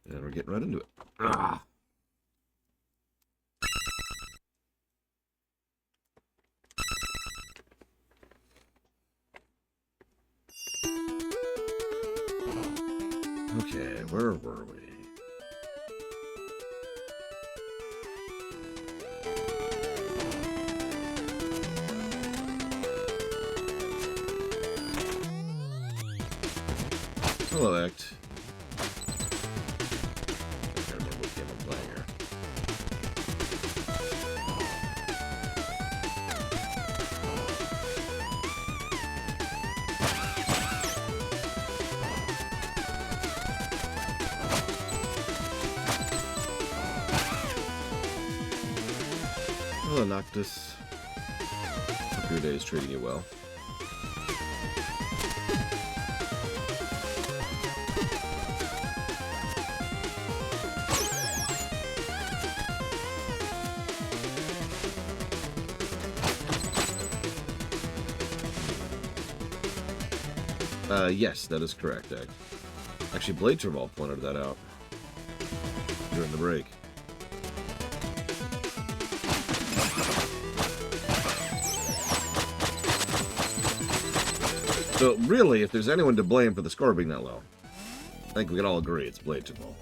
And we're getting right into it. Ah. Okay, where were we? Hello, Act. I can't remember what game I'm playing here. Hello, Noctis. Hope your day is treating you well. Yes, that is correct, Egg. Actually, Blade Turval pointed that out during the break. So, really, if there's anyone to blame for the score being that low, I think we can all agree it's Blade Turval.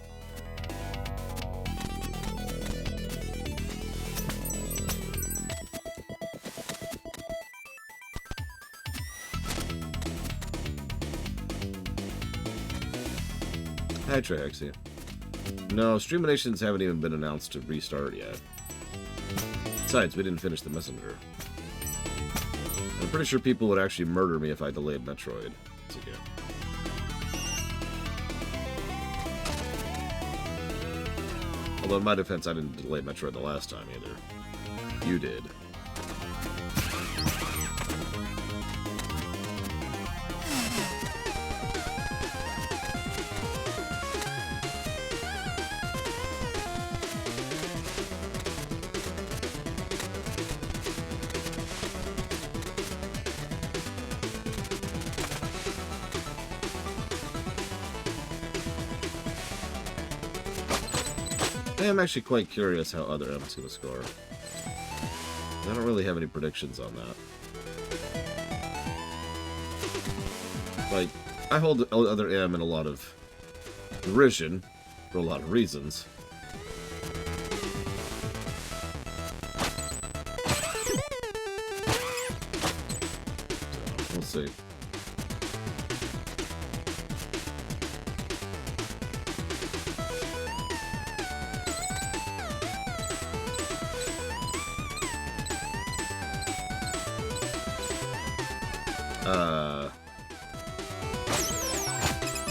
Hi, Trixie. No, Streaminations haven't even been announced to restart yet. Besides, we didn't finish the Messenger. I'm pretty sure people would actually murder me if I delayed Metroid. It's okay. Although, in my defense, I didn't delay Metroid the last time either. You did. I'm actually quite curious how other M's going to score. I don't really have any predictions on that. Like, I hold other M in a lot of derision for a lot of reasons. So, we'll see.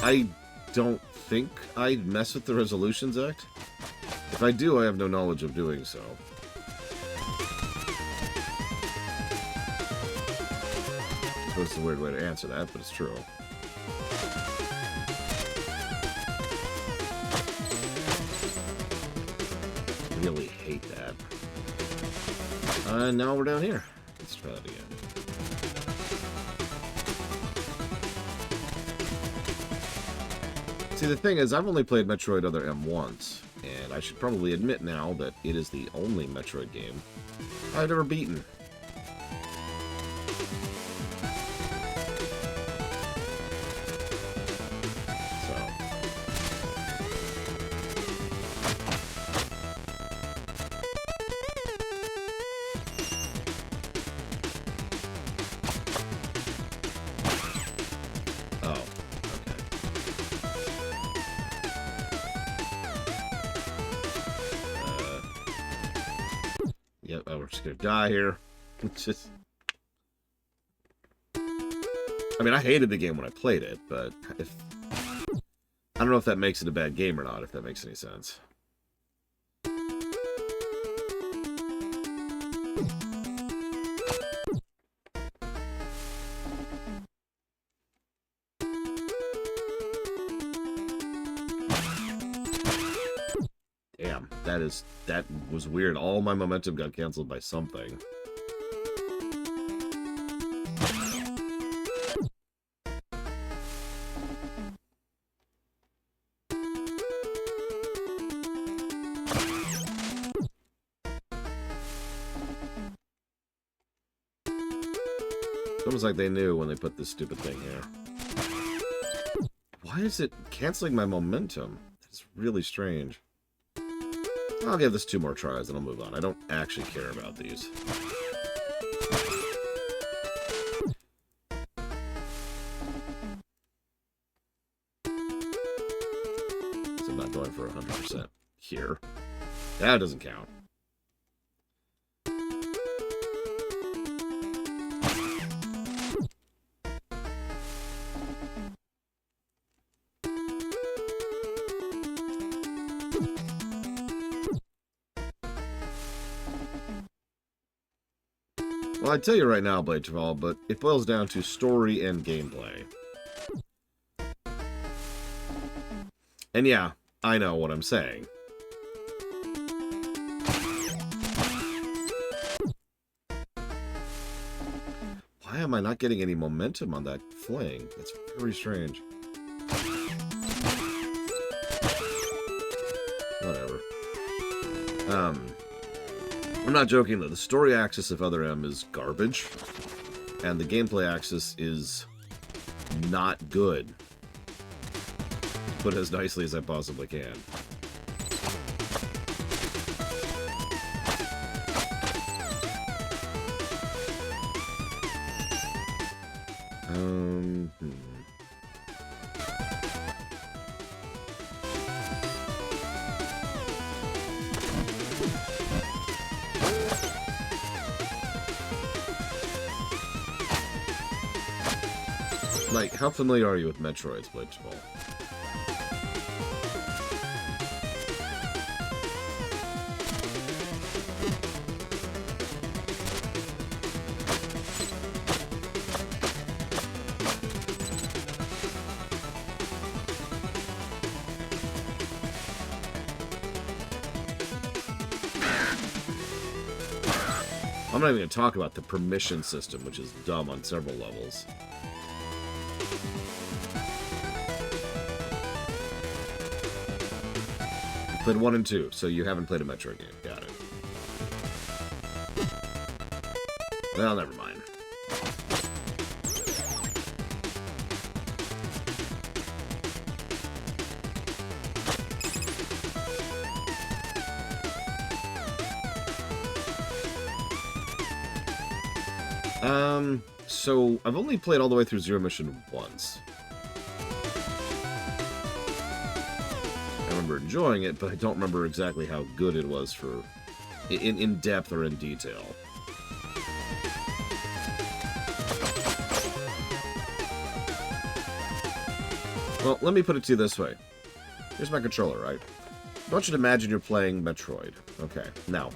I don't think I'd mess with the Resolutions Act. If I do, I have no knowledge of doing so. That's a weird way to answer that, but it's true. I really hate that. Now we're down here. Let's try that again. See, the thing is, I've only played Metroid Other M once, and I should probably admit now that it is the only Metroid game I've ever beaten. Die here. It's just... I mean, I hated the game when I played it, but if... I don't know if that makes it a bad game or not, if that makes any sense. Damn, that was weird. All my momentum got canceled by something. almost like they knew when they put this stupid thing here. Why is it canceling my momentum? That's really strange. I'll give this 2 more tries and I'll move on. I don't actually care about these. So I'm not going for 100% here. That doesn't count. Well, I'd tell you right now, Blade Traval, but it boils down to story and gameplay. And yeah, I know what I'm saying. Why am I not getting any momentum on that fling? That's very strange. Whatever. I'm not joking, though. The story axis of Other M is garbage, and the gameplay axis is not good. To put it as nicely as I possibly can. Like, how familiar are you with Metroid's, Blade Traval? I'm not even going to talk about the permission system, which is dumb on several levels. Played 1 and 2, so you haven't played a Metroid game. Got it. Well, never mind. So I've only played all the way through Zero Mission once. I remember enjoying it, but I don't remember exactly how good it was for in depth or in detail. Well, let me put it to you this way. Here's my controller, right? I want you to imagine you're playing Metroid. Okay, now,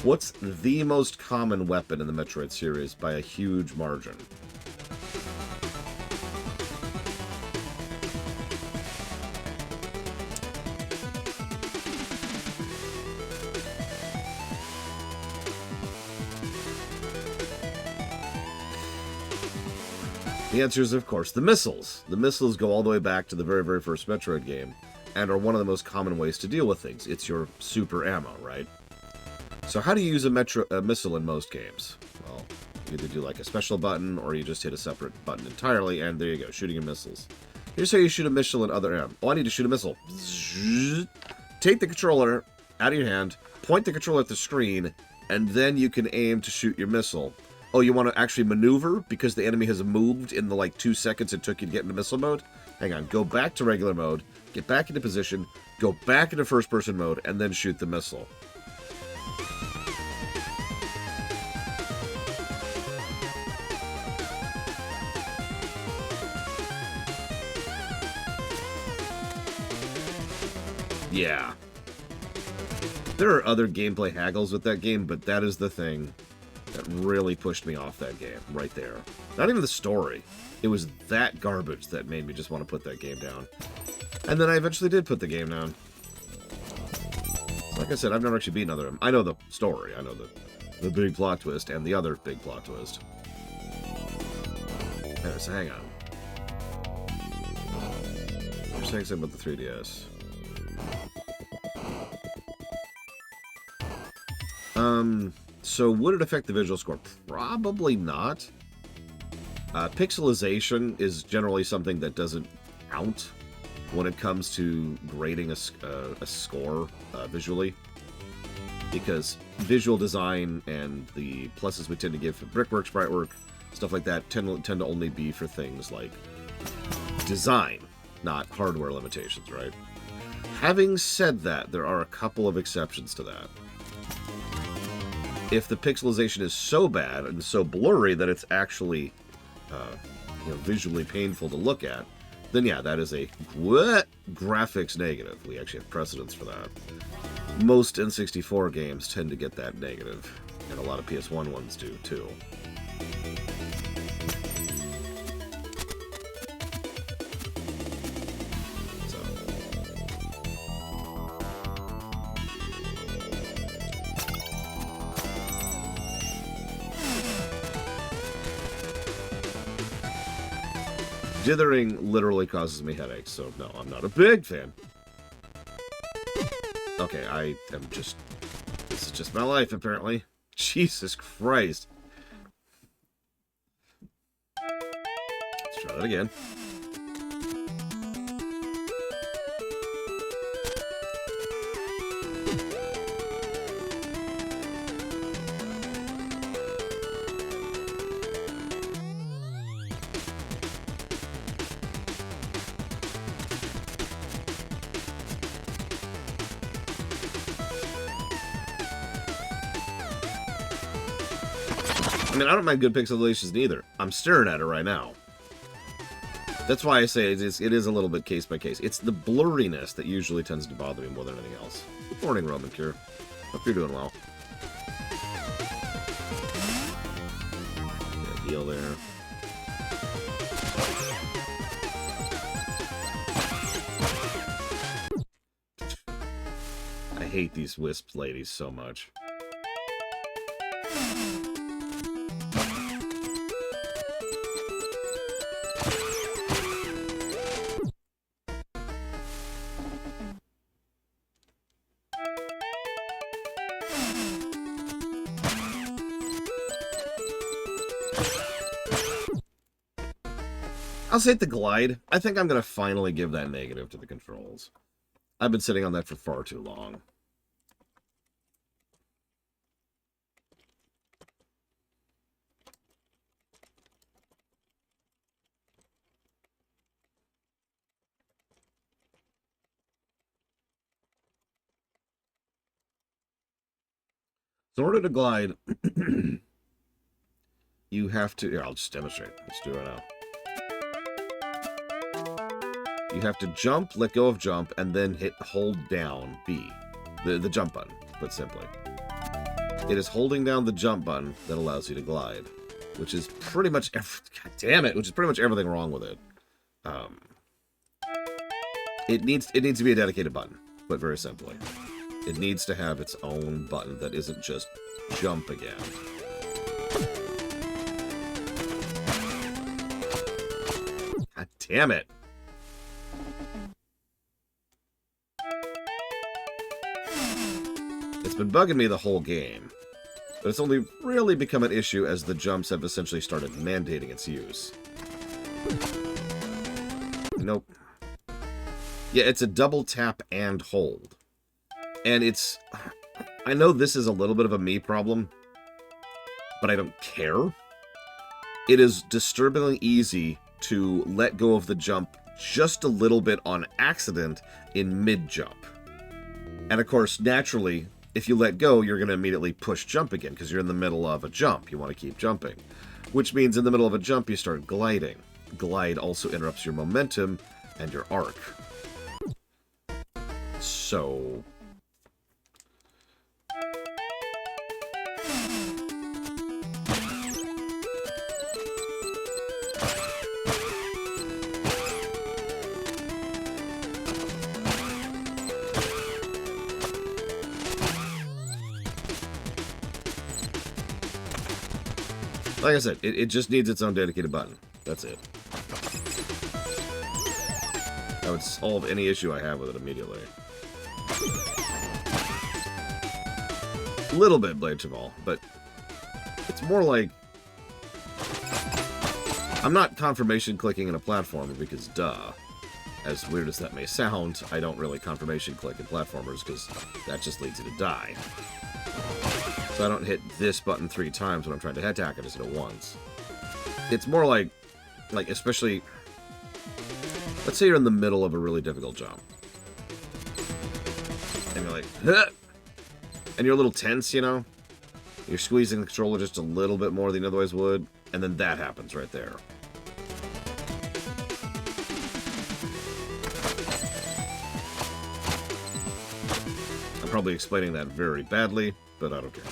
what's the most common weapon in the Metroid series by a huge margin? The answer is, of course, the missiles. The missiles go all the way back to the very, very first Metroid game, and are one of the most common ways to deal with things. It's your super ammo, right? So how do you use a missile in most games? Well, you either do like a special button, or you just hit a separate button entirely, and there you go, shooting your missiles. Here's how you shoot a missile in Other M. Oh, I need to shoot a missile. Take the controller out of your hand, point the controller at the screen, and then you can aim to shoot your missile. Oh, you want to actually maneuver because the enemy has moved in the, 2 seconds it took you to get into missile mode? Hang on, go back to regular mode, get back into position, go back into first-person mode, and then shoot the missile. Yeah. There are other gameplay haggles with that game, but that is the thing that really pushed me off that game, right there. Not even the story. It was that garbage that made me just want to put that game down. And then I eventually did put the game down. Like I said, I've never actually beaten Other M. I know the story. I know the big plot twist and the other big plot twist. Anyway, so hang on. You're saying something about the 3DS. So would it affect the visual score? Probably not. Pixelization is generally something that doesn't count when it comes to grading a score visually. Because visual design and the pluses we tend to give for brickwork, spritework, stuff like that tend to only be for things like design, not hardware limitations, right? Having said that, there are a couple of exceptions to that. If the pixelization is so bad and so blurry that it's actually visually painful to look at, then yeah, that is a graphics negative. We actually have precedents for that. Most N64 games tend to get that negative, and a lot of PS1 ones do too. Dithering literally causes me headaches, so no, I'm not a big fan. Okay, I am just... This is just my life, apparently. Jesus Christ. Let's try that again. I mean, I don't mind good pixelations neither. I'm staring at it right now. That's why I say it is a little bit case by case. It's the blurriness that usually tends to bother me more than anything else. Good morning, Roman Cure. Hope you're doing well. Good deal there. I hate these wisp ladies so much. I'll say the glide. I think I'm going to finally give that negative to the controls. I've been sitting on that for far too long. So in order to glide, you have to... Here, I'll just demonstrate. Let's do it now. You have to jump, let go of jump, and then hold down B. The jump button, put simply. It is holding down the jump button that allows you to glide, which is pretty much... God damn it! Which is pretty much everything wrong with it. It needs to be a dedicated button, but very simply. It needs to have its own button that isn't just jump again. God damn it! It's been bugging me the whole game, but it's only really become an issue as the jumps have essentially started mandating its use. Nope. Yeah, it's a double tap and hold. And it's... I know this is a little bit of a me problem, but I don't care. It is disturbingly easy to let go of the jump just a little bit on accident in mid-jump. And of course, naturally, if you let go, you're going to immediately push jump again, because you're in the middle of a jump. You want to keep jumping. Which means in the middle of a jump, you start gliding. Glide also interrupts your momentum and your arc. So... Like I said, it just needs its own dedicated button. That's it. That would solve any issue I have with it immediately. A little bit Blade Chaval, but it's more like... I'm not confirmation clicking in a platformer because, duh. As weird as that may sound, I don't really confirmation click in platformers because that just leads you to die. So I don't hit this button 3 times when I'm trying to attack, I just hit it once. It's more like, especially, let's say you're in the middle of a really difficult jump. And you're like, huh! And you're a little tense, you know? You're squeezing the controller just a little bit more than you otherwise would, and then that happens right there. I'm probably explaining that very badly, but I don't care.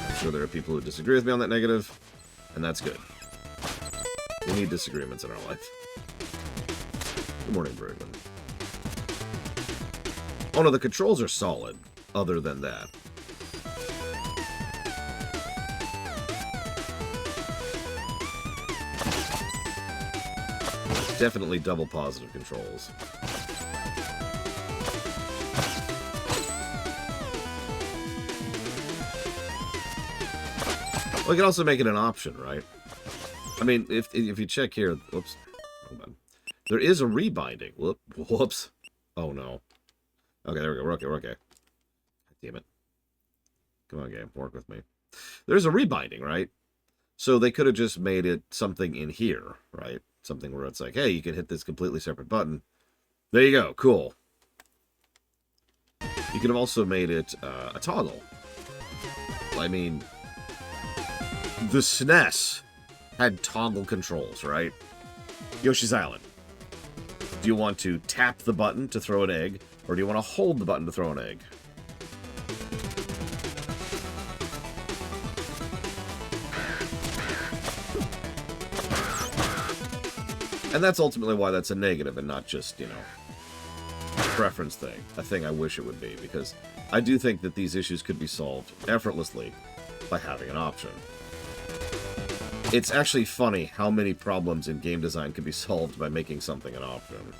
I'm sure there are people who disagree with me on that negative, and that's good. We need disagreements in our life. Good morning, Bergman. Oh no, the controls are solid, other than that. Definitely double positive controls. We can also make it an option, right? I mean, if you check here, whoops, hold on. There is a rebinding. Whoops. Oh no. Okay, there we go. We're okay. We're okay. Damn it. Come on, game. Work with me. There's a rebinding, right? So they could have just made it something in here, right? Something where it's like, hey, you can hit this completely separate button. There you go. Cool. You could have also made it a toggle. I mean, the SNES had toggle controls, right? Yoshi's Island. Do you want to tap the button to throw an egg, or do you want to hold the button to throw an egg? And that's ultimately why that's a negative and not just, you know, a preference thing. A thing I wish it would be, because I do think that these issues could be solved effortlessly by having an option. It's actually funny how many problems in game design can be solved by making something an option.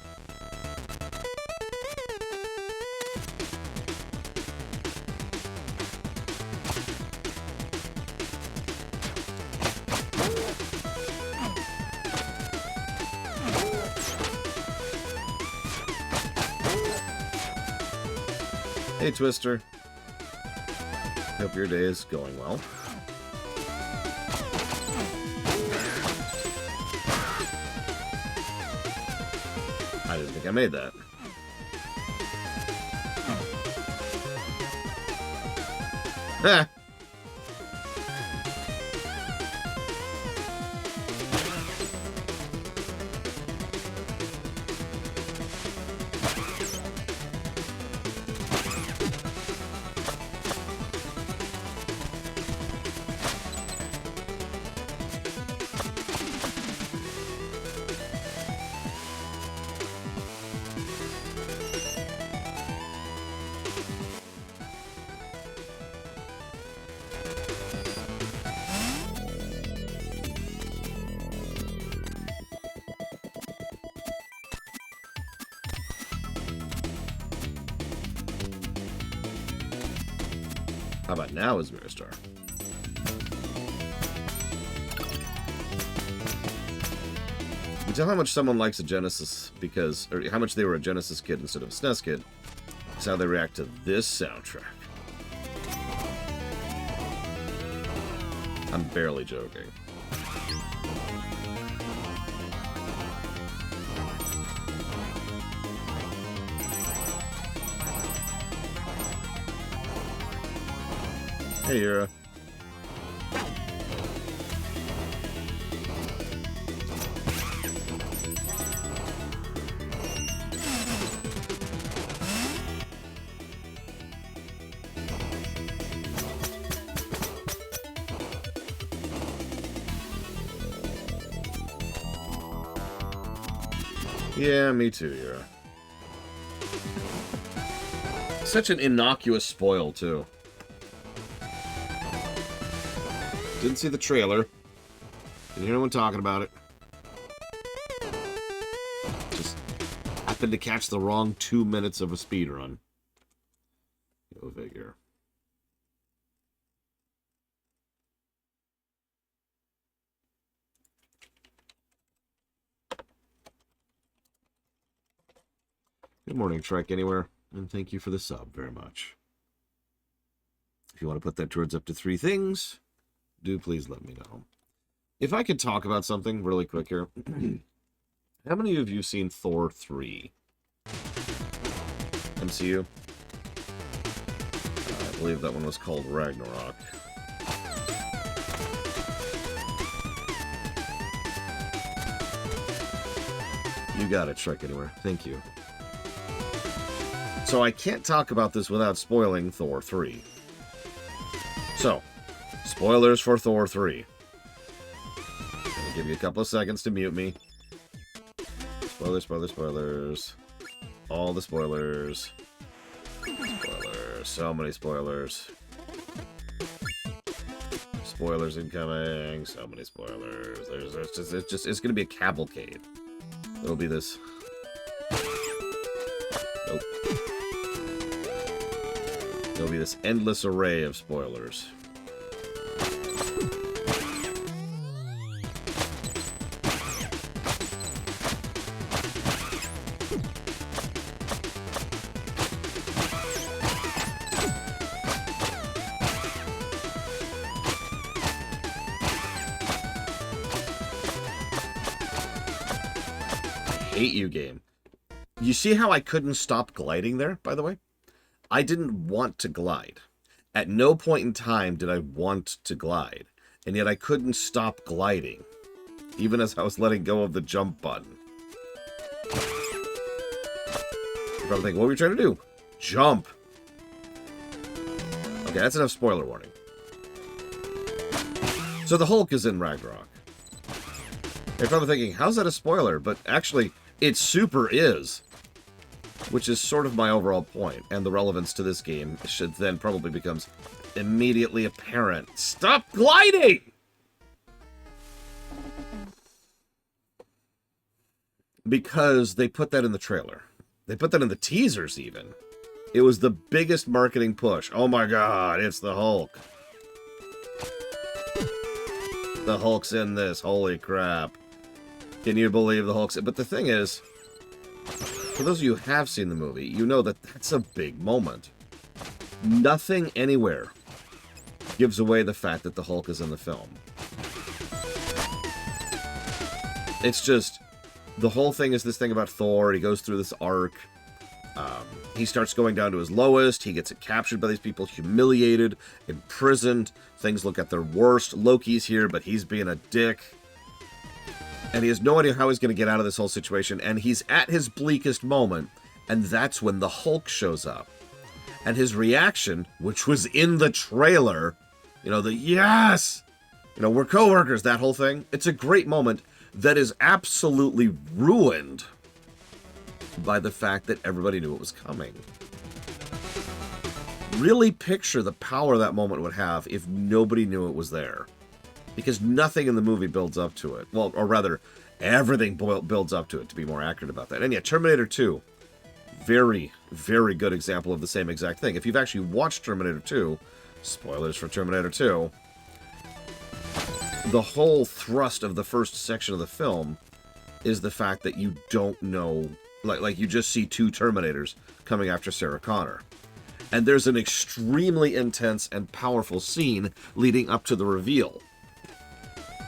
Hey, Twister. Hope your day is going well. I didn't think I made that. Ah! How about now is Mirror Star? You tell how much someone likes a Genesis because, or how much they were a Genesis kid instead of a SNES kid. It's how they react to this soundtrack. I'm barely joking. Hey, Yura. Yeah, me too, Yura. Such an innocuous spoil, too. Didn't see the trailer. Didn't hear anyone talking about it. Just happened to catch the wrong 2 minutes of a speed run. Go figure. Good morning, Trek Anywhere, and thank you for the sub very much. If you want to put that towards up to 3 things, do please let me know. If I could talk about something really quick here. How many of you seen Thor 3? MCU? I believe that one was called Ragnarok. You got it, Trek Anywhere. Thank you. So I can't talk about this without spoiling Thor 3. So, spoilers for Thor 3. I'll give you a couple of seconds to mute me. Spoilers, spoilers, spoilers. All the spoilers. Spoilers. So many spoilers. Spoilers incoming. So many spoilers. It's going to be a cavalcade. It'll be this. Nope. There'll be this endless array of spoilers. Hate you, game. You see how I couldn't stop gliding there, by the way? I didn't want to glide. At no point in time did I want to glide. And yet I couldn't stop gliding. Even as I was letting go of the jump button. You're probably thinking, what were you trying to do? Jump! Okay, that's enough spoiler warning. So the Hulk is in Ragnarok. You're probably thinking, how's that a spoiler? But actually, it super is. Which is sort of my overall point, and the relevance to this game should then probably becomes immediately apparent. Stop gliding! Because they put that in the trailer. They put that in the teasers, even. It was the biggest marketing push. Oh my god, it's the Hulk. The Hulk's in this, holy crap. Can you believe the Hulk's in? But the thing is, for those of you who have seen the movie, you know that that's a big moment. Nothing anywhere gives away the fact that the Hulk is in the film. It's just, the whole thing is this thing about Thor. He goes through this arc. He starts going down to his lowest. He gets captured by these people, humiliated, imprisoned. Things look at their worst. Loki's here, but he's being a dick. And he has no idea how he's going to get out of this whole situation. And he's at his bleakest moment. And that's when the Hulk shows up. And his reaction, which was in the trailer, you know, the yes! You know, we're co-workers, that whole thing. It's a great moment that is absolutely ruined by the fact that everybody knew it was coming. Really picture the power that moment would have if nobody knew it was there. Because nothing in the movie builds up to it. Well, or rather, everything builds up to it, to be more accurate about that. And yeah, Terminator 2, very, very good example of the same exact thing. If you've actually watched Terminator 2, spoilers for Terminator 2, the whole thrust of the first section of the film is the fact that you don't know, like you just see 2 Terminators coming after Sarah Connor. And there's an extremely intense and powerful scene leading up to the reveal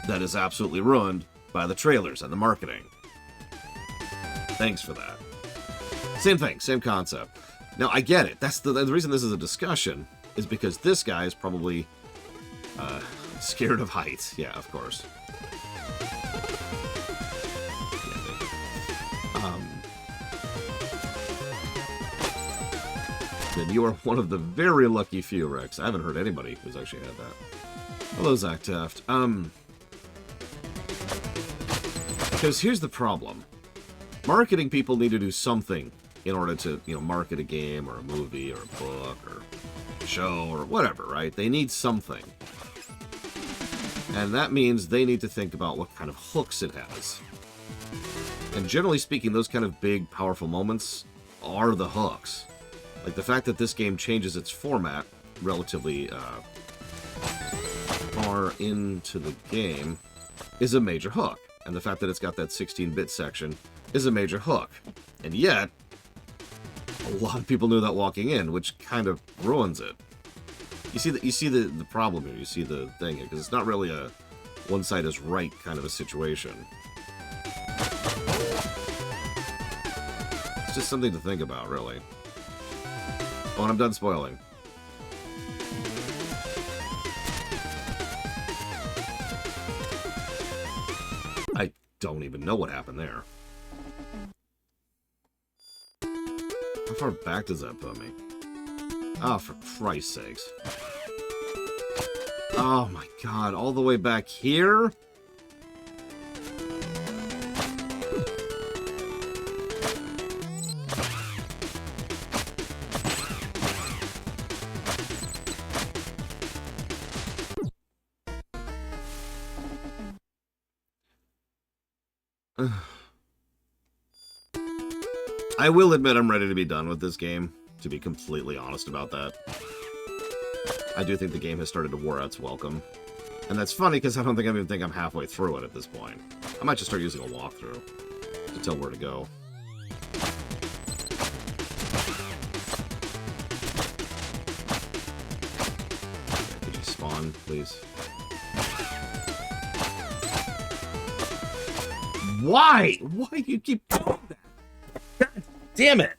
that is absolutely ruined by the trailers and the marketing. Thanks for that. Same thing, same concept. Now, I get it. That's the reason this is a discussion is because this guy is probably scared of heights. Yeah, of course. Then you are one of the very lucky few, Rex. I haven't heard anybody who's actually had that. Hello, Zach Taft. Because here's the problem. Marketing people need to do something in order to, you know, market a game or a movie or a book or a show or whatever, right? They need something. And that means they need to think about what kind of hooks it has. And generally speaking, those kind of big, powerful moments are the hooks. Like the fact that this game changes its format relatively far into the game is a major hook. And the fact that it's got that 16-bit section is a major hook. And yet, A lot of people knew that walking in, which kind of ruins it. You see the problem here. You see the thing here, because it's not really a one side is right kind of a situation. It's just something to think about, really. Oh, and I'm done spoiling. I don't even know what happened there. How far back does that put me? Oh, for Christ's sakes. Oh my god, all the way back here? I will admit I'm ready to be done with this game, to be completely honest about that. I do think the game has started to wear out its welcome. And that's funny, because I don't even think I'm halfway through it at this point. I might just start using a walkthrough to tell where to go. Could you spawn, please? Why? Why do you keep doing that? God damn it!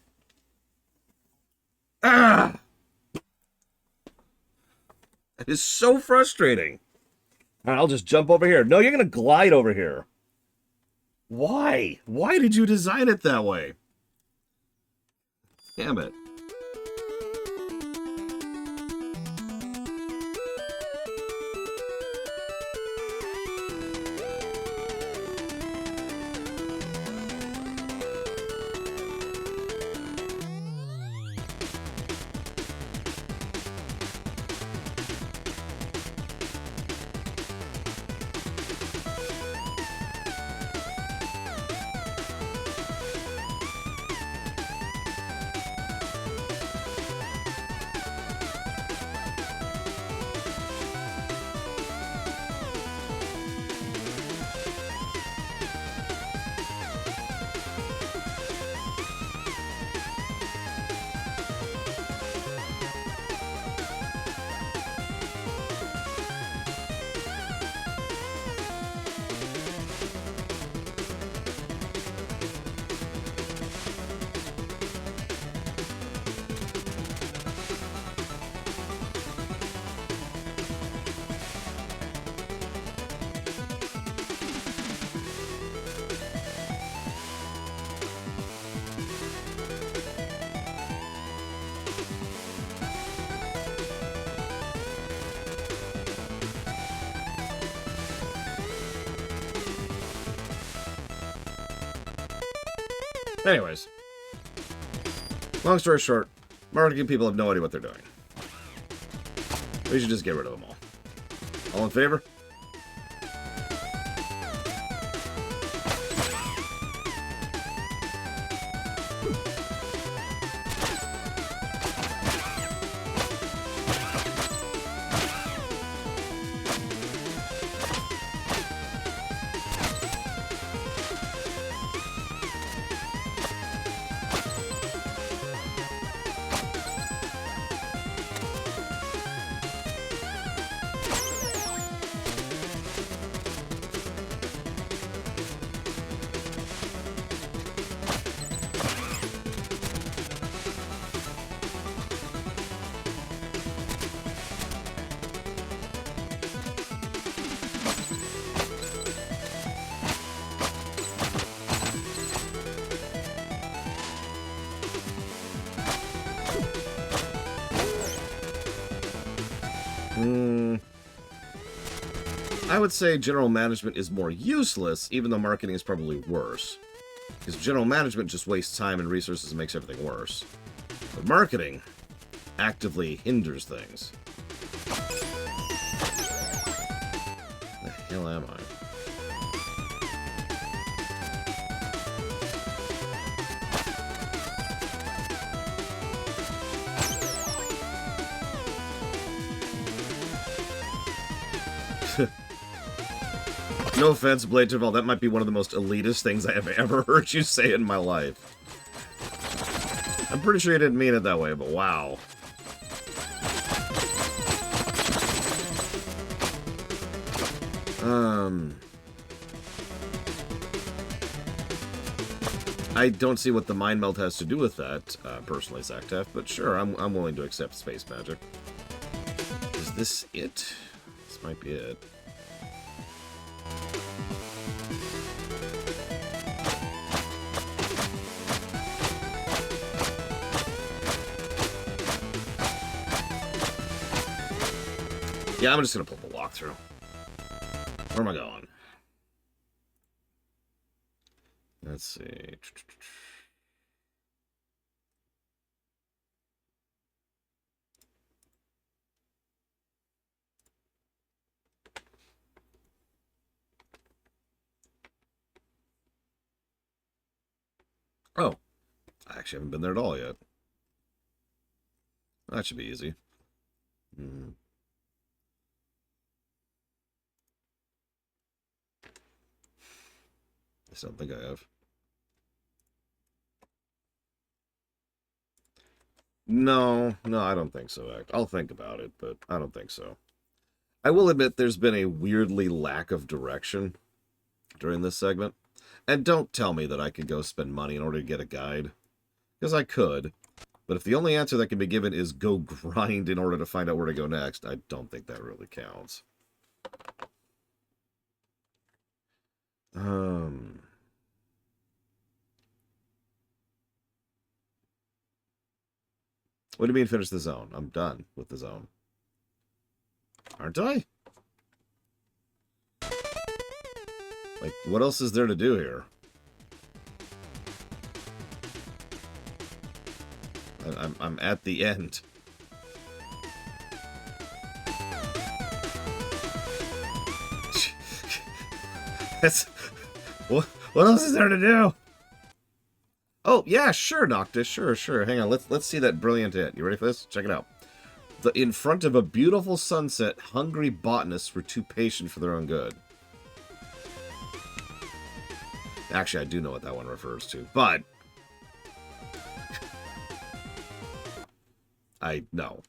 Ah! That is so frustrating. All right, I'll just jump over here. No, you're gonna glide over here. Why? Why did you design it that way? Damn it. Anyways, long story short, marketing people have no idea what they're doing. We should just get rid of them all. All in favor? I would say general management is more useless, even though marketing is probably worse. Because general management just wastes time and resources and makes everything worse. But marketing actively hinders things. Where the hell am I? No offense, Blade Terval, that might be one of the most elitist things I have ever heard you say in my life. I'm pretty sure you didn't mean it that way, but wow. I don't see what the mind melt has to do with that, personally, Zactef, but sure, I'm willing to accept space magic. Is this it? This might be it. Yeah, I'm just gonna pull the walkthrough. Where am I going? Let's see. Oh, I actually haven't been there at all yet. That should be easy. I still don't think I have. No, I don't think so. I'll think about it, but I don't think so. I will admit there's been a weirdly lack of direction during this segment. And don't tell me that I could go spend money in order to get a guide. Because I could. But if the only answer that can be given is go grind in order to find out where to go next, I don't think that really counts. What do you mean finish the zone? I'm done with the zone. Aren't I? Like, what else is there to do here? I'm at the end. What else is there to do? Oh, yeah, sure, Noctis. Sure. Hang on, let's see that brilliant hit. You ready for this? Check it out. In front of a beautiful sunset, hungry botanists were too patient for their own good. Actually, I do know what that one refers to, but I know.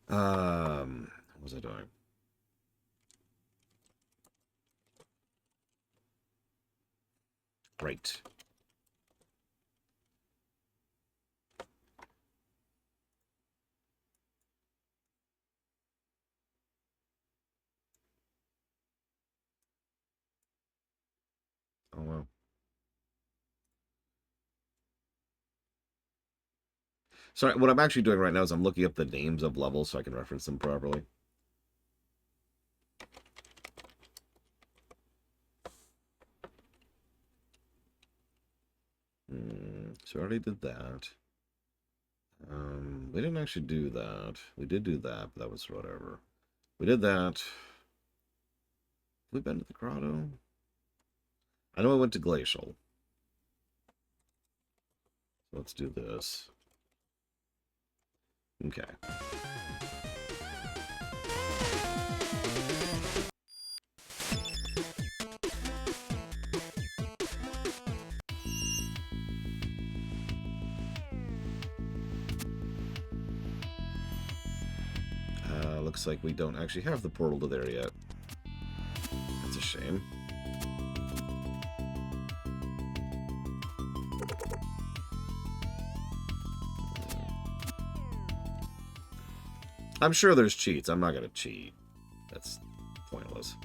What was I doing? Right. Oh, well. Sorry, what I'm actually doing right now is I'm looking up the names of levels so I can reference them properly. So I already did that. We didn't actually do that. We did do that, but that was whatever. We did that. Have we been to the grotto? I know I went to Glacial. So let's do this. Okay. Looks like we don't actually have the portal to there yet. That's a shame. I'm sure there's cheats. I'm not going to cheat. That's pointless.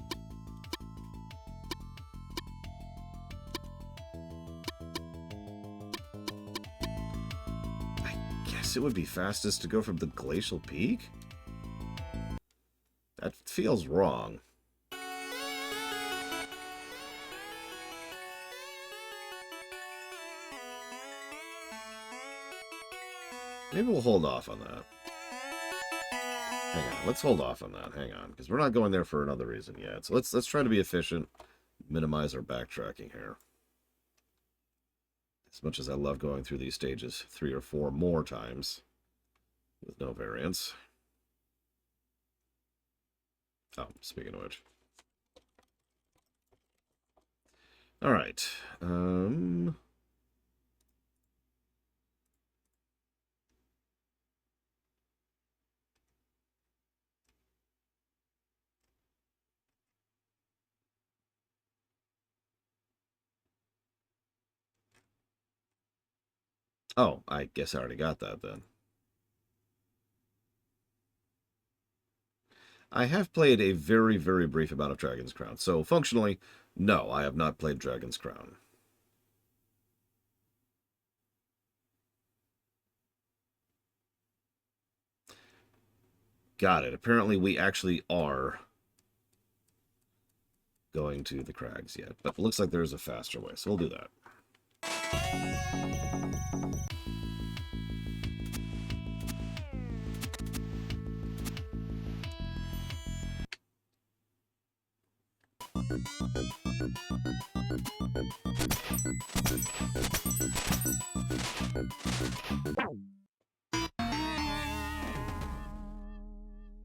I guess it would be fastest to go from the Glacial Peak? That feels wrong. Maybe we'll hold off on that. Hang on, let's hold off on that. Hang on, because we're not going there for another reason yet. So let's try to be efficient, minimize our backtracking here. As much as I love going through these stages 3 or 4 more times with no variance. Oh, speaking of which. All right. Oh, I guess I already got that then. I have played a very, very brief amount of Dragon's Crown, so functionally, no, I have not played Dragon's Crown. Got it. Apparently we actually are going to the crags yet, but it looks like there's a faster way, so we'll do that.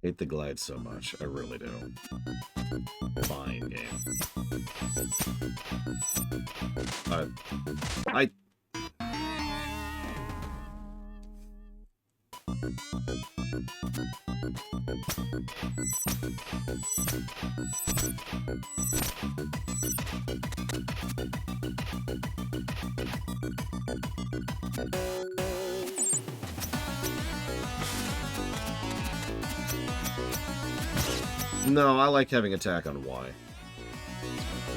Hate the glide so much. I really do. Fine game. I... No, I like having attack on Y.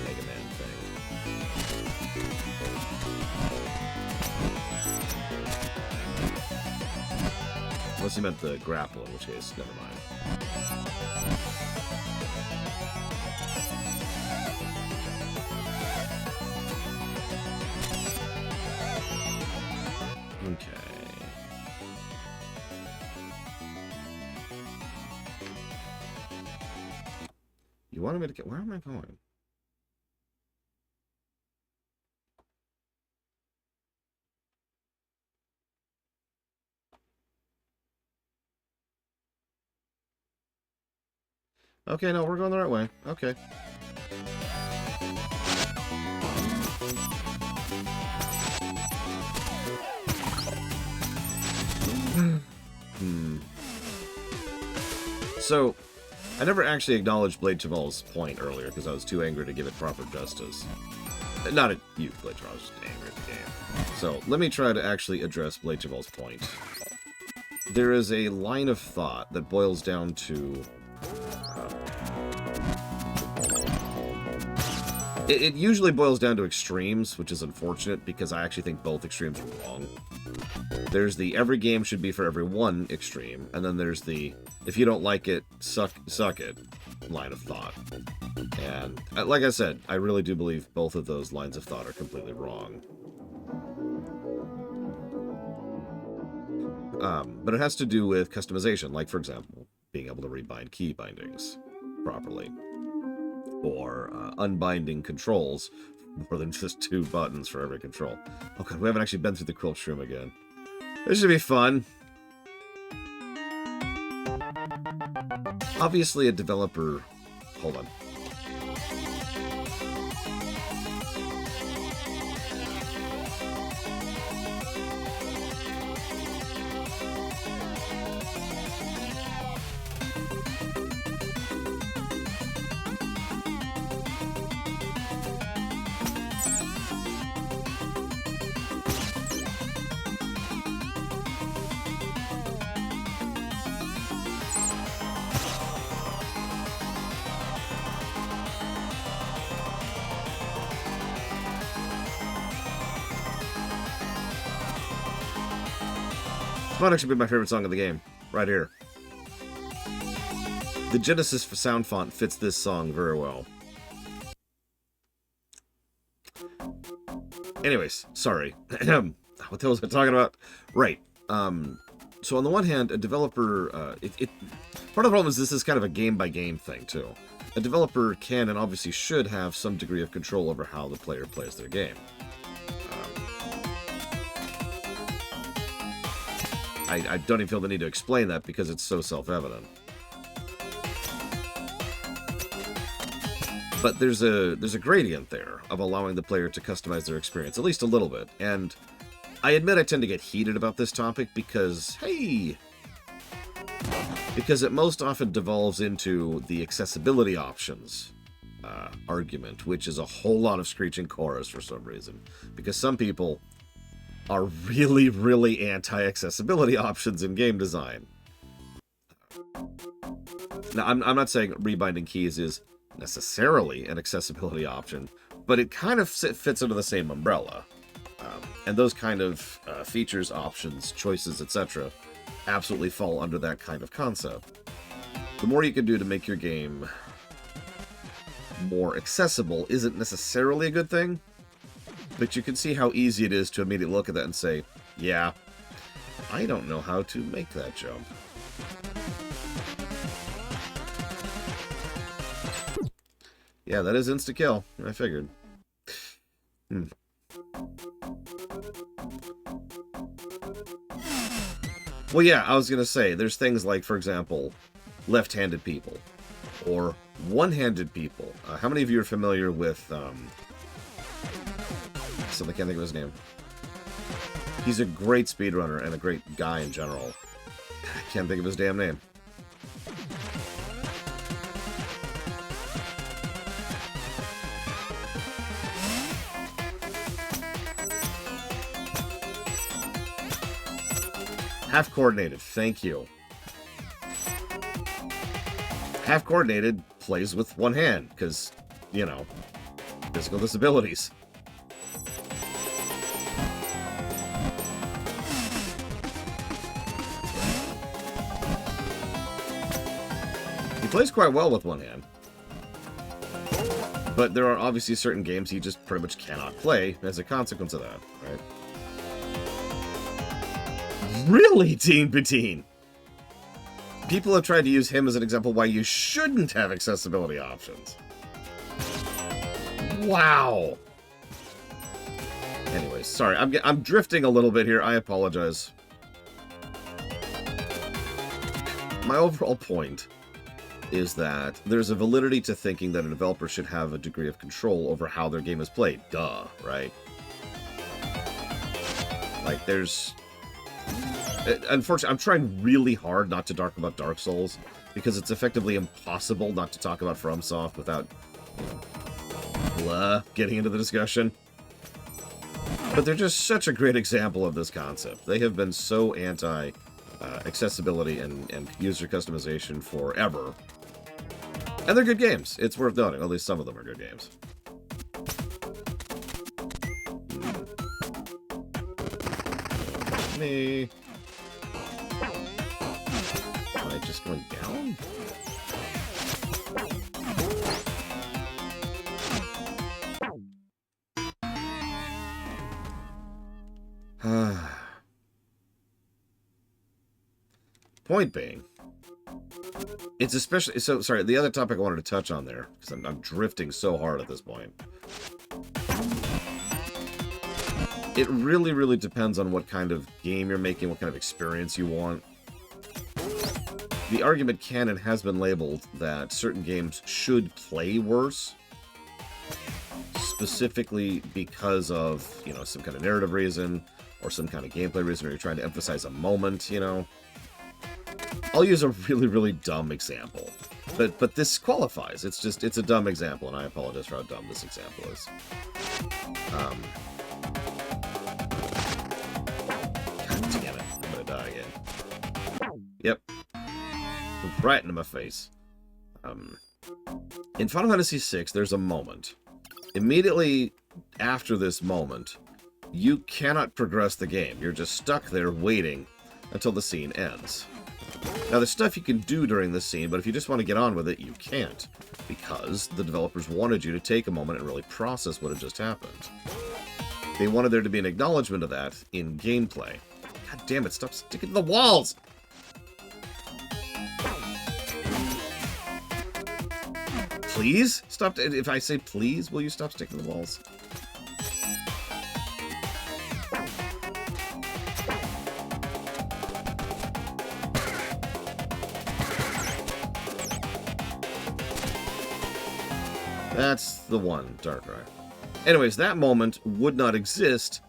Mega Man thing. Unless you meant the grapple, in which case, never mind. Okay. You wanted me to get... Where am I going? Okay, no, we're going the right way. Okay. So, I never actually acknowledged Blade Cheval's point earlier because I was too angry to give it proper justice. Not at you, Blade Cheval, I was just angry at the game. So, let me try to actually address Blade Cheval's point. There is a line of thought that boils down to... It usually boils down to extremes, which is unfortunate because I actually think both extremes are wrong. There's the every game should be for everyone extreme, and then there's the if you don't like it, suck it line of thought. And like I said, I really do believe both of those lines of thought are completely wrong. But it has to do with customization, like, for example, being able to rebind key bindings properly. Or unbinding controls more than just 2 buttons for every control. Oh god, we haven't actually been through the Quilt Shroom again. This should be fun. Obviously a developer... Hold on. Might actually be my favorite song of the game, right here. The Genesis sound font fits this song very well. Anyways, sorry. What the hell was I talking about? Right. So on the one hand, a developer... part of the problem is this is kind of a game-by-game thing, too. A developer can and obviously should have some degree of control over how the player plays their game. I don't even feel the need to explain that because it's so self-evident. But there's a gradient there of allowing the player to customize their experience, at least a little bit. And I admit I tend to get heated about this topic because, hey... Because it most often devolves into the accessibility options argument, which is a whole lot of screeching chorus for some reason. Because some people... are really, really anti-accessibility options in game design. Now, I'm not saying rebinding keys is necessarily an accessibility option, but it kind of fits under the same umbrella. And those kind of features, options, choices, etc. absolutely fall under that kind of concept. The more you can do to make your game more accessible isn't necessarily a good thing, but you can see how easy it is to immediately look at that and say, yeah, I don't know how to make that jump. Yeah, that is insta-kill. I figured. Well, yeah, I was going to say, there's things like, for example, left-handed people, or one-handed people. How many of you are familiar with, something I can't think of his name. He's a great speedrunner and a great guy in general. I can't think of his damn name. Half coordinated, thank you. Half coordinated plays with one hand, because, you know, physical disabilities. He plays quite well with one hand. But there are obviously certain games he just pretty much cannot play as a consequence of that, right? Really, Teen Patine? People have tried to use him as an example why you shouldn't have accessibility options. Wow. Anyways, sorry, I'm drifting a little bit here. I apologize. My overall point is that there's a validity to thinking that a developer should have a degree of control over how their game is played. Duh, right? Like, there's... Unfortunately, I'm trying really hard not to talk about Dark Souls, because it's effectively impossible not to talk about FromSoft without, you know, getting into the discussion. But they're just such a great example of this concept. They have been so anti-accessibility and user customization forever. And they're good games. It's worth noting. At least some of them are good games. Me. Am I just going down? Point being, it's especially... So, sorry, the other topic I wanted to touch on there, because I'm drifting so hard at this point. It really, really depends on what kind of game you're making, what kind of experience you want. The argument can and has been labeled that certain games should play worse, specifically because of, you know, some kind of narrative reason, or some kind of gameplay reason, or you're trying to emphasize a moment, you know. I'll use a really, really dumb example. But this qualifies. It's a dumb example, and I apologize for how dumb this example is. God damn it. I'm gonna die again. Yep. Right into my face. In Final Fantasy VI, there's a moment. Immediately after this moment, you cannot progress the game. You're just stuck there waiting until the scene ends. Now, there's stuff you can do during this scene, but if you just want to get on with it, you can't, because the developers wanted you to take a moment and really process what had just happened. They wanted there to be an acknowledgement of that in gameplay. God damn it, stop sticking to the walls! Please? Stop. If I say please, will you stop sticking to the walls? That's the one, Darkrai. Anyways, that moment would not exist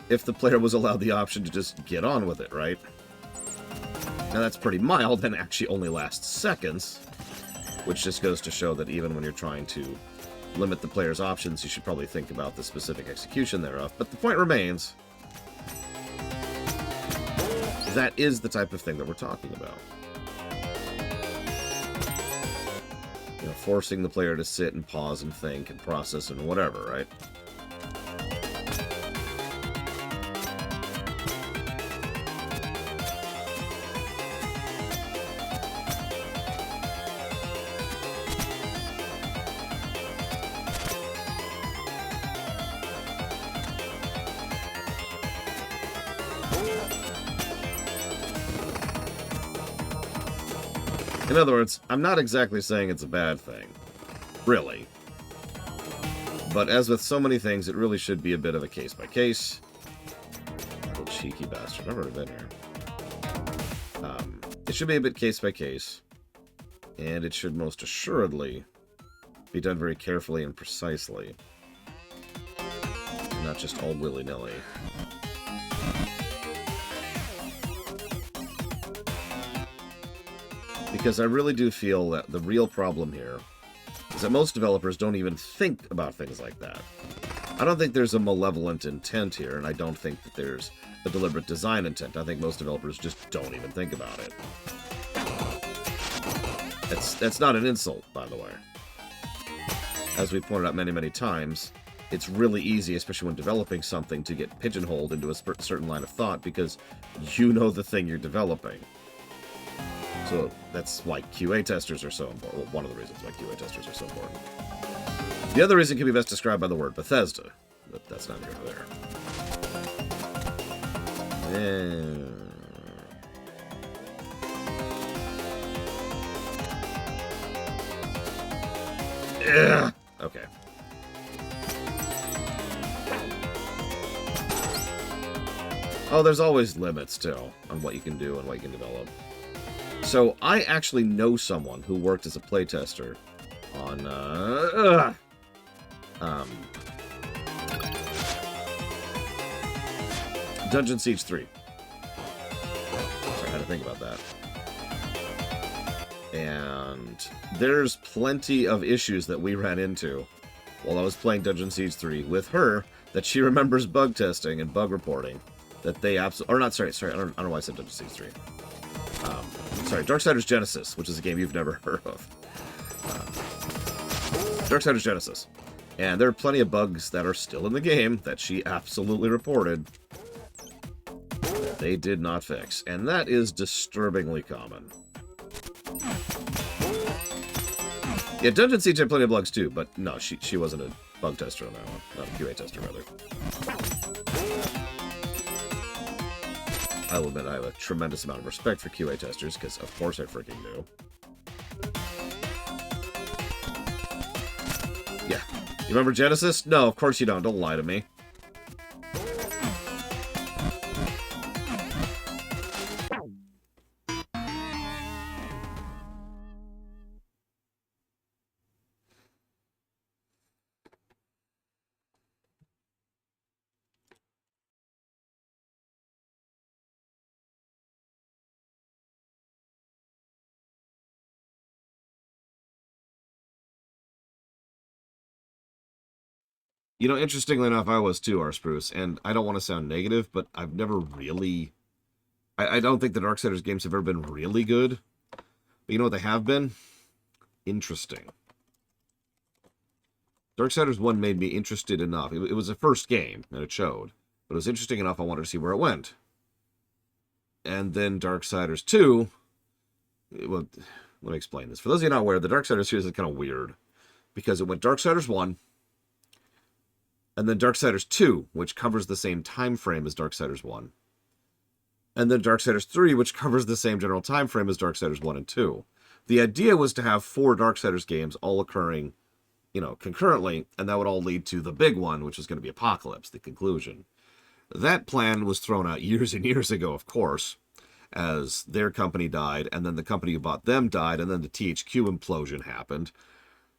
if the player was allowed the option to just get on with it, right? Now that's pretty mild and actually only lasts seconds, which just goes to show that even when you're trying to limit the player's options, you should probably think about the specific execution thereof. But the point remains, That is the type of thing that we're talking about. You know, forcing the player to sit and pause and think and process and whatever, right? In other words, I'm not exactly saying it's a bad thing. Really. But as with so many things, it really should be a bit of a case-by-case. Little cheeky bastard. I've already been here. It should be a bit case-by-case. And it should most assuredly be done very carefully and precisely. Not just all willy-nilly. Because I really do feel that the real problem here is that most developers don't even think about things like that. I don't think there's a malevolent intent here, and I don't think that there's a deliberate design intent. I think most developers just don't even think about it. That's not an insult, by the way. As we pointed out many, many times, it's really easy, especially when developing something, to get pigeonholed into a certain line of thought because you know the thing you're developing. So that's why QA testers are so important. Well, one of the reasons why QA testers are so important. The other reason can be best described by the word Bethesda, but that's neither here nor there. Yeah. Okay. Oh, there's always limits, too, on what you can do and what you can develop. So, I actually know someone who worked as a playtester on, Dungeon Siege 3. Sorry, I had to think about that. And there's plenty of issues that we ran into while I was playing Dungeon Siege 3 with her that she remembers bug testing and bug reporting that they absolutely... Or not, sorry, I don't know why I said Dungeon Siege 3. Sorry, Darksiders Genesis, which is a game you've never heard of. Darksiders Genesis. And there are plenty of bugs that are still in the game that she absolutely reported that they did not fix. And that is disturbingly common. Yeah, Dungeon Siege had plenty of bugs too, but no, she wasn't a bug tester on that one. Not a QA tester, rather. I will admit I have a tremendous amount of respect for QA testers, because of course I freaking do. Yeah. You remember Genesis? No, of course you don't. Don't lie to me. You know, interestingly enough, I was too, Arspruce, and I don't want to sound negative, but I've never really... I don't think the Darksiders games have ever been really good. But you know what they have been? Interesting. Darksiders 1 made me interested enough. It was a first game, and it showed. But it was interesting enough I wanted to see where it went. And then Darksiders 2... Well, let me explain this. For those of you not aware, the Darksiders series is kind of weird. Because it went Darksiders 1... and then Darksiders 2, which covers the same time frame as Darksiders 1. And then Darksiders 3, which covers the same general time frame as Darksiders 1 and 2. The idea was to have 4 Darksiders games all occurring, you know, concurrently, and that would all lead to the big one, which was going to be Apocalypse, the conclusion. That plan was thrown out years and years ago, of course, as their company died, and then the company who bought them died, and then the THQ implosion happened.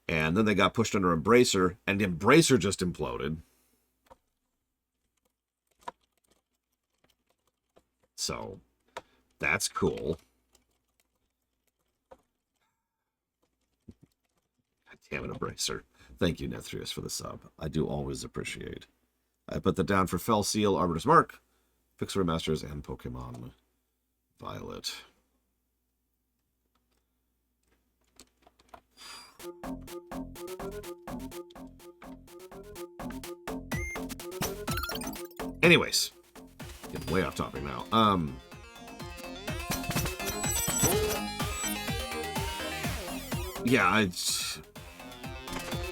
And then they got pushed under Embracer, and Embracer just imploded. So, that's cool. God damn it, Embracer. Thank you, Nethrius, for the sub. I do always appreciate. I put that down for Fell Seal, Arbiter's Mark, Fixer Remasters, and Pokemon. Violet. Anyways, getting way off topic now. Yeah,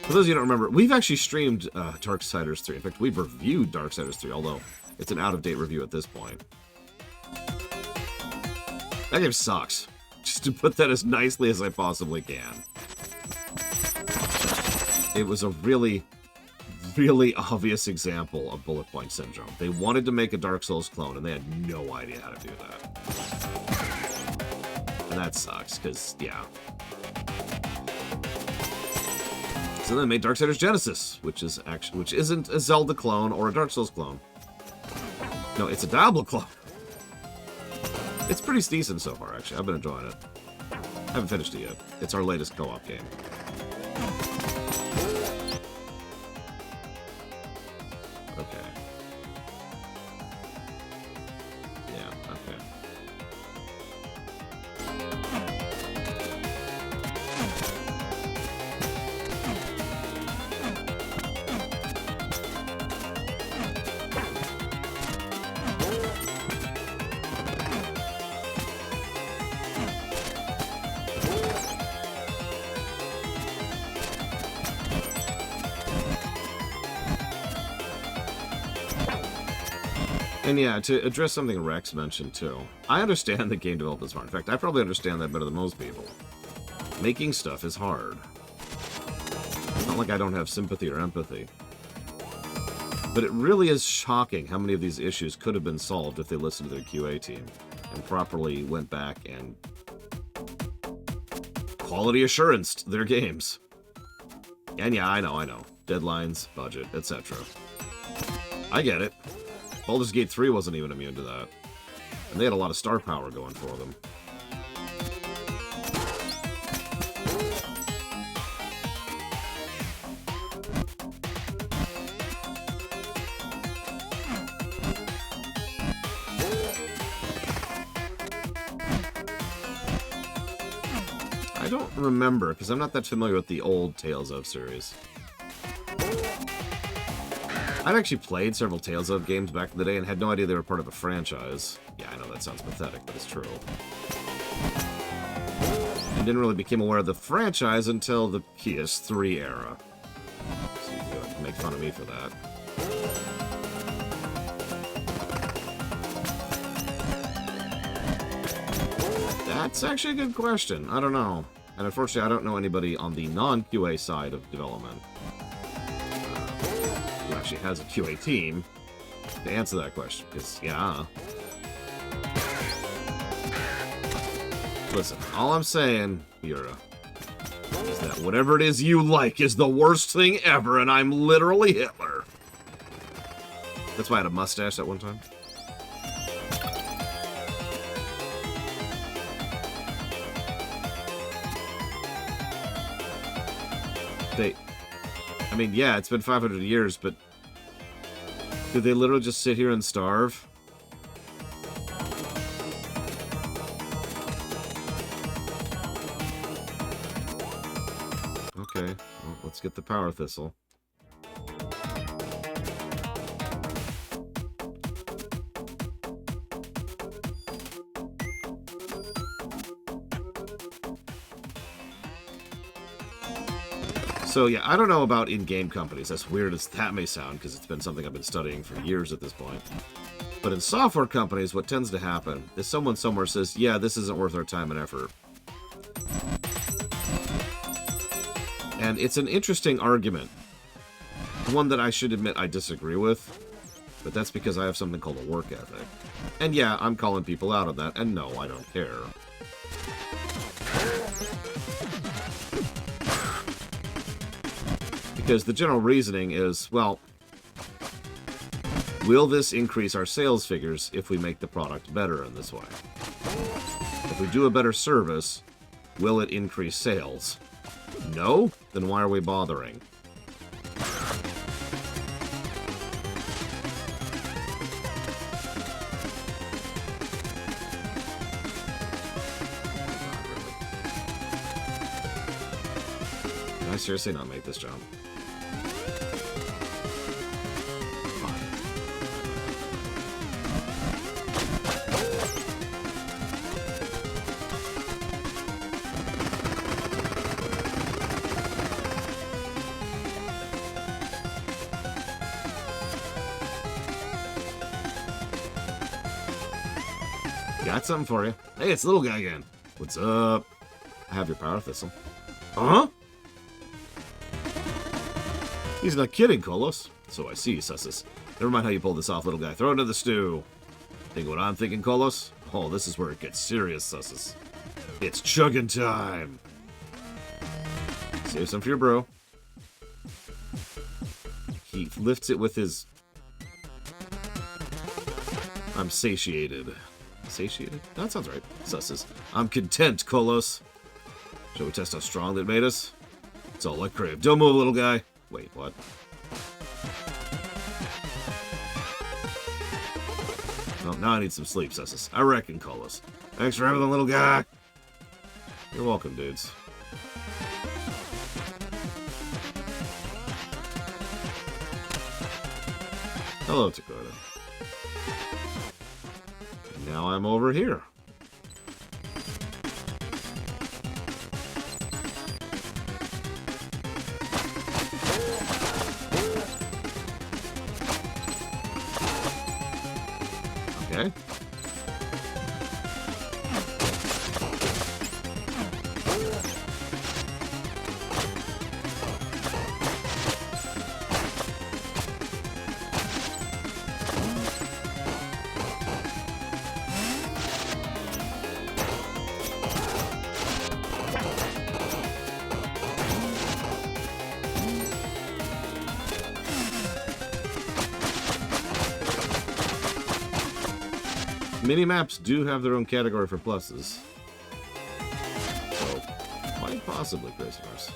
for those of you who don't remember, we've actually streamed Darksiders 3. In fact, we've reviewed Darksiders 3, although it's an out-of-date review at this point. That game sucks. Just to put that as nicely as I possibly can. It was a really, really obvious example of bullet point syndrome. They wanted to make a Dark Souls clone, and they had no idea how to do that. And that sucks, because, yeah. So then they made Darksiders Genesis, which isn't a Zelda clone or a Dark Souls clone. No, it's a Diablo clone. It's pretty decent so far, actually. I've been enjoying it. I haven't finished it yet. It's our latest co-op game. Okay. Yeah, okay. And yeah, to address something Rex mentioned too, I understand that game development is hard. In fact, I probably understand that better than most people. Making stuff is hard. It's not like I don't have sympathy or empathy. But it really is shocking how many of these issues could have been solved if they listened to their QA team and properly went back and quality assurance'd their games. And yeah, I know. Deadlines, budget, etc. I get it. Baldur's Gate 3 wasn't even immune to that. And they had a lot of star power going for them. I don't remember, because I'm not that familiar with the old Tales of series. I've actually played several Tales of games back in the day and had no idea they were part of a franchise. Yeah, I know that sounds pathetic, but it's true. And didn't really become aware of the franchise until the PS3 era. So you can make fun of me for that. That's actually a good question. I don't know. And unfortunately, I don't know anybody on the non-QA side of development who actually has a QA team to answer that question, because, yeah. Listen, all I'm saying, Yura, is that whatever it is you like is the worst thing ever, and I'm literally Hitler. That's why I had a mustache at one time. I mean, yeah, it's been 500 years, but did they literally just sit here and starve? Okay, well, let's get the power thistle. So yeah, I don't know about in-game companies, as weird as that may sound, because it's been something I've been studying for years at this point. But in software companies, what tends to happen is someone somewhere says, yeah, this isn't worth our time and effort. And it's an interesting argument. One that I should admit I disagree with, but that's because I have something called a work ethic. And yeah, I'm calling people out on that, and no, I don't care. Because the general reasoning is, well, will this increase our sales figures if we make the product better in this way? If we do a better service, will it increase sales? No? Then why are we bothering? seriously not make this jump? Got something for you. Hey, it's the little guy again. What's up? I have your power thistle. Huh? He's not kidding, Kolos. So I see, Sussus. Never mind how you pulled this off, little guy. Throw it into the stew. Think what I'm thinking, Kolos? Oh, this is where it gets serious, Sussus. It's chugging time. Save some for your bro. He lifts it with his... I'm satiated. Satiated? That sounds right. Susses. I'm content, Kolos. Shall we test how strong that made us? It's all I crave. Don't move, little guy. Wait, what? Oh, now I need some sleep, Susses. I reckon, Kolos. Thanks for everything, little guy. You're welcome, dudes. Hello, Dakota. Now I'm over here. Okay. Mini-maps do have their own category for pluses. So, quite possibly prisoners.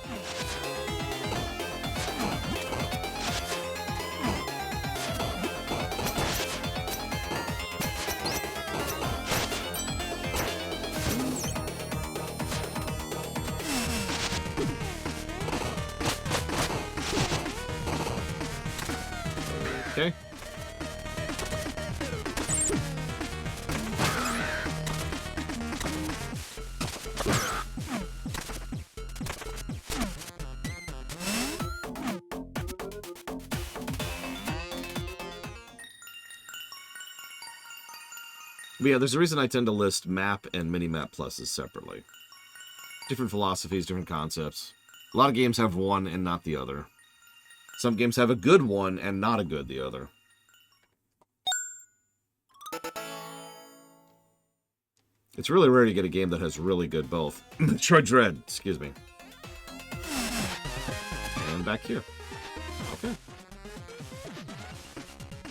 Okay. But yeah, there's a reason I tend to list map and mini-map pluses separately. Different philosophies, different concepts. A lot of games have one and not the other. Some games have a good one and not a good the other. It's really rare to get a game that has really good both. Metroid Dread, excuse me. And back here. Okay.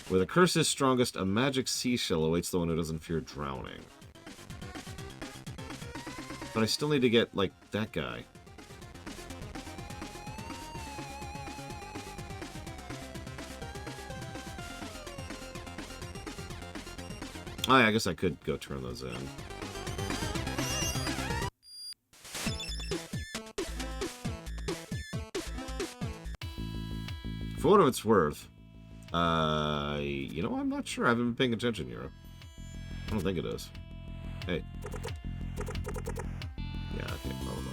Where the curse is strongest, a magic seashell awaits the one who doesn't fear drowning. But I still need to get, like, that guy. Oh, yeah, I guess I could go turn those in. For what it's worth, you know, I'm not sure. I haven't been paying attention here. I don't think it is. Hey. Yeah, okay, hold on.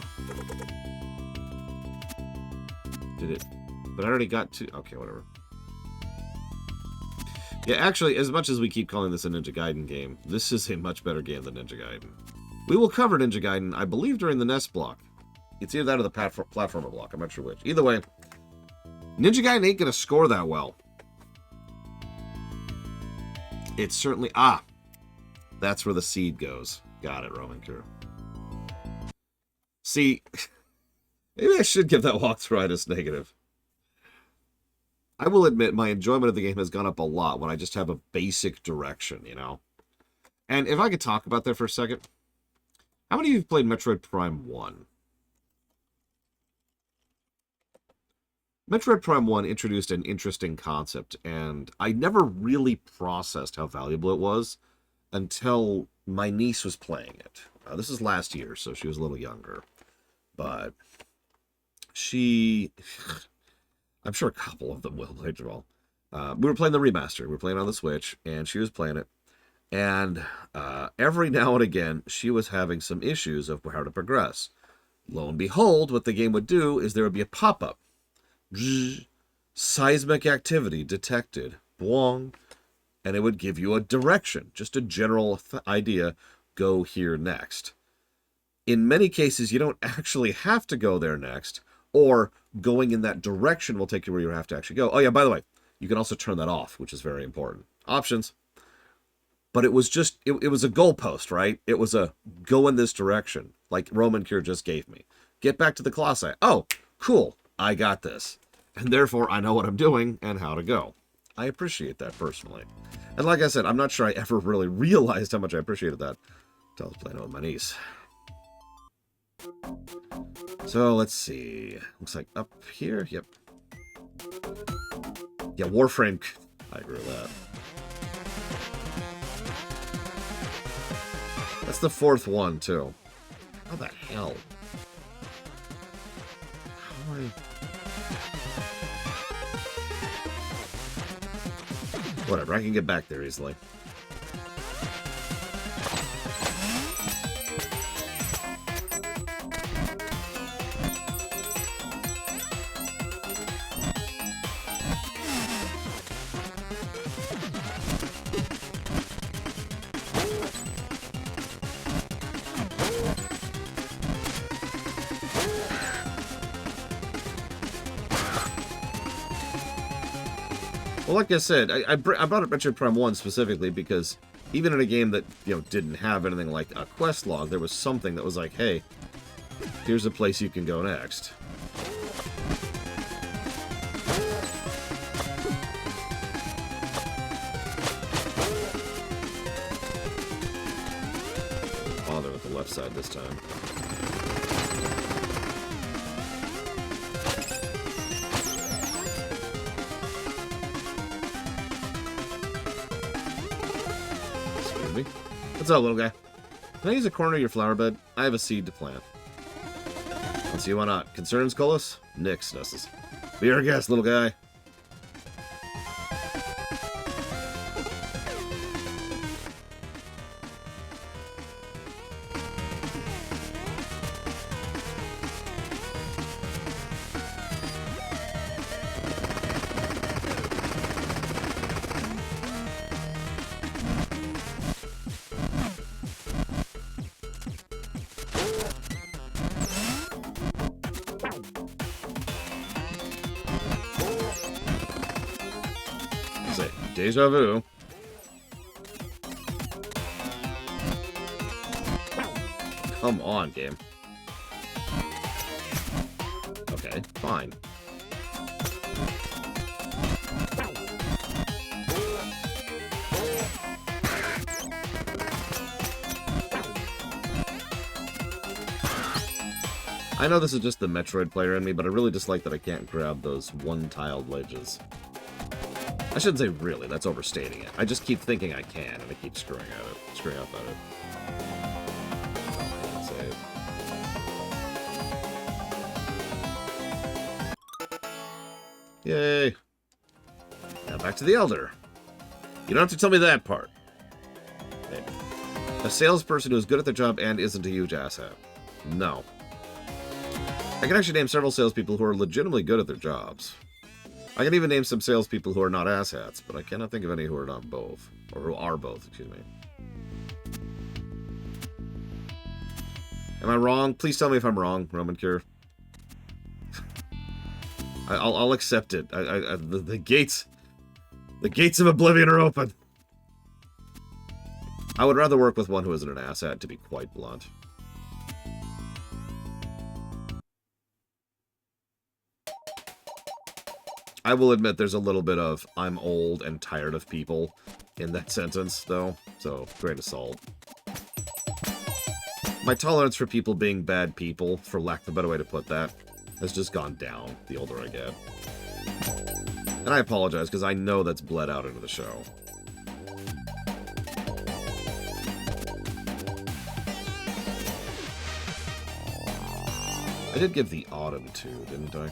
Did it? But I already got two. Okay, whatever. Yeah, actually, as much as we keep calling this a Ninja Gaiden game, this is a much better game than Ninja Gaiden. We will cover Ninja Gaiden, I believe, during the NES block. It's either that or the platformer block. I'm not sure which. Either way, Ninja Gaiden ain't gonna score that well. It's certainly... Ah! That's where the seed goes. Got it, Roman Crew. See, maybe I should give that walkthrough negative. I will admit my enjoyment of the game has gone up a lot when I just have a basic direction, you know? And if I could talk about that for a second. How many of you have played Metroid Prime 1? Metroid Prime 1 introduced an interesting concept, and I never really processed how valuable it was until my niece was playing it. This is last year, so she was a little younger. But she... I'm sure a couple of them will play Jamal. We were playing the remaster. We were playing on the Switch, and she was playing it. And every now and again, she was having some issues of how to progress. Lo and behold, what the game would do is there would be a pop-up. Seismic activity detected. Boing. And it would give you a direction, just a general idea, go here next. In many cases, you don't actually have to go there next, or going in that direction will take you where you have to actually go. Oh yeah, by the way, you can also turn that off, which is very important. Options. But it was just, it was a goalpost, right? It was a go in this direction, like Roman Cure just gave me. Get back to the Colossi. Oh, cool, I got this. And therefore, I know what I'm doing and how to go. I appreciate that personally. And like I said, I'm not sure I ever really realized how much I appreciated that until I was playing it with my niece. So, let's see. Looks like up here. Yep. Yeah, Warframe. I agree with that. That's the fourth one, too. How the hell? How do I... Whatever, I can get back there easily. Well, like I said, I brought up Metroid Prime 1 specifically because even in a game that, you know, didn't have anything like a quest log, there was something that was like, hey, here's a place you can go next. Bother with the left side this time. What's up, little guy? Can I use a corner of your flower bed? I have a seed to plant. Let's see, why not? Concerns, Colas? Nix, Nessus. Be our guest, little guy. Deja vu. Come on, game. Okay, fine. I know this is just the Metroid player in me, but I really dislike that I can't grab those one-tiled ledges. I shouldn't say really, that's overstating it. I just keep thinking I can, and I keep screwing up at it. Save. Yay! Now back to the Elder. You don't have to tell me that part. Maybe. A salesperson who is good at their job and isn't a huge asshat. No. I can actually name several salespeople who are legitimately good at their jobs. I can even name some salespeople who are not asshats, but I cannot think of any who are not both. Or who are both, excuse me. Am I wrong? Please tell me if I'm wrong, Roman Cure. I'll accept it. The gates of oblivion are open. I would rather work with one who isn't an asshat, to be quite blunt. I will admit there's a little bit of I'm old and tired of people in that sentence, though, so grain of salt. My tolerance for people being bad people, for lack of a better way to put that, has just gone down the older I get. And I apologize, because I know that's bled out into the show. I did give the Autumn too, didn't I?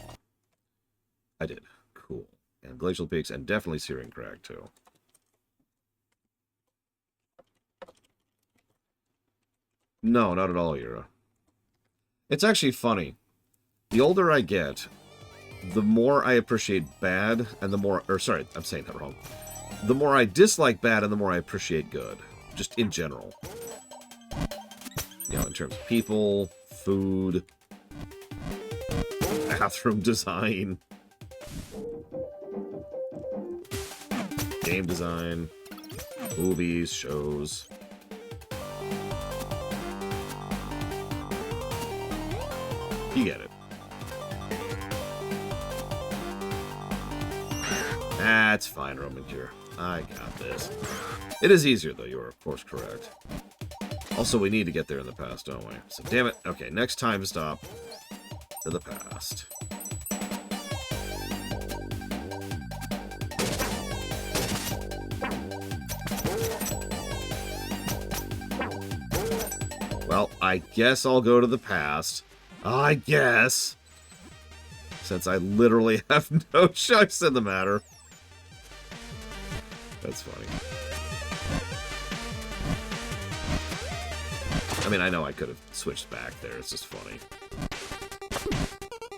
I did. Cool. And Glacial Peaks, and definitely Searing Crag too. No, not at all, Yura. It's actually funny. The older I get, the more I appreciate bad, and the more... Or, sorry, I'm saying that wrong. The more I dislike bad, and the more I appreciate good. Just in general. You know, in terms of people, food, bathroom design, game design, movies, shows... You get it. That's fine, Roman Cure. I got this. It is easier, though. You are, of course, correct. Also, we need to get there in the past, don't we? So, damn it. Okay, next time stop to the past. Well, I guess I'll go to the past. I guess. Since I literally have no choice in the matter. That's funny. I mean, I know I could have switched back there. It's just funny.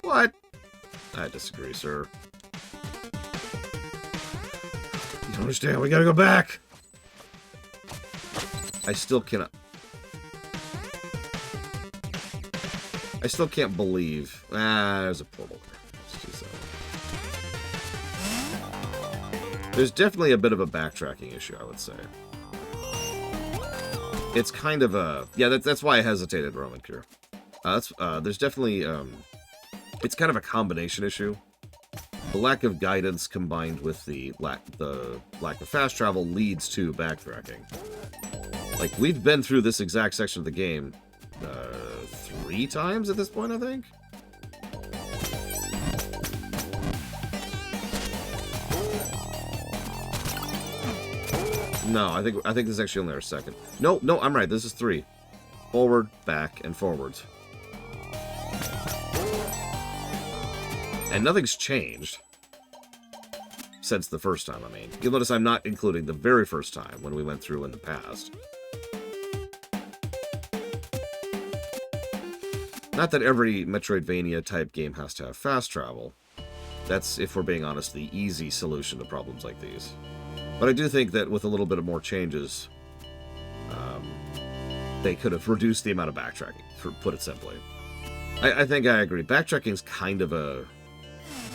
What? I disagree, sir. You don't understand. We gotta go back. I still cannot... I still can't believe... there's a portal there. Let's do that. There's definitely a bit of a backtracking issue, I would say. It's kind of a... Yeah, that's why I hesitated, Roman Cure. There's definitely... it's kind of a combination issue. The lack of guidance combined with the lack of fast travel leads to backtracking. Like, we've been through this exact section of the game... 3 times at this point, I think? No, I think this is actually only our second. No, I'm right. This is 3. Forward, back, and forwards. And nothing's changed since the first time, I mean. You'll notice I'm not including the very first time when we went through in the past. Not that every Metroidvania-type game has to have fast travel. That's, if we're being honest, the easy solution to problems like these. But I do think that with a little bit of more changes, they could have reduced the amount of backtracking, to put it simply. I think I agree. Backtracking's kind of a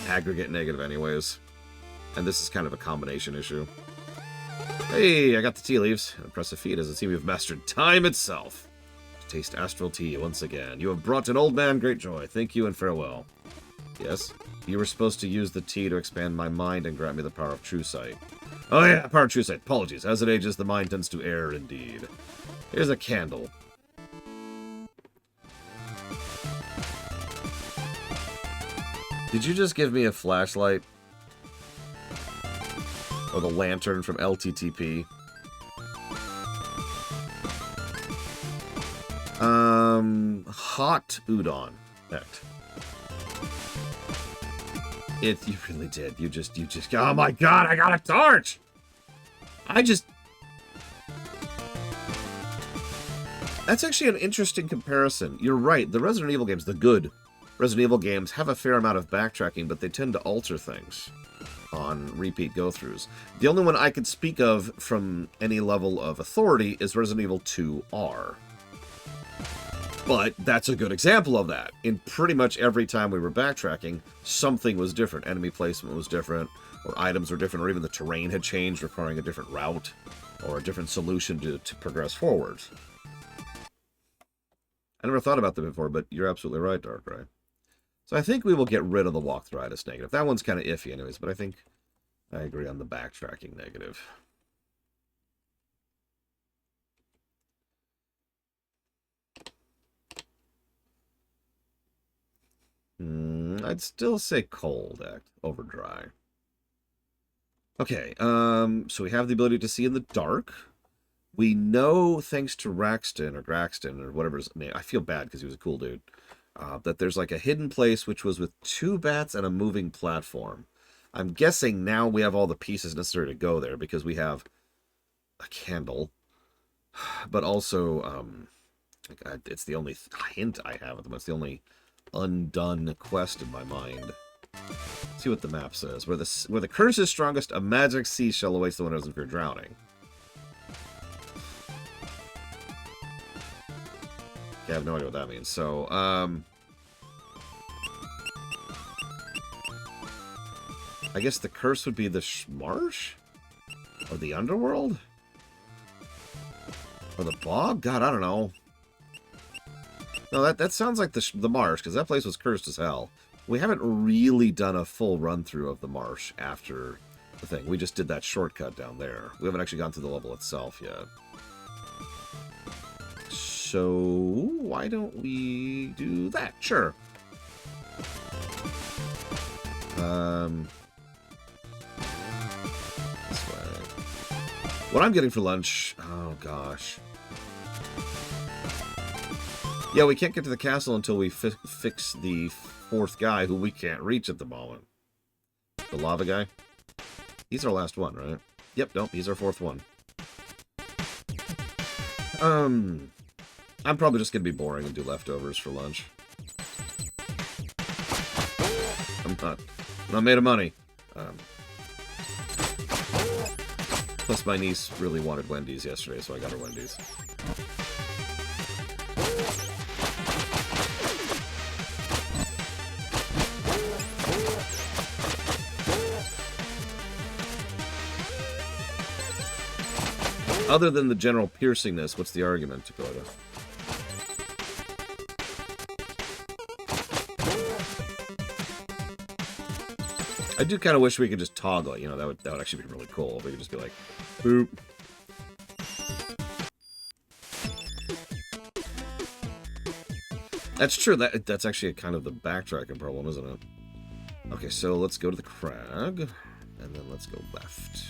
aggregate negative anyways. And this is kind of a combination issue. Hey, I got the tea leaves. Impressive feat, as it seems you've mastered time itself. Taste astral tea once again. You have brought an old man great joy. Thank you and farewell. Yes? You were supposed to use the tea to expand my mind and grant me the power of true sight. Oh yeah, power of true sight. Apologies. As it ages, the mind tends to err indeed. Here's a candle. Did you just give me a flashlight? Or the lantern from LTTP? Hot udon. You really did. You just, oh my god, I got a torch! That's actually an interesting comparison. You're right, the Resident Evil games, the good Resident Evil games, have a fair amount of backtracking, but they tend to alter things on repeat go-throughs. The only one I could speak of from any level of authority is Resident Evil 2R. But that's a good example of that. In pretty much every time we were backtracking, something was different. Enemy placement was different, or items were different, or even the terrain had changed, requiring a different route, or a different solution to progress forward. I never thought about that before, but you're absolutely right, Darkrai. So I think we will get rid of the walkthroughitis negative. That one's kind of iffy anyways, but I think I agree on the backtracking negative. I'd still say cold over dry. Okay, so we have the ability to see in the dark. We know, thanks to Raxton, or whatever his name. I feel bad because he was a cool dude. that there's like a hidden place which was with 2 bats and a moving platform. I'm guessing now we have all the pieces necessary to go there because we have a candle, but also it's the only hint I have at the moment. It's the only undone quest in my mind. Let's see what the map says. Where the curse is strongest, a magic seashell awaits the one who doesn't fear drowning. Okay, I have no idea what that means. So, I guess the curse would be the marsh? Or the underworld? Or the bog? God, I don't know. No, that sounds like the marsh, because that place was cursed as hell. We haven't really done a full run-through of the marsh after the thing. We just did that shortcut down there. We haven't actually gone through the level itself yet. So, why don't we do that? Sure. This way. What I'm getting for lunch... Oh, gosh. Yeah, we can't get to the castle until we fix the 4th guy who we can't reach at the moment. The lava guy. He's our last one, right? Yep, nope, he's our 4th one. I'm probably just gonna be boring and do leftovers for lunch. I'm not made of money. Plus my niece really wanted Wendy's yesterday, so I got her Wendy's. Other than the general piercingness, what's the argument, Dakota? I do kind of wish we could just toggle it, you know, that would actually be really cool. If we could just be like, boop. That's true, that's actually kind of the backtracking problem, isn't it? Okay, so let's go to the crag, and then let's go left.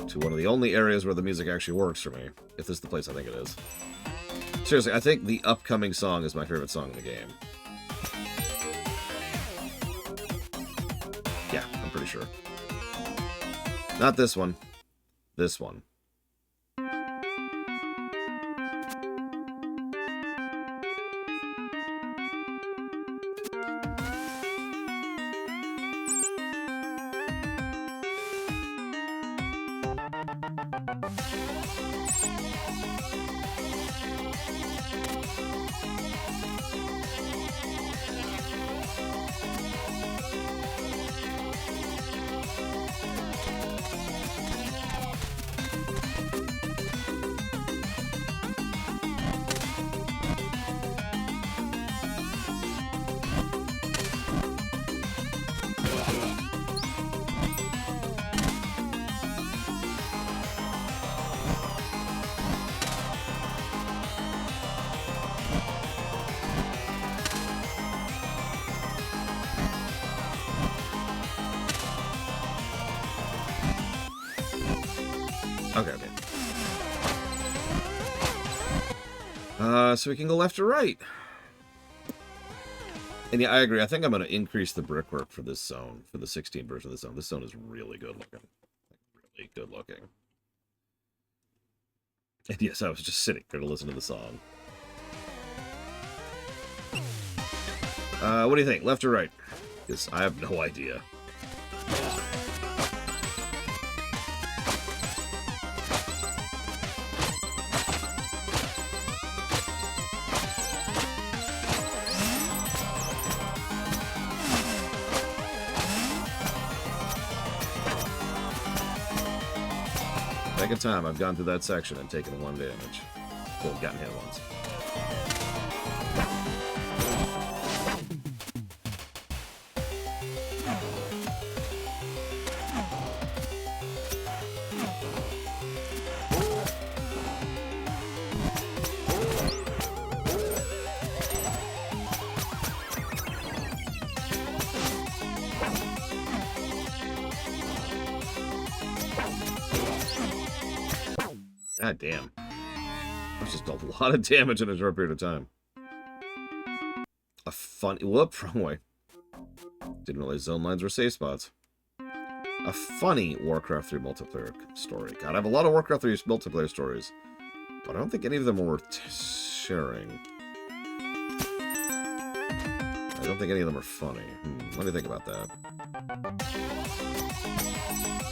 To one of the only areas where the music actually works for me. If this is the place I think it is. Seriously, I think the upcoming song is my favorite song in the game. Yeah, I'm pretty sure. Not this one. This one. Okay. So we can go left or right. And yeah, I agree. I think I'm going to increase the brickwork for this zone, for the 16 version of this zone. This zone is really good looking. Really good looking. And yes, I was just sitting there to listen to the song. What do you think? Left or right? Because I have no idea. Second time I've gone through that section and taken 1 damage. Well, gotten hit once. God damn. That's just a lot of damage in a short period of time. A funny... Whoop, wrong way. Didn't realize zone lines were safe spots. A funny Warcraft 3 multiplayer story. God, I have a lot of Warcraft 3 multiplayer stories, but I don't think any of them are worth sharing. I don't think any of them are funny. What do you think about that?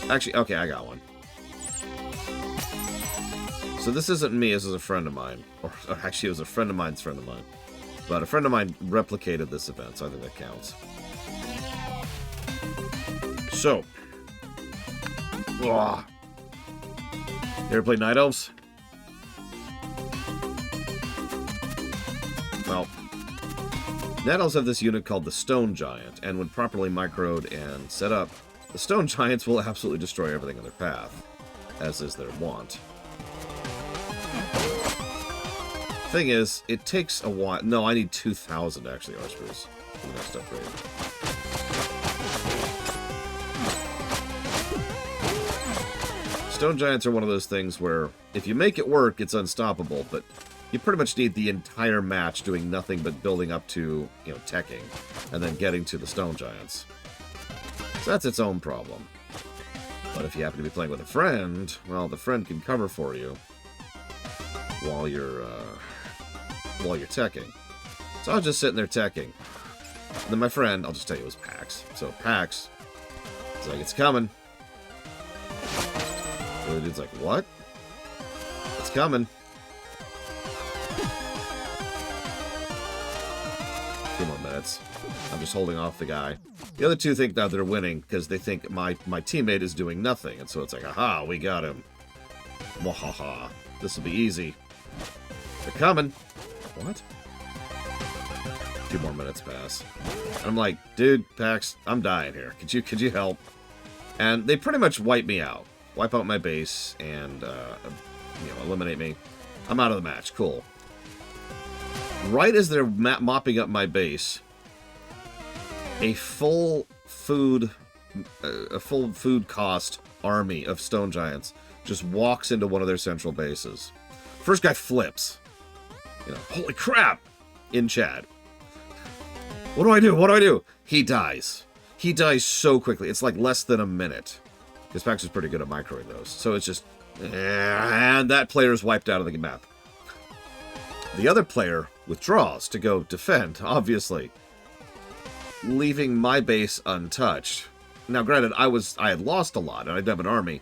Actually, okay, I got one. So this isn't me, this is a friend of mine. Or actually, it was a friend of mine's friend of mine. But a friend of mine replicated this event, so I think that counts. So. You ever played Night Elves? Well, Night Elves have this unit called the Stone Giant, and when properly microed and set up, the Stone Giants will absolutely destroy everything in their path, as is their wont. Thing is, it takes a while. No, I need 2,000 actually, Archers, for the next upgrade. Stone Giants are one of those things where, if you make it work, it's unstoppable, but you pretty much need the entire match doing nothing but building up to, you know, teching, and then getting to the Stone Giants. So that's its own problem. But if you happen to be playing with a friend, well, the friend can cover for you while you're teching. So I was just sitting there teching. And then my friend, I'll just tell you, it was Pax. So Pax, it's like, it's coming. And the dude's like, what? It's coming. Few more minutes. I'm just holding off the guy. The other two think that they're winning because they think my teammate is doing nothing. And so it's like, aha, we got him. Wahaha. This will be easy. They're coming. What? 2 more minutes pass. And I'm like, dude, Pax, I'm dying here. Could you help? And they pretty much wipe me out. Wipe out my base and, eliminate me. I'm out of the match. Cool. Right as they're mopping up my base, a full food cost army of Stone Giants just walks into one of their central bases. First guy flips. You know, holy crap! In chat. What do I do? What do I do? He dies. He dies so quickly. It's like less than a minute. Because Pax is pretty good at microing those. So it's just... And that player is wiped out of the map. The other player withdraws to go defend, obviously. Leaving my base untouched. Now, granted, I had lost a lot, and I didn't have an army.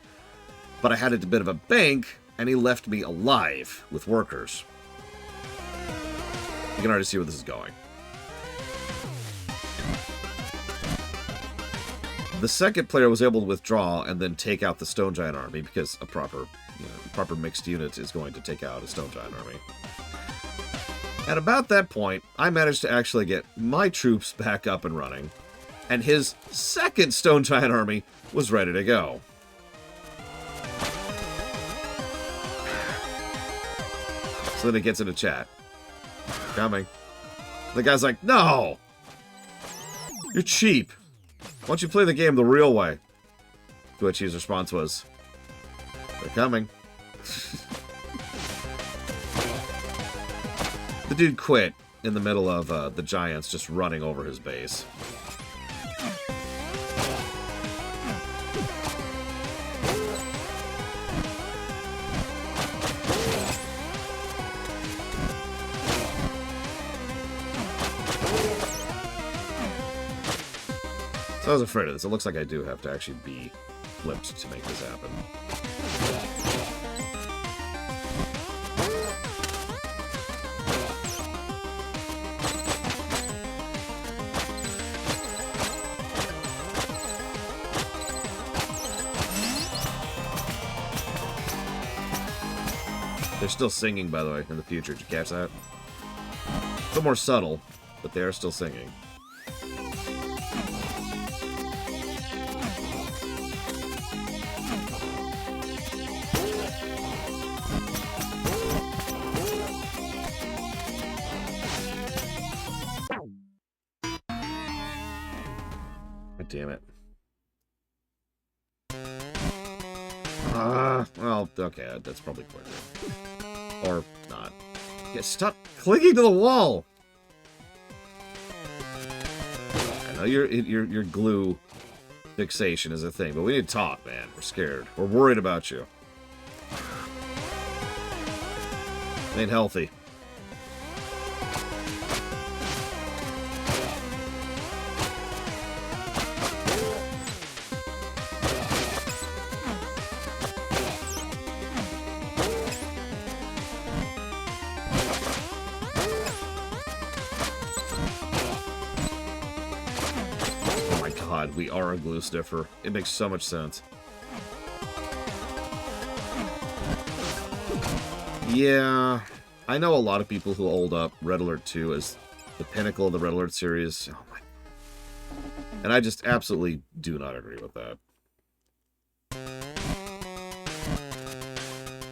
But I had a bit of a bank, and he left me alive with workers. You can already see where this is going. The second player was able to withdraw and then take out the Stone Giant army because a proper mixed unit is going to take out a Stone Giant army. At about that point, I managed to actually get my troops back up and running, and his second Stone Giant army was ready to go. So then it gets into chat. Coming. The guy's like, no! You're cheap. Why don't you play the game the real way? To which his response was, they're coming. The dude quit in the middle of the Giants just running over his base. So I was afraid of this. It looks like I do have to actually be flipped to make this happen. They're still singing, by the way, in the future. Did you catch that? A little more subtle, but they are still singing. God damn it. Well, okay, that's probably quicker. Or not. Yeah, stop clinging to the wall! I know your glue fixation is a thing, but we need to talk, man. We're scared. We're worried about you. Ain't healthy. We are a glue sniffer. It makes so much sense. Yeah, I know a lot of people who hold up Red Alert 2 as the pinnacle of the Red Alert series. Oh my. And I just absolutely do not agree with that.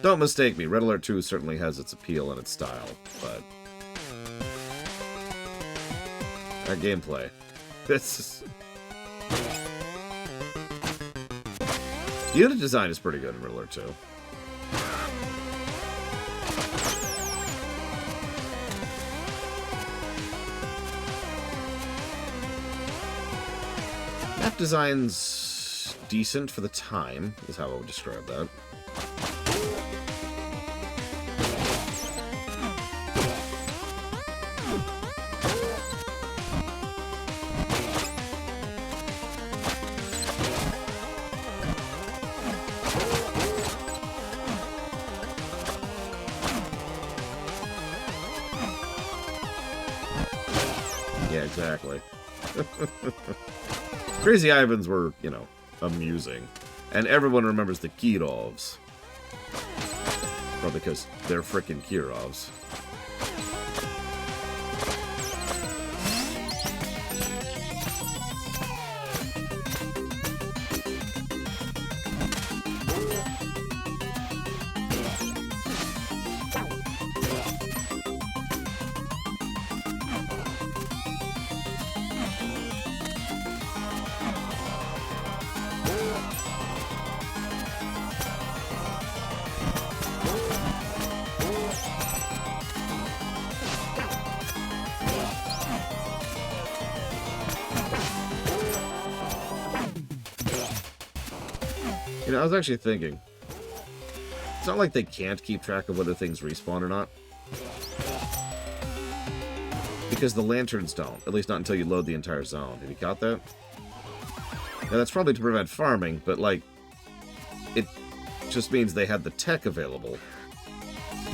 Don't mistake me, Red Alert 2 certainly has its appeal and its style, but that gameplay. This is... Unit design is pretty good in Red Alert 2. Map design's decent for the time, is how I would describe that. Exactly. Crazy Ivans were, you know, amusing. And everyone remembers the Kirovs. Probably because they're frickin' Kirovs. You know, I was actually thinking, it's not like they can't keep track of whether things respawn or not. Because the lanterns don't, at least not until you load the entire zone. Have you got that? Now, that's probably to prevent farming, but, like, it just means they had the tech available,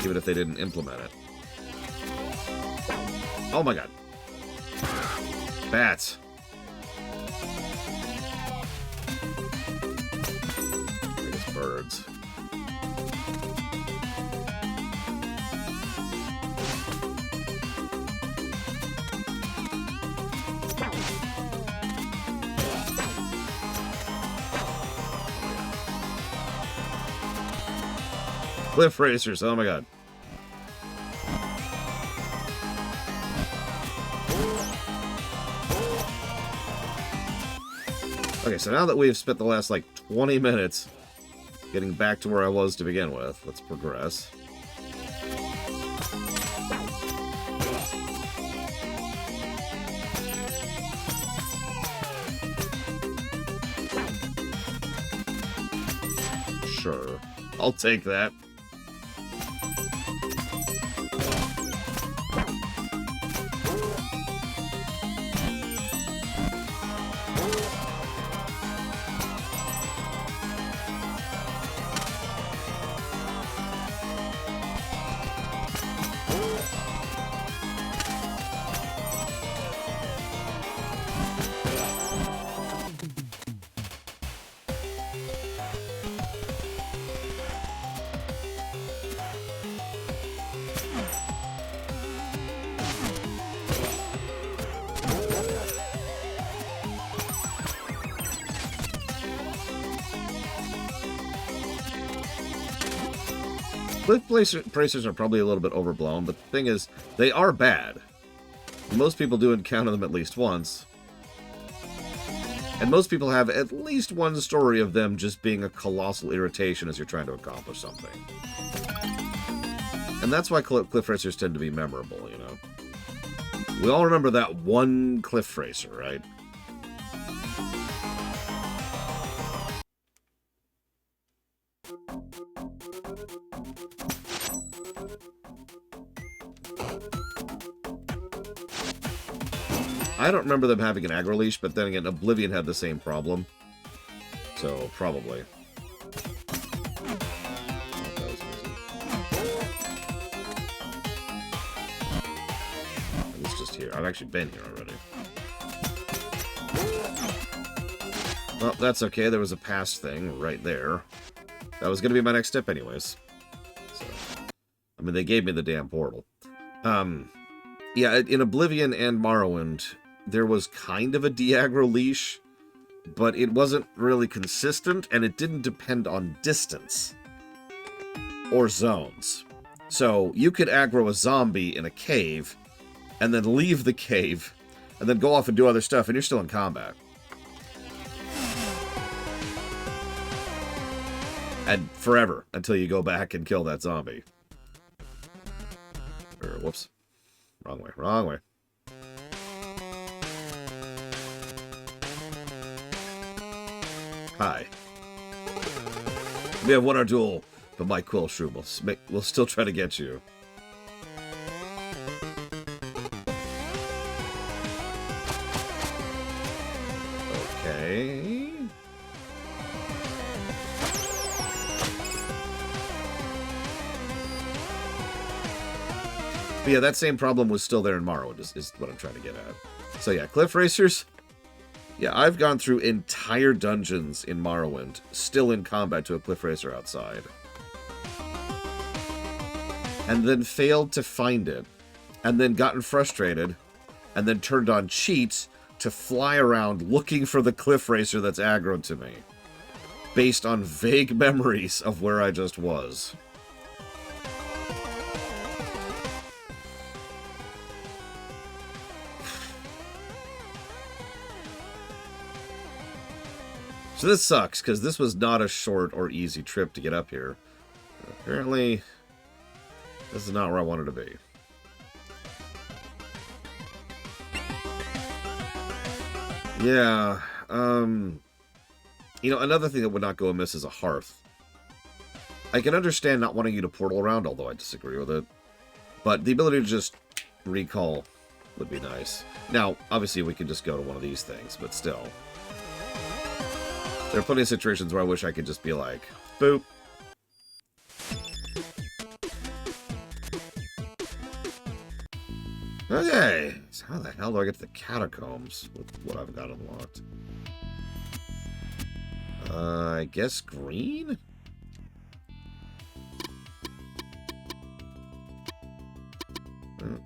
even if they didn't implement it. Oh my god. Bats. Birds. Cliff racers, oh my god. Okay, so now that we've spent the last, like, 20 minutes getting back to where I was to begin with, let's progress. Sure, I'll take that. Cliff Racers are probably a little bit overblown, but the thing is, they are bad. Most people do encounter them at least once. And most people have at least one story of them just being a colossal irritation as you're trying to accomplish something. And that's why cliff racers tend to be memorable, you know? We all remember that one cliff racer, right? I don't remember them having an aggro leash, but then again, Oblivion had the same problem. So, probably. It's just here. I've actually been here already. Well, that's okay. There was a past thing right there. That was going to be my next step anyways. So, I mean, they gave me the damn portal. Yeah, in Oblivion and Morrowind, there was kind of a de-aggro leash, but it wasn't really consistent, and it didn't depend on distance or zones. So you could aggro a zombie in a cave, and then leave the cave, and then go off and do other stuff, and you're still in combat. And forever, until you go back and kill that zombie. Or, whoops. Wrong way, wrong way. Hi. We have won our duel, but my Quill Shroom will still try to get you. Okay. But yeah, that same problem was still there in Morrowind, is what I'm trying to get at. So yeah, Cliff Racers. Yeah, I've gone through entire dungeons in Morrowind, still in combat to a Cliff Racer outside. And then failed to find it. And then gotten frustrated. And then turned on cheats to fly around looking for the Cliff Racer that's aggroed to me. Based on vague memories of where I just was. So this sucks, because this was not a short or easy trip to get up here. Apparently, this is not where I wanted to be. Yeah, you know, another thing that would not go amiss is a hearth. I can understand not wanting you to portal around, although I disagree with it. But the ability to just recall would be nice. Now, obviously we can just go to one of these things, but still. There are plenty of situations where I wish I could just be like, boop. Okay, so how the hell do I get to the catacombs with what I've got unlocked? I guess green?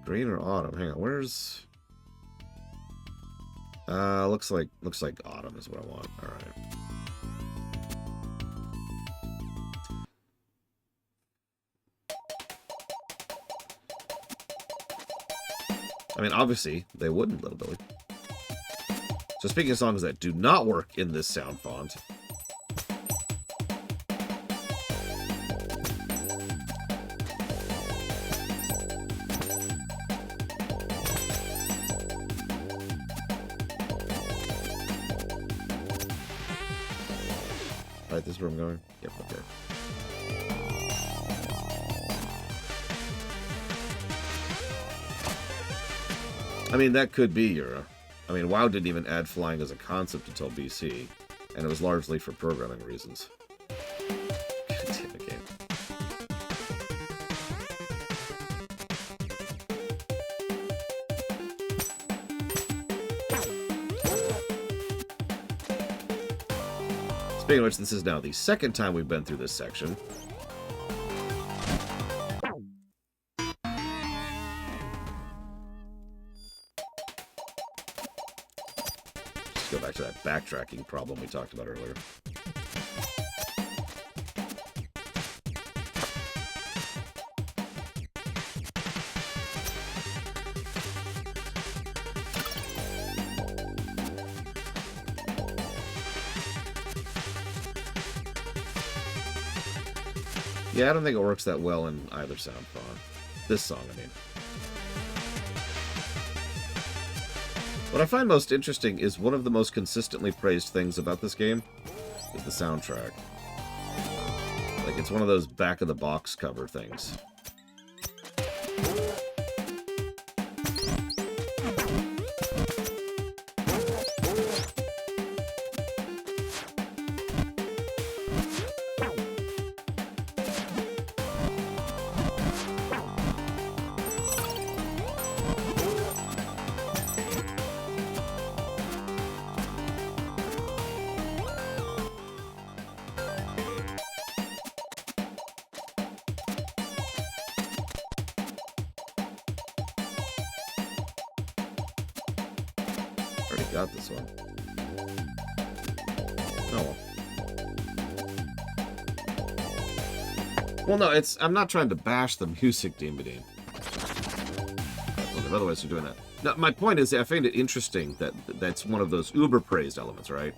Green or autumn? Hang on, where's... looks like autumn is what I want. All right. I mean, obviously, they wouldn't, Little Billy. So speaking of songs that do not work in this sound font... Alright, this is where I'm going? Yep, okay. I mean, that could be your... I mean, WoW didn't even add flying as a concept until BC, and it was largely for programming reasons. Damn it, game. Speaking of which, this is now the second time we've been through this section. Go back to that backtracking problem we talked about earlier. Yeah, I don't think it works that well in either sound font. This song, I mean. What I find most interesting is one of the most consistently praised things about this game is the soundtrack. Like, it's one of those back-of-the-box cover things. Got this one. Oh. Well, no, it's... I'm not trying to bash the music, Dean Badine. Well, otherwise you're doing that. No, my point is, I find it interesting that that's one of those uber-praised elements, right?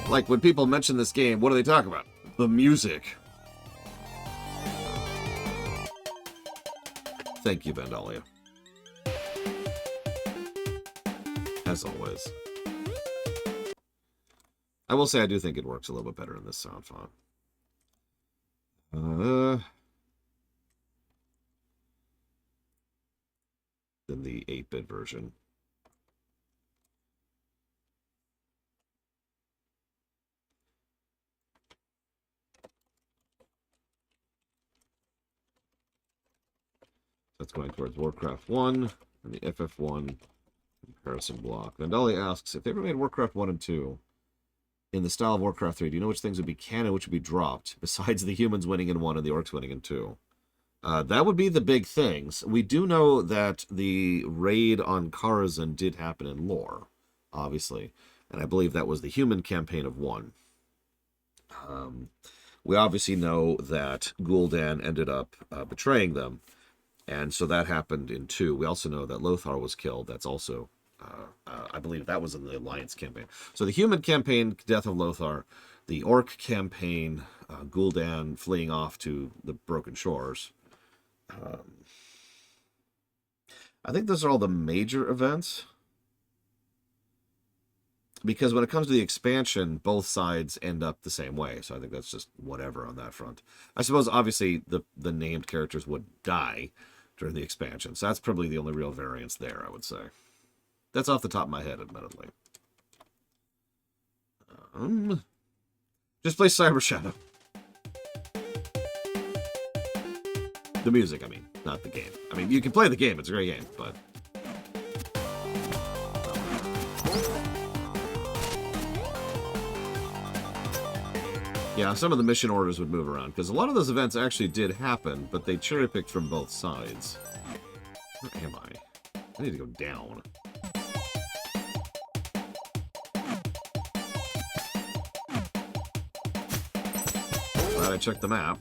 Like, when people mention this game, what do they talk about? The music. Thank you, Vandalia. As always. I will say I do think it works a little bit better in this sound font. Than the 8-bit version. That's going towards Warcraft 1 and the FF1 comparison block. Vandalia asks, if they ever made Warcraft 1 and 2 in the style of Warcraft 3, do you know which things would be canon, which would be dropped, besides the humans winning in 1 and the orcs winning in 2? That would be the big things. We do know that the raid on Karazhan did happen in lore, obviously, and I believe that was the human campaign of 1. We obviously know that Gul'dan ended up betraying them, and so that happened in 2. We also know that Lothar was killed. That's also, I believe that was in the Alliance campaign. So the human campaign, Death of Lothar, the orc campaign, Gul'dan fleeing off to the Broken Shores. I think those are all the major events. Because when it comes to the expansion, both sides end up the same way. So I think that's just whatever on that front. I suppose, obviously, the named characters would die during the expansion. So that's probably the only real variance there, I would say. That's off the top of my head, admittedly. Just play Cyber Shadow. The music, I mean, not the game. I mean, you can play the game. It's a great game, but... Yeah, some of the mission orders would move around, because a lot of those events actually did happen, but they cherry-picked from both sides. Where am I? I need to go down. Glad I checked the map.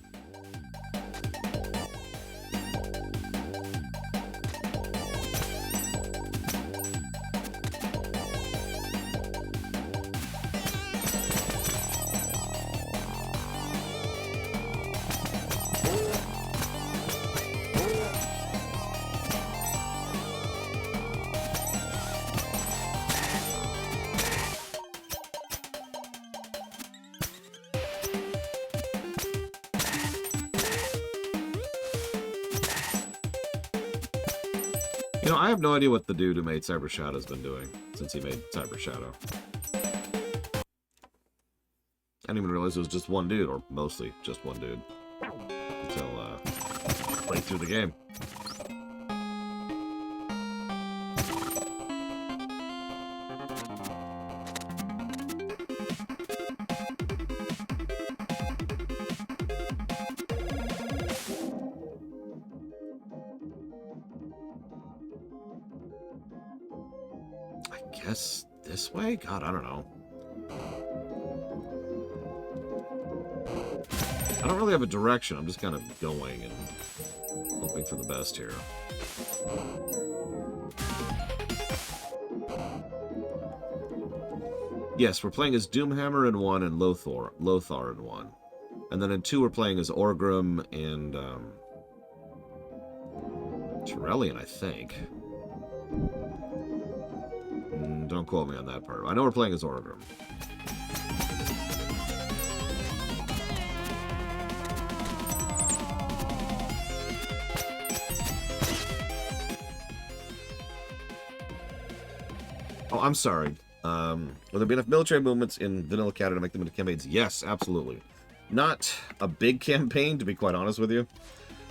You know, I have no idea what the dude who made Cyber Shadow has been doing since he made Cyber Shadow. I didn't even realize it was just one dude, or mostly just one dude, until playing through the game. I guess this way? God, I don't know. I don't really have a direction. I'm just kind of going and hoping for the best here. Yes, we're playing as Doomhammer in 1 and Lothar in 1. And then in 2 we're playing as Orgrim and Turellian, I think. Don't quote me on that part. I know we're playing as Orgrim. Oh, I'm sorry. Will there be enough military movements in Vanilla Cata to make them into campaigns? Yes, absolutely. Not a big campaign, to be quite honest with you.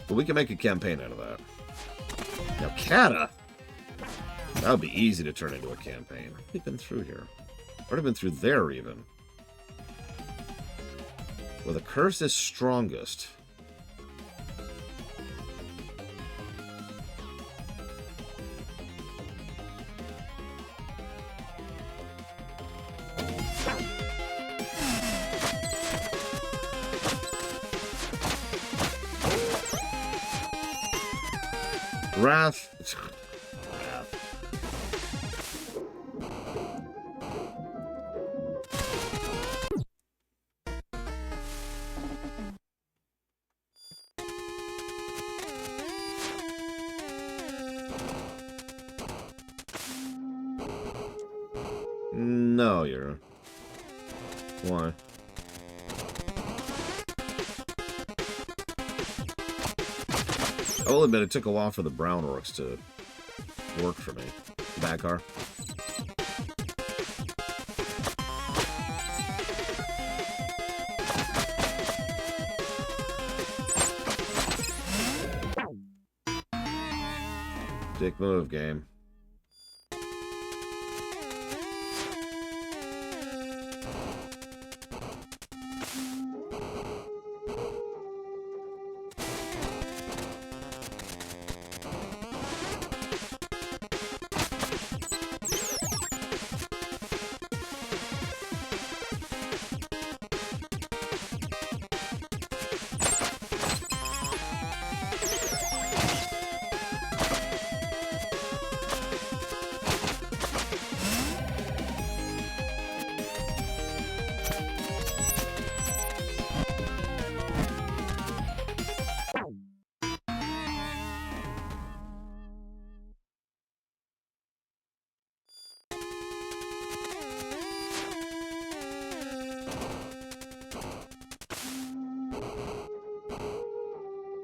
But we can make a campaign out of that. Now, Cata! That would be easy to turn into a campaign. We've been through here. Already been through there, even. Well, the curse is strongest. Wrath. No, you're... Why? I will admit it took a while for the brown orcs to work for me. Backar. Dick move, game.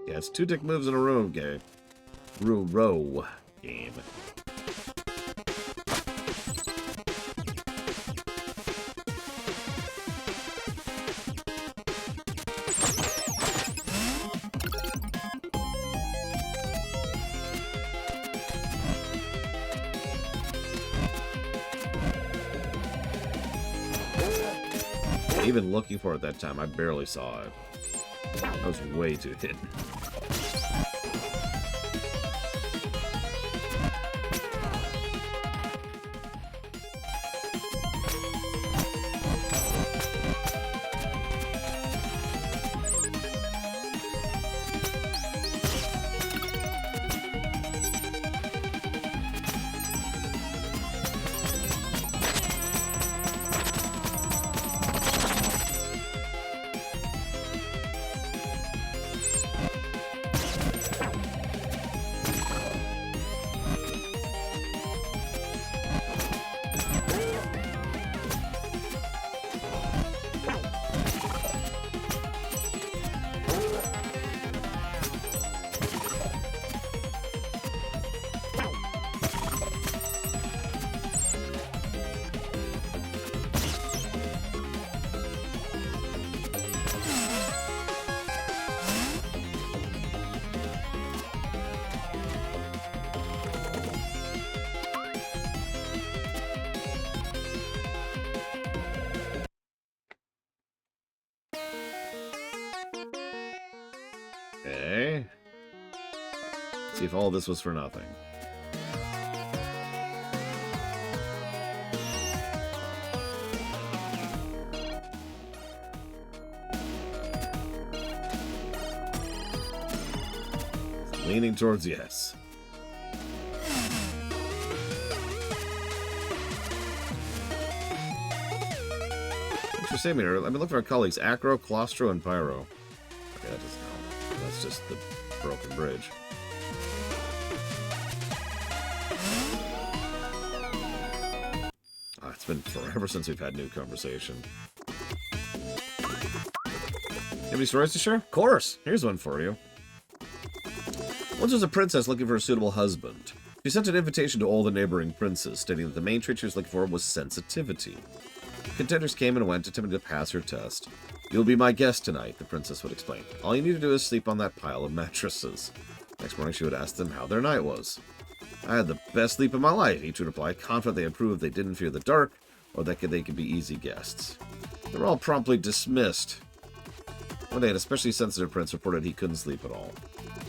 Yeah, it's 2 dick moves in a row game. Row game. Even looking for it that time, I barely saw it. I was way too hidden. Okay. See if all this was for nothing. Leaning towards yes. for saving me. I've been looking for our colleagues, Acro, Colostro, and Pyro. Okay, that doesn't help. That's just the broken bridge. Oh, it's been forever since we've had new conversation. Have any stories to share? Of course! Here's one for you. Once was a princess looking for a suitable husband. She sent an invitation to all the neighboring princes, stating that the main trait she was looking for was sensitivity. Contenders came and went, attempting to pass her test. You'll be my guest tonight, the princess would explain. All you need to do is sleep on that pile of mattresses. Next morning she would ask them how their night was. I had the best sleep of my life, each would reply, confident they would prove if they didn't fear the dark, or that they could be easy guests. They were all promptly dismissed. One day, an especially sensitive prince reported he couldn't sleep at all.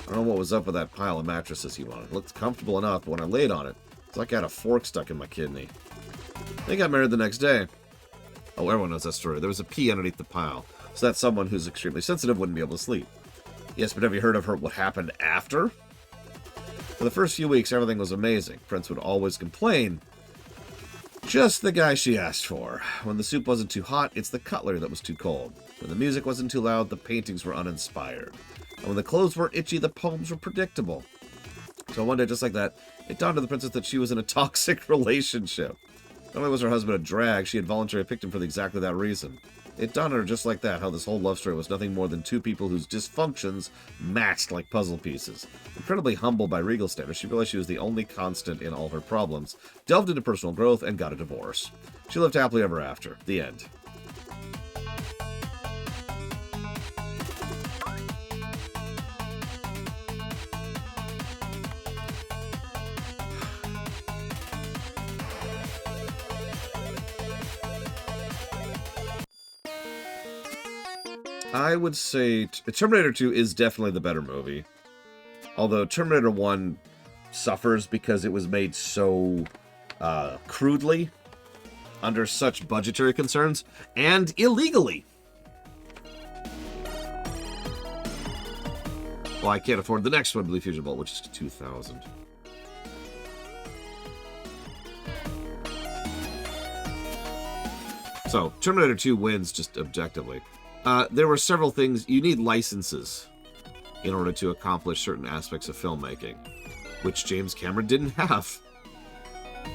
I don't know what was up with that pile of mattresses he wanted. It looked comfortable enough, but when I laid on it, it's like I had a fork stuck in my kidney. They got married the next day. Oh, everyone knows that story. There was a pea underneath the pile, so that someone who's extremely sensitive wouldn't be able to sleep. Yes, but have you heard of what happened after? For the first few weeks, everything was amazing. Prince would always complain. Just the guy she asked for. When the soup wasn't too hot, it's the cutlery that was too cold. When the music wasn't too loud, the paintings were uninspired. And when the clothes were itchy, the poems were predictable. So one day, just like that, it dawned on the princess that she was in a toxic relationship. Not only was her husband a drag, she had voluntarily picked him for exactly that reason. It dawned on her just like that, how this whole love story was nothing more than two people whose dysfunctions matched like puzzle pieces. Incredibly humbled by regal standards, she realized she was the only constant in all her problems, delved into personal growth, and got a divorce. She lived happily ever after. The end. I would say Terminator 2 is definitely the better movie. Although Terminator 1 suffers because it was made so crudely, under such budgetary concerns, and illegally. Well, I can't afford the next one, Blue Fusion Bolt, which is 2,000. So, Terminator 2 wins just objectively. There were several things. You need licenses in order to accomplish certain aspects of filmmaking, which James Cameron didn't have.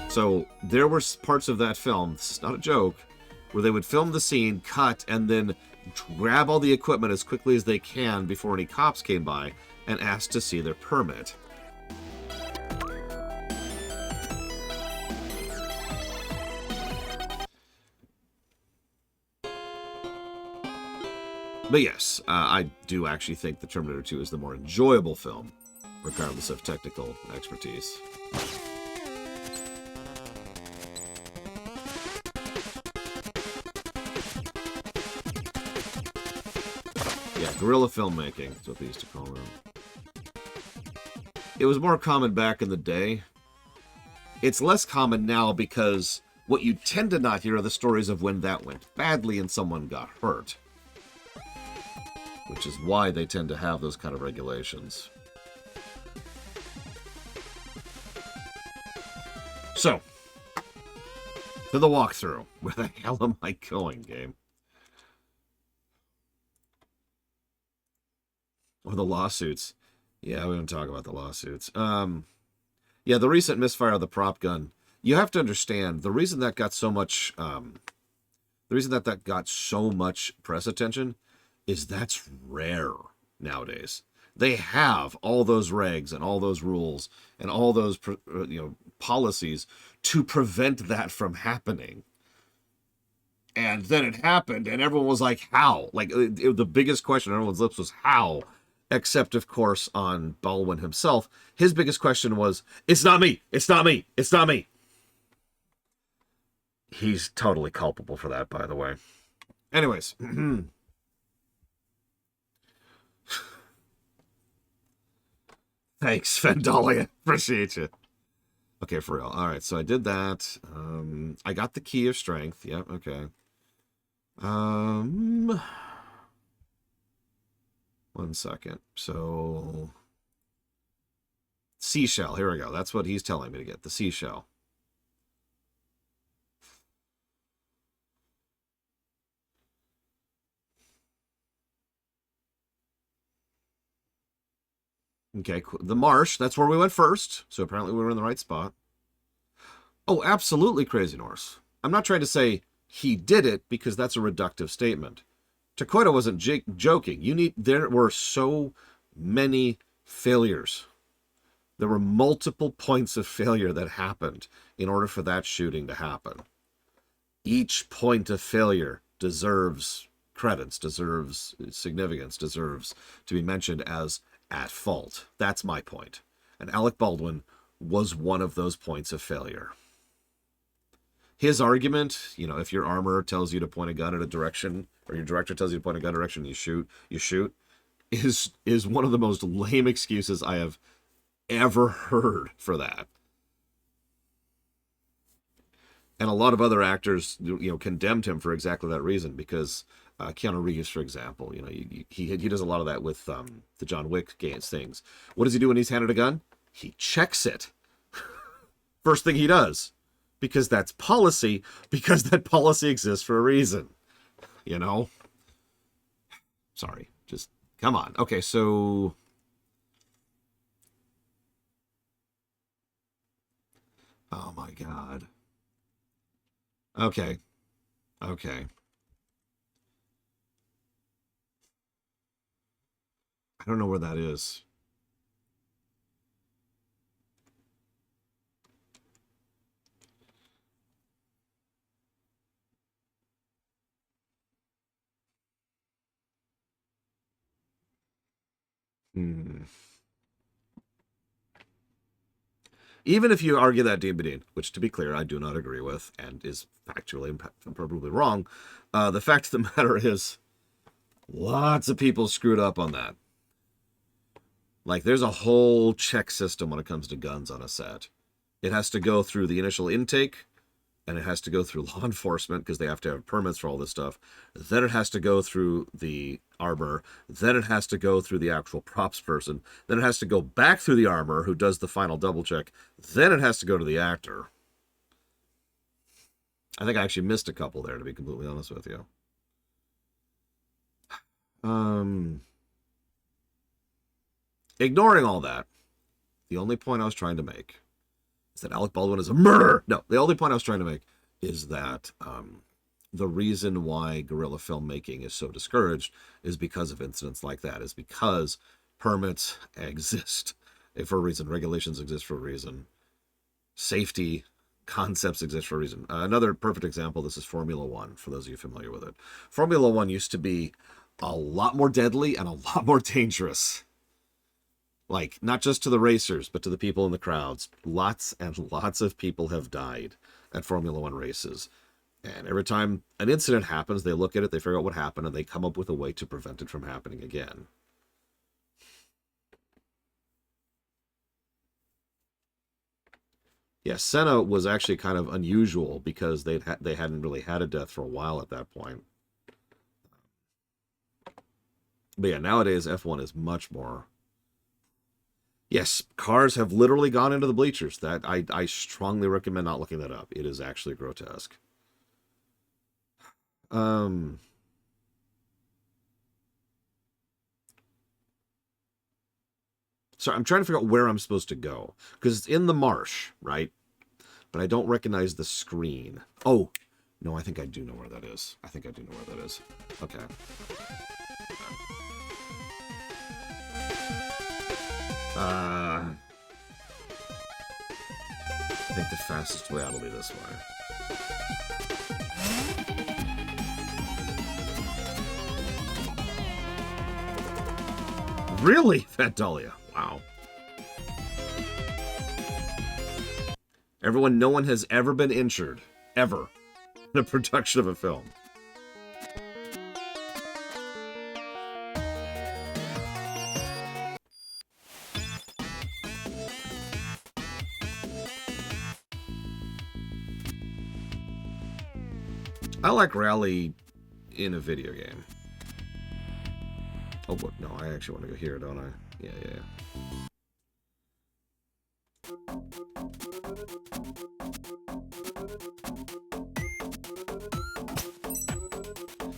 So there were parts of that film, this is not a joke, where they would film the scene, cut, and then grab all the equipment as quickly as they can before any cops came by and ask to see their permit. But yes, I do actually think the Terminator 2 is the more enjoyable film, regardless of technical expertise. Yeah, guerrilla filmmaking is what they used to call it. It was more common back in the day. It's less common now because what you tend to not hear are the stories of when that went badly and someone got hurt. Which is why they tend to have those kind of regulations. So, to the walkthrough. Where the hell am I going, game? Or the lawsuits. Yeah, we don't talk about the lawsuits. Yeah, the recent misfire of the prop gun. You have to understand, the reason that got so much... the reason that got so much press attention is that's rare nowadays. They have all those regs and all those rules and all those policies to prevent that from happening. And then it happened, and everyone was like, how? Like, the biggest question on everyone's lips was, how? Except, of course, on Baldwin himself. His biggest question was, it's not me! It's not me! It's not me! He's totally culpable for that, by the way. Anyways. Thanks, Fendalia. Appreciate you. Okay, for real. All right, so I did that. I got the key of strength. Yep, okay. One second. So, seashell. Here we go. That's what he's telling me to get. The seashell. Okay, the marsh, that's where we went first. So apparently we were in the right spot. Oh, absolutely, Crazy Norse. I'm not trying to say he did it because that's a reductive statement. Takoida wasn't joking. There were so many failures. There were multiple points of failure that happened in order for that shooting to happen. Each point of failure deserves credits, deserves significance, deserves to be mentioned as at fault. That's my point. And Alec Baldwin was one of those points of failure. His argument, if your armor tells you to point a gun at a direction, or your director tells you to point a gun direction, you shoot, is one of the most lame excuses I have ever heard for that. And a lot of other actors, condemned him for exactly that reason, because Keanu Reeves, for example, he does a lot of that with the John Wick games things. What does he do when he's handed a gun? He checks it. First thing he does. Because that's policy, because that policy exists for a reason. Sorry, just come on. Okay, so oh my God. Okay. I don't know where that is. Even if you argue that DVD, which to be clear, I do not agree with and is factually and probably wrong, the fact of the matter is lots of people screwed up on that. Like, there's a whole check system when it comes to guns on a set. It has to go through the initial intake, and it has to go through law enforcement because they have to have permits for all this stuff. Then it has to go through the armor. Then it has to go through the actual props person. Then it has to go back through the armor who does the final double check. Then it has to go to the actor. I think I actually missed a couple there, to be completely honest with you. Ignoring all that, the only point I was trying to make is that Alec Baldwin is a murderer. No, the only point I was trying to make is that the reason why guerrilla filmmaking is so discouraged is because of incidents like that, is because permits exist for a reason, regulations exist for a reason, safety concepts exist for a reason. Another perfect example, this is Formula One, for those of you familiar with it. Formula One used to be a lot more deadly and a lot more dangerous. Like, not just to the racers, but to the people in the crowds. Lots and lots of people have died at Formula One races. And every time an incident happens, they look at it, they figure out what happened, and they come up with a way to prevent it from happening again. Yeah, Senna was actually kind of unusual because they hadn't really had a death for a while at that point. But yeah, nowadays F1 is much more... Yes, cars have literally gone into the bleachers. That I strongly recommend not looking that up. It is actually grotesque. So I'm trying to figure out where I'm supposed to go. Because it's in the marsh, right? But I don't recognize the screen. Oh, no, I think I do know where that is. I think I do know where that is. Okay. I think the fastest way out will be this way. Really? Fat Dahlia. Wow. Everyone, no one has ever been injured. Ever. In a production of a film. I like Rally in a video game. Oh, but no, I actually want to go here, don't I? Yeah.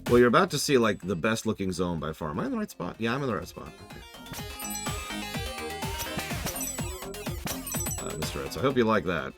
Well, you're about to see, like, the best looking zone by far. Am I in the right spot? Yeah, I'm in the right spot. Okay. after it, so I hope you like that.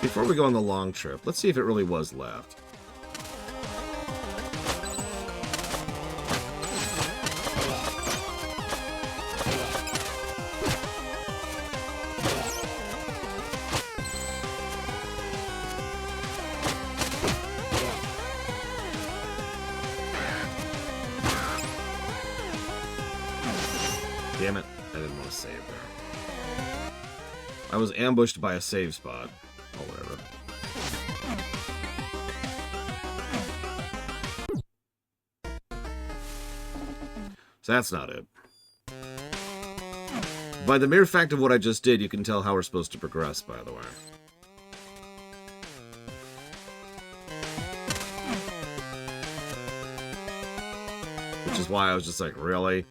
Before we go on the long trip, let's see if it really was left. Damn it, I didn't want to save there. I was ambushed by a save spot. Oh, whatever. So that's not it. By the mere fact of what I just did, you can tell how we're supposed to progress, by the way. Which is why I was just like, really?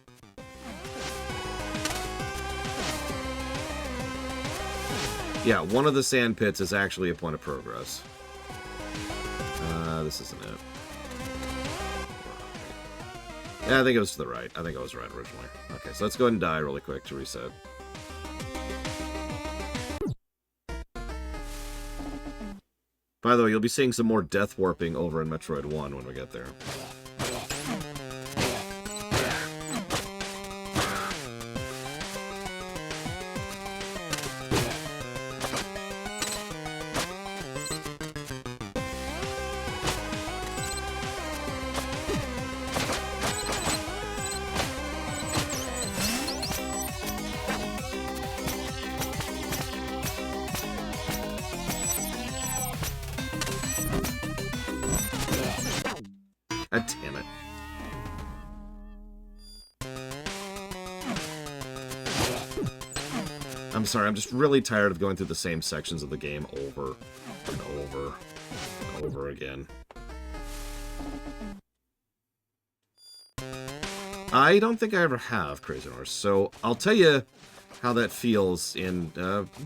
Yeah, one of the sand pits is actually a point of progress. This isn't it. Yeah, I think it was to the right. I think I was right originally. Okay, so let's go ahead and die really quick to reset. By the way, you'll be seeing some more death warping over in Metroid 1 when we get there. God damn it. I'm sorry, I'm just really tired of going through the same sections of the game over and over and over again. I don't think I ever have Crazy Horse, so I'll tell you how that feels in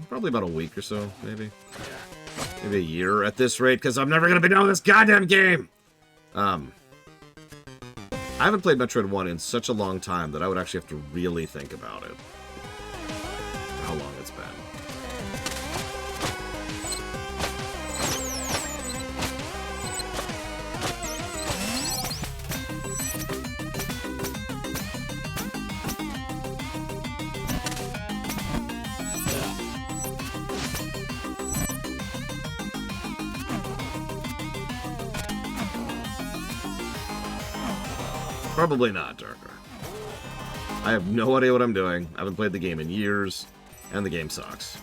probably about a week or so, maybe. Maybe a year at this rate, because I'm never going to be done with this goddamn game! I haven't played Metroid 1 in such a long time that I would actually have to really think about it. How long it's been. Probably not, Darker. I have no idea what I'm doing. I haven't played the game in years, and the game sucks.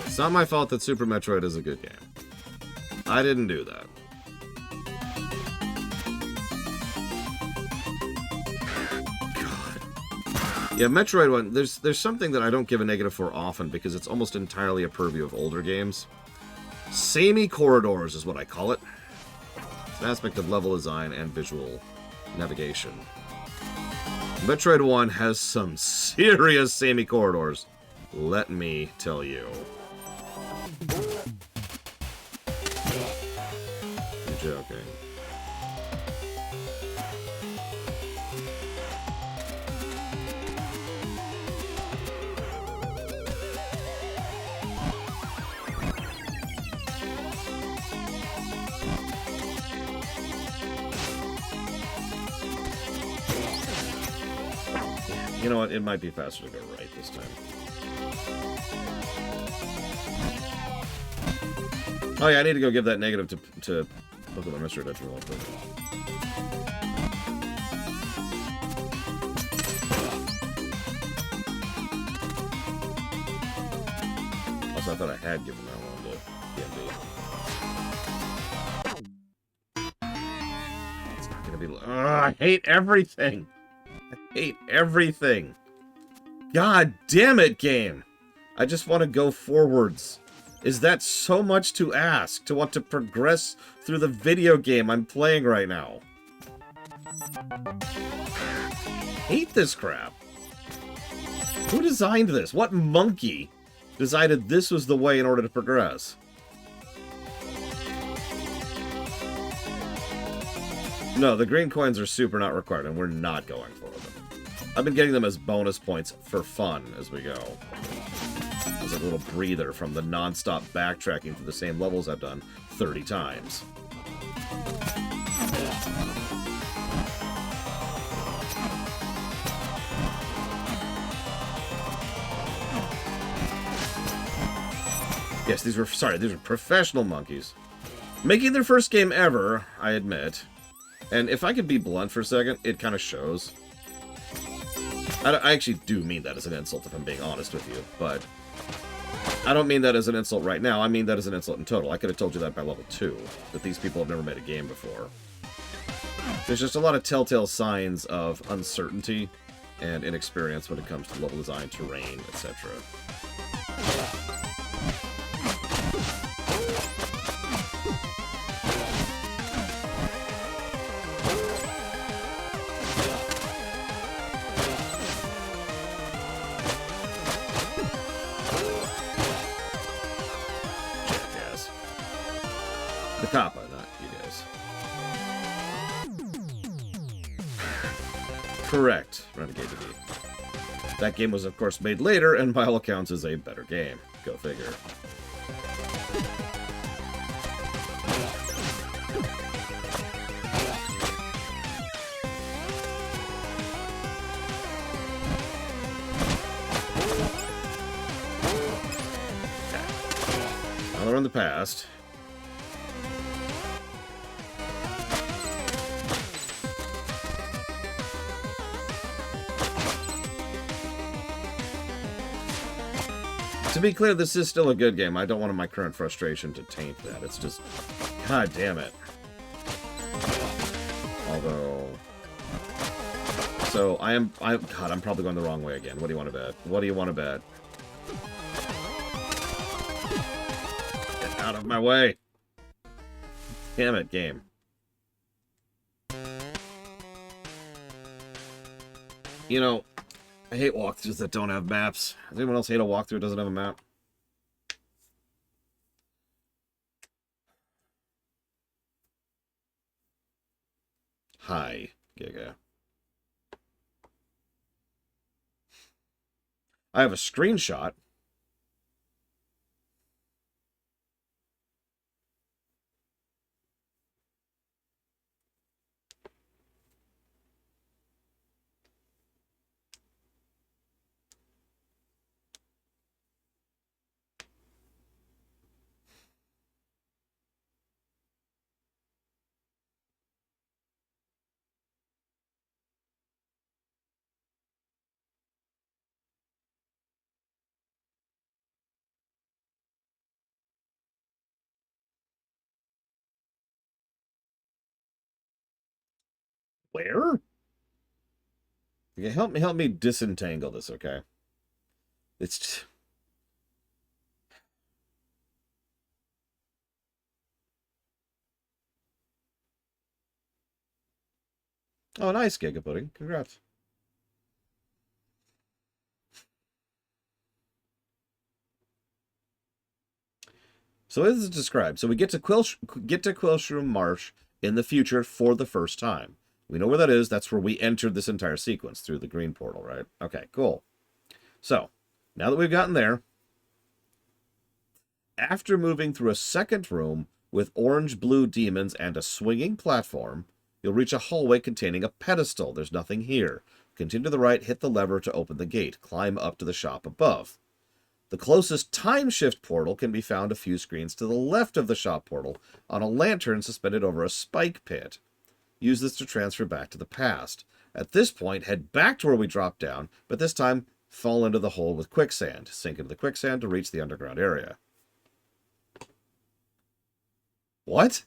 It's not my fault that Super Metroid is a good game. I didn't do that. God. Yeah, Metroid 1, there's something that I don't give a negative for often because it's almost entirely a purview of older games. Samey corridors is what I call it. It's an aspect of level design and visual navigation. Metroid 1 has some serious samey corridors, let me tell you. Joking. You know what? It might be faster to go right this time. Oh yeah, I need to go give that negative to Pokemon Mystery Dungeon real quick. Also, I thought I had given that one to DMD. It's not gonna be... I hate everything! I hate everything! God damn it, game! I just want to go forwards. Is that so much to ask, to want to progress through the video game I'm playing right now? I hate this crap. Who designed this? What monkey decided this was the way in order to progress? No, the green coins are super not required, and we're not going for them. I've been getting them as bonus points for fun as we go. As a little breather from the non-stop backtracking through the same levels I've done 30 times. Yes, these were professional monkeys. Making their first game ever, I admit. And if I could be blunt for a second, it kind of shows. I actually do mean that as an insult, if I'm being honest with you, but I don't mean that as an insult right now. I mean that as an insult in total. I could have told you that by level 2, that these people have never made a game before. There's just a lot of telltale signs of uncertainty and inexperience when it comes to level design, terrain, etc. The Kappa, not you guys. Correct, Renegade to be. That game was, of course, made later, and by all accounts is a better game. Go figure. Okay. Now they're in the past. To be clear, this is still a good game. I don't want my current frustration to taint that. It's just... God damn it. Although... So, God, I'm probably going the wrong way again. What do you want to bet? What do you want to bet? Get out of my way! Damn it, game. You know... I hate walkthroughs that don't have maps. Does anyone else hate a walkthrough that doesn't have a map? Hi, Giga. I have a screenshot. Where? Okay, help me disentangle this, okay? It's... Oh, nice, Giga Pudding. Congrats. So as it's described, so we get to Quilshroom Marsh in the future for the first time. We know where that is. That's where we entered this entire sequence, through the green portal, right? Okay, cool. So, now that we've gotten there, after moving through a second room with orange-blue demons and a swinging platform, you'll reach a hallway containing a pedestal. There's nothing here. Continue to the right, hit the lever to open the gate. Climb up to the shop above. The closest time shift portal can be found a few screens to the left of the shop portal on a lantern suspended over a spike pit. Use this to transfer back to the past. At this point, head back to where we dropped down, but this time fall into the hole with quicksand. Sink into the quicksand to reach the underground area. What?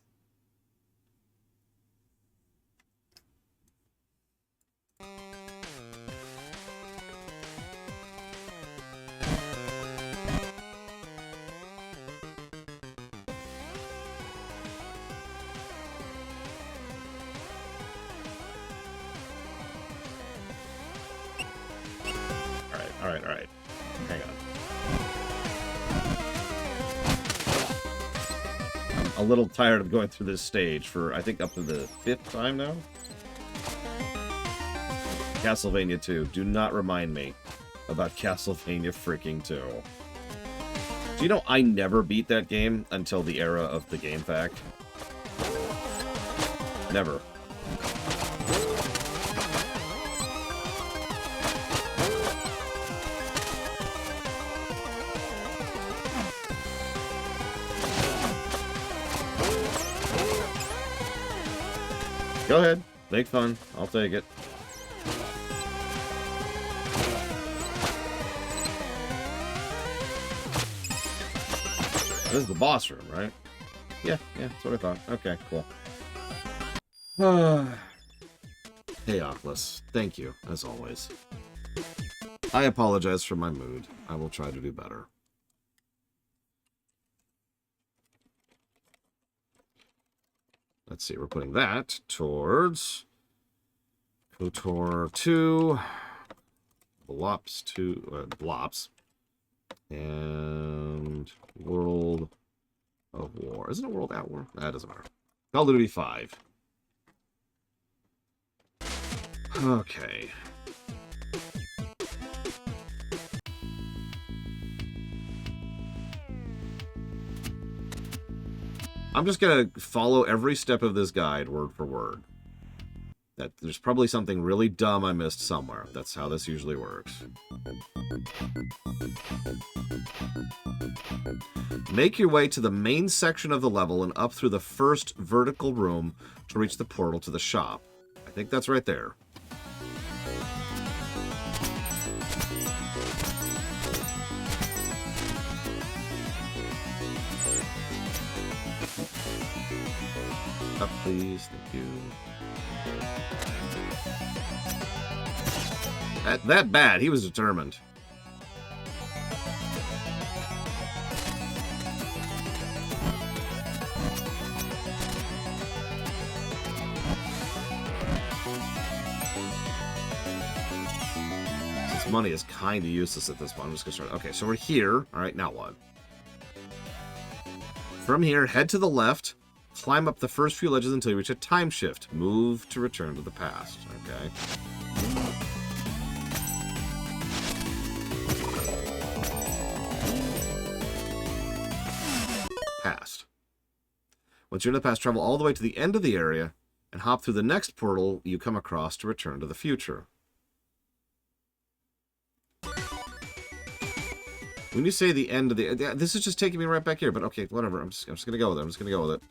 All right. Hang on. I'm a little tired of going through this stage for, I think, up to the 5th time now. Castlevania 2. Do not remind me about Castlevania freaking 2. Do you know I never beat that game until the era of the Game Pack? Never. Go ahead. Make fun. I'll take it. This is the boss room, right? Yeah, that's what I thought. Okay, cool. Hey, Oculus. Thank you, as always. I apologize for my mood. I will try to do better. Let's see, we're putting that towards KOTOR 2, Blops 2, Blops, and World of War. Isn't it World at War? That doesn't matter. Call of Duty 5. Okay. I'm just going to follow every step of this guide word for word. That there's probably something really dumb I missed somewhere. That's how this usually works. Make your way to the main section of the level and up through the first vertical room to reach the portal to the shop. I think that's right there. Up, please. Thank you. That bad. He was determined. This money is kind of useless at this point. I'm just going to start. Okay, so we're here. All right, now what? From here, head to the left. Climb up the first few ledges until you reach a time shift. Move to return to the past. Okay. Past. Once you're in the past, travel all the way to the end of the area and hop through the next portal you come across to return to the future. When you say the end of the... This is just taking me right back here, but okay, whatever. I'm just going to go with it. I'm just going to go with it.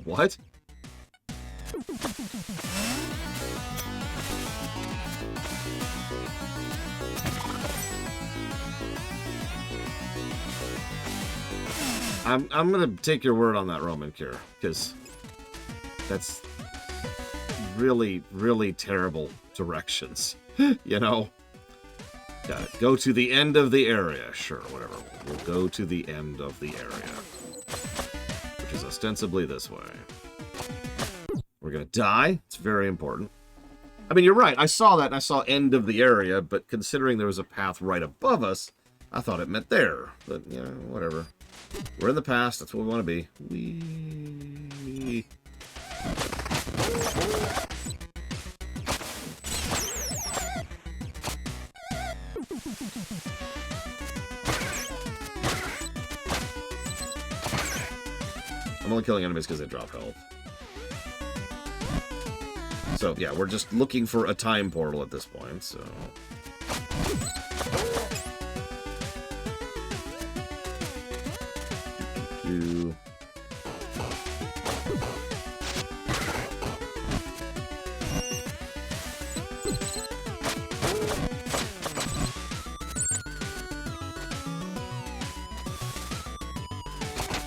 What? I'm gonna take your word on that, Roman Cure, because that's really, really terrible directions. You know? Got it. Go to the end of the area. Sure, whatever. We'll go to the end of the area. Which is ostensibly this way. We're gonna die. It's very important. I mean, you're right. I saw that and I saw end of the area, but considering there was a path right above us, I thought it meant there. But, you know, whatever. We're in the past. That's what we want to be. Whee. I'm only killing enemies because they drop health. So, yeah, we're just looking for a time portal at this point, so...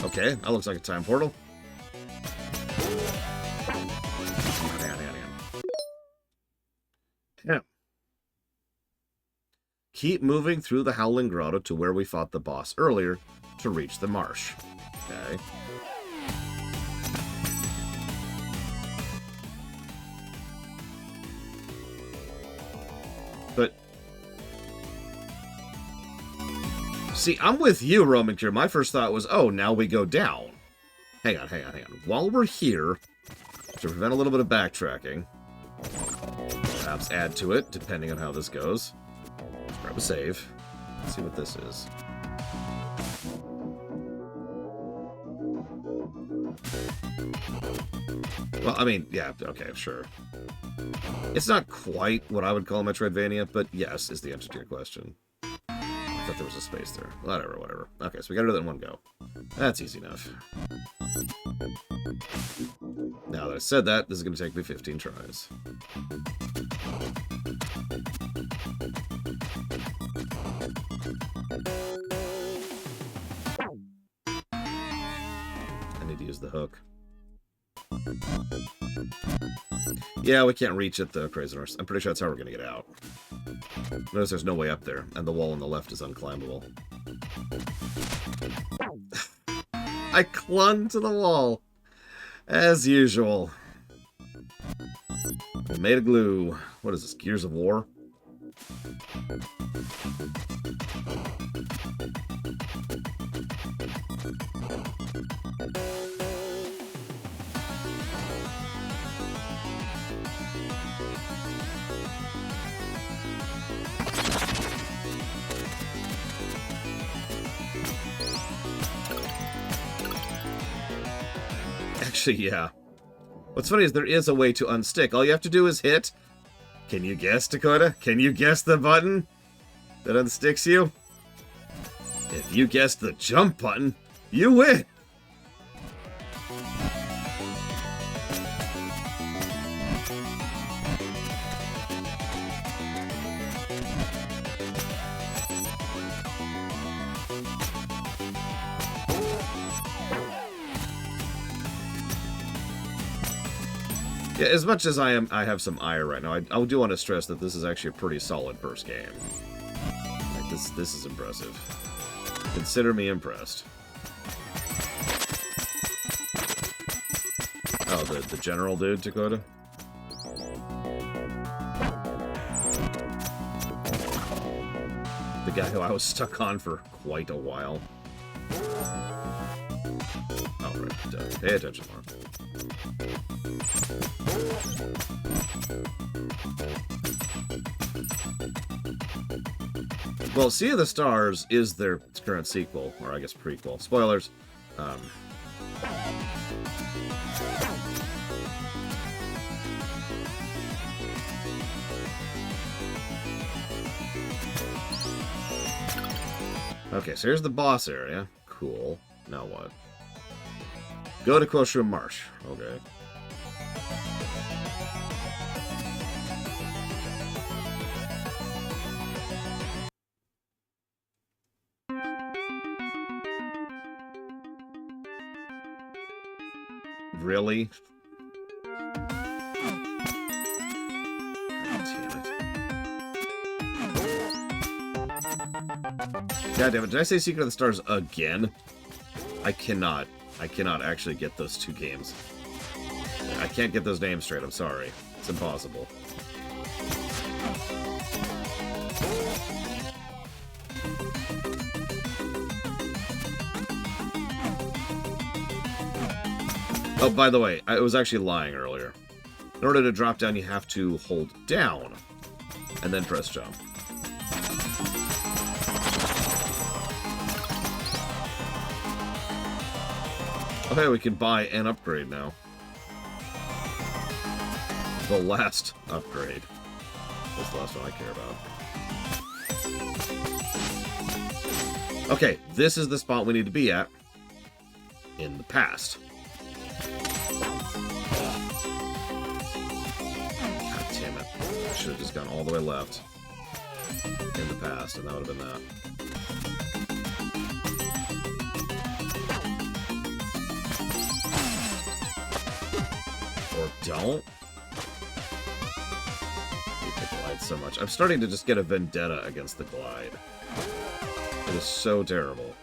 Okay, that looks like a time portal. Yeah. Keep moving through the Howling Grotto to where we fought the boss earlier to reach the marsh. Okay. But... See, I'm with you, Roman Cure. My first thought was, oh, now we go down. Hang on. While we're here, to prevent a little bit of backtracking, perhaps add to it, depending on how this goes. Let's grab a save. Let's see what this is. Well, I mean, yeah, okay, sure. It's not quite what I would call Metroidvania, but yes, is the answer to your question. I thought there was a space there. Whatever. Okay, so we gotta do that in one go. That's easy enough. Now that I said that, this is gonna take me 15 tries. I need to use the hook. Yeah, we can't reach it, the Crazy Horse. I'm pretty sure that's how we're gonna get out. Notice there's no way up there, and the wall on the left is unclimbable. I clung to the wall, as usual. Made of glue. What is this, Gears of War? Actually, yeah. What's funny is there is a way to unstick. All you have to do is hit. Can you guess, Dakota? Can you guess the button that unsticks you? If you guess the jump button, you win! Yeah, as much as I have some ire right now, I do want to stress that this is actually a pretty solid first game. Like, this is impressive. Consider me impressed. Oh, the general dude, Dakota? The guy who I was stuck on for quite a while. Oh, right. Pay attention more. Well, Sea of the Stars is their current sequel, or I guess prequel. Spoilers. Okay, so here's the boss area. Cool. Now what? Go to Quilshroom Marsh. Okay. Really? God damn it, did I say Secret of the Stars again? I cannot actually get those two games. I can't get those names straight, I'm sorry. It's impossible. Oh, by the way, I was actually lying earlier. In order to drop down, you have to hold down and then press jump. Okay, we can buy an upgrade now. The last upgrade. That's the last one I care about. Okay, this is the spot we need to be at in the past. God damn it. I should have just gone all the way left in the past, and that would have been that. Or don't. I hate the glide so much. I'm starting to just get a vendetta against the glide. It is so terrible.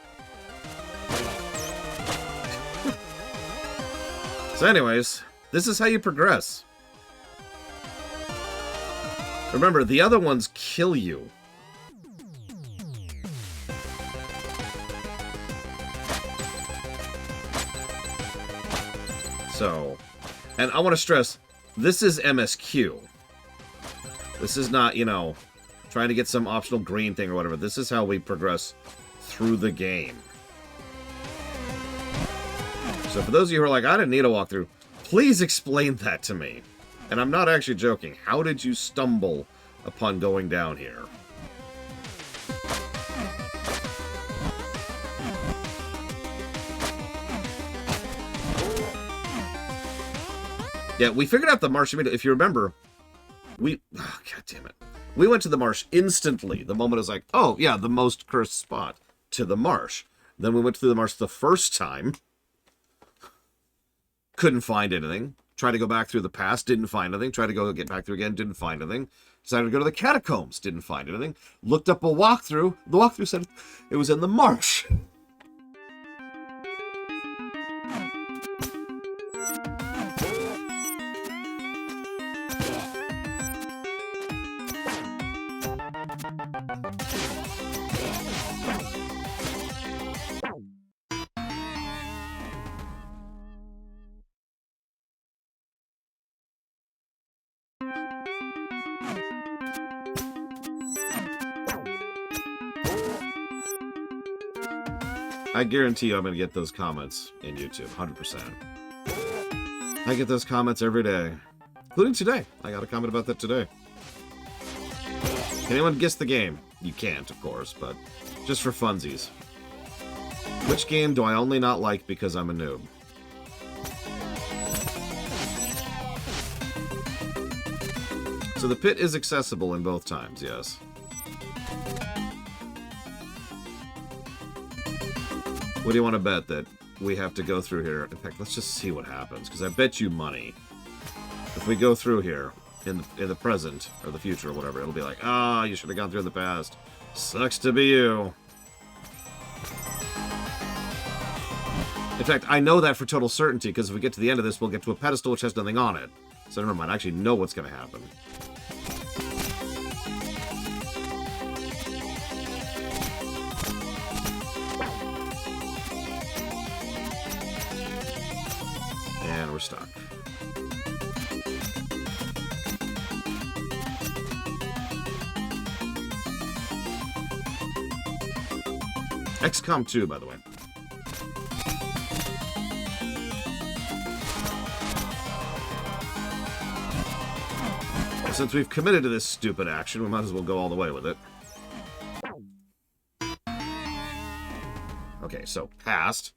So anyways, this is how you progress. Remember, the other ones kill you. So, and I want to stress, this is MSQ. This is not, you know, trying to get some optional green thing or whatever. This is how we progress through the game. So for those of you who are like, I didn't need a walkthrough, please explain that to me. And I'm not actually joking. How did you stumble upon going down here? Yeah, we figured out the marsh immediately. If you remember, oh, God damn it. We went to the marsh instantly. The moment it was like, oh, yeah, the most cursed spot to the marsh. Then we went to the marsh the first time. Couldn't find anything. Tried to go back through the past, didn't find anything. Tried to get back through again, didn't find anything. Decided to go to the catacombs, didn't find anything. Looked up a walkthrough. The walkthrough said it was in the marsh. I guarantee you I'm going to get those comments in YouTube, 100%. I get those comments every day, including today. I got a comment about that today. Can anyone guess the game? You can't, of course, but just for funsies. Which game do I only not like because I'm a noob? So the pit is accessible in both times, yes. What do you want to bet that we have to go through here? In fact, let's just see what happens, because I bet you money. If we go through here in the present, or the future, or whatever, it'll be like, ah, you should have gone through in the past. Sucks to be you. In fact, I know that for total certainty, because if we get to the end of this, we'll get to a pedestal which has nothing on it. So never mind, I actually know what's going to happen. And we're stuck. XCOM 2, by the way. Since we've committed to this stupid action, we might as well go all the way with it. Okay, so past.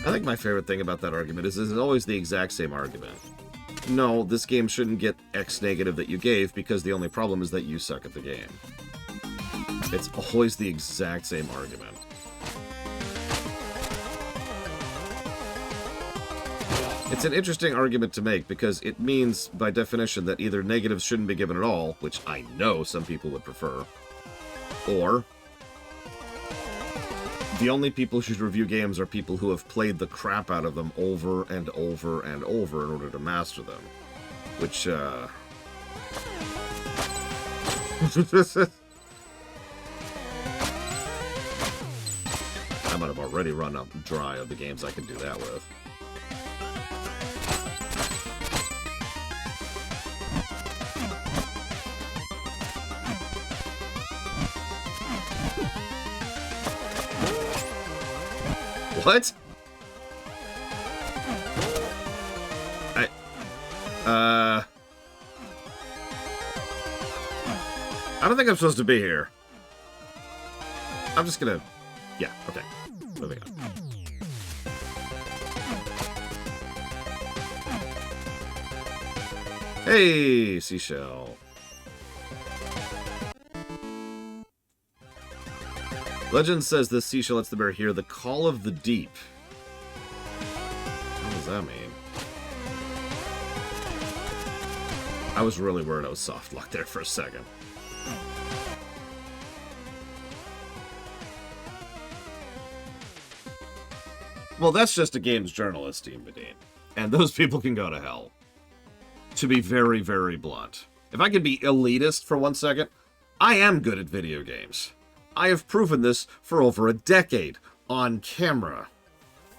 I think my favorite thing about that argument is it's always the exact same argument. No, this game shouldn't get X negative that you gave because the only problem is that you suck at the game. It's always the exact same argument. It's an interesting argument to make because it means, by definition, that either negatives shouldn't be given at all, which I know some people would prefer, or the only people who should review games are people who have played the crap out of them over and over and over in order to master them. Which, I might have already run up dry of the games I can do that with. What? I don't think I'm supposed to be here. I'm just gonna... Yeah, okay. Moving on. Hey, Seashell. Legend says this seashell lets the bear hear the call of the deep. What does that mean? I was really worried I was soft locked there for a second. Well, that's just a games journalist, Team Badine. And those people can go to hell. To be very, very blunt. If I can be elitist for 1 second, I am good at video games. I have proven this for over a decade, on camera.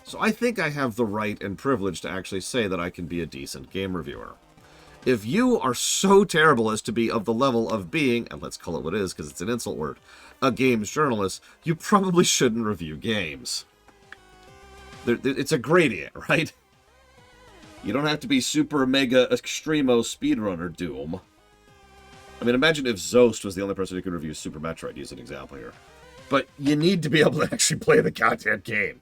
So I think I have the right and privilege to actually say that I can be a decent game reviewer. If you are so terrible as to be of the level of being, and let's call it what it is because it's an insult word, a games journalist, you probably shouldn't review games. It's a gradient, right? You don't have to be super mega extremo speedrunner Doom. I mean, imagine if Zost was the only person who could review Super Metroid, use an example here. But you need to be able to actually play the goddamn game.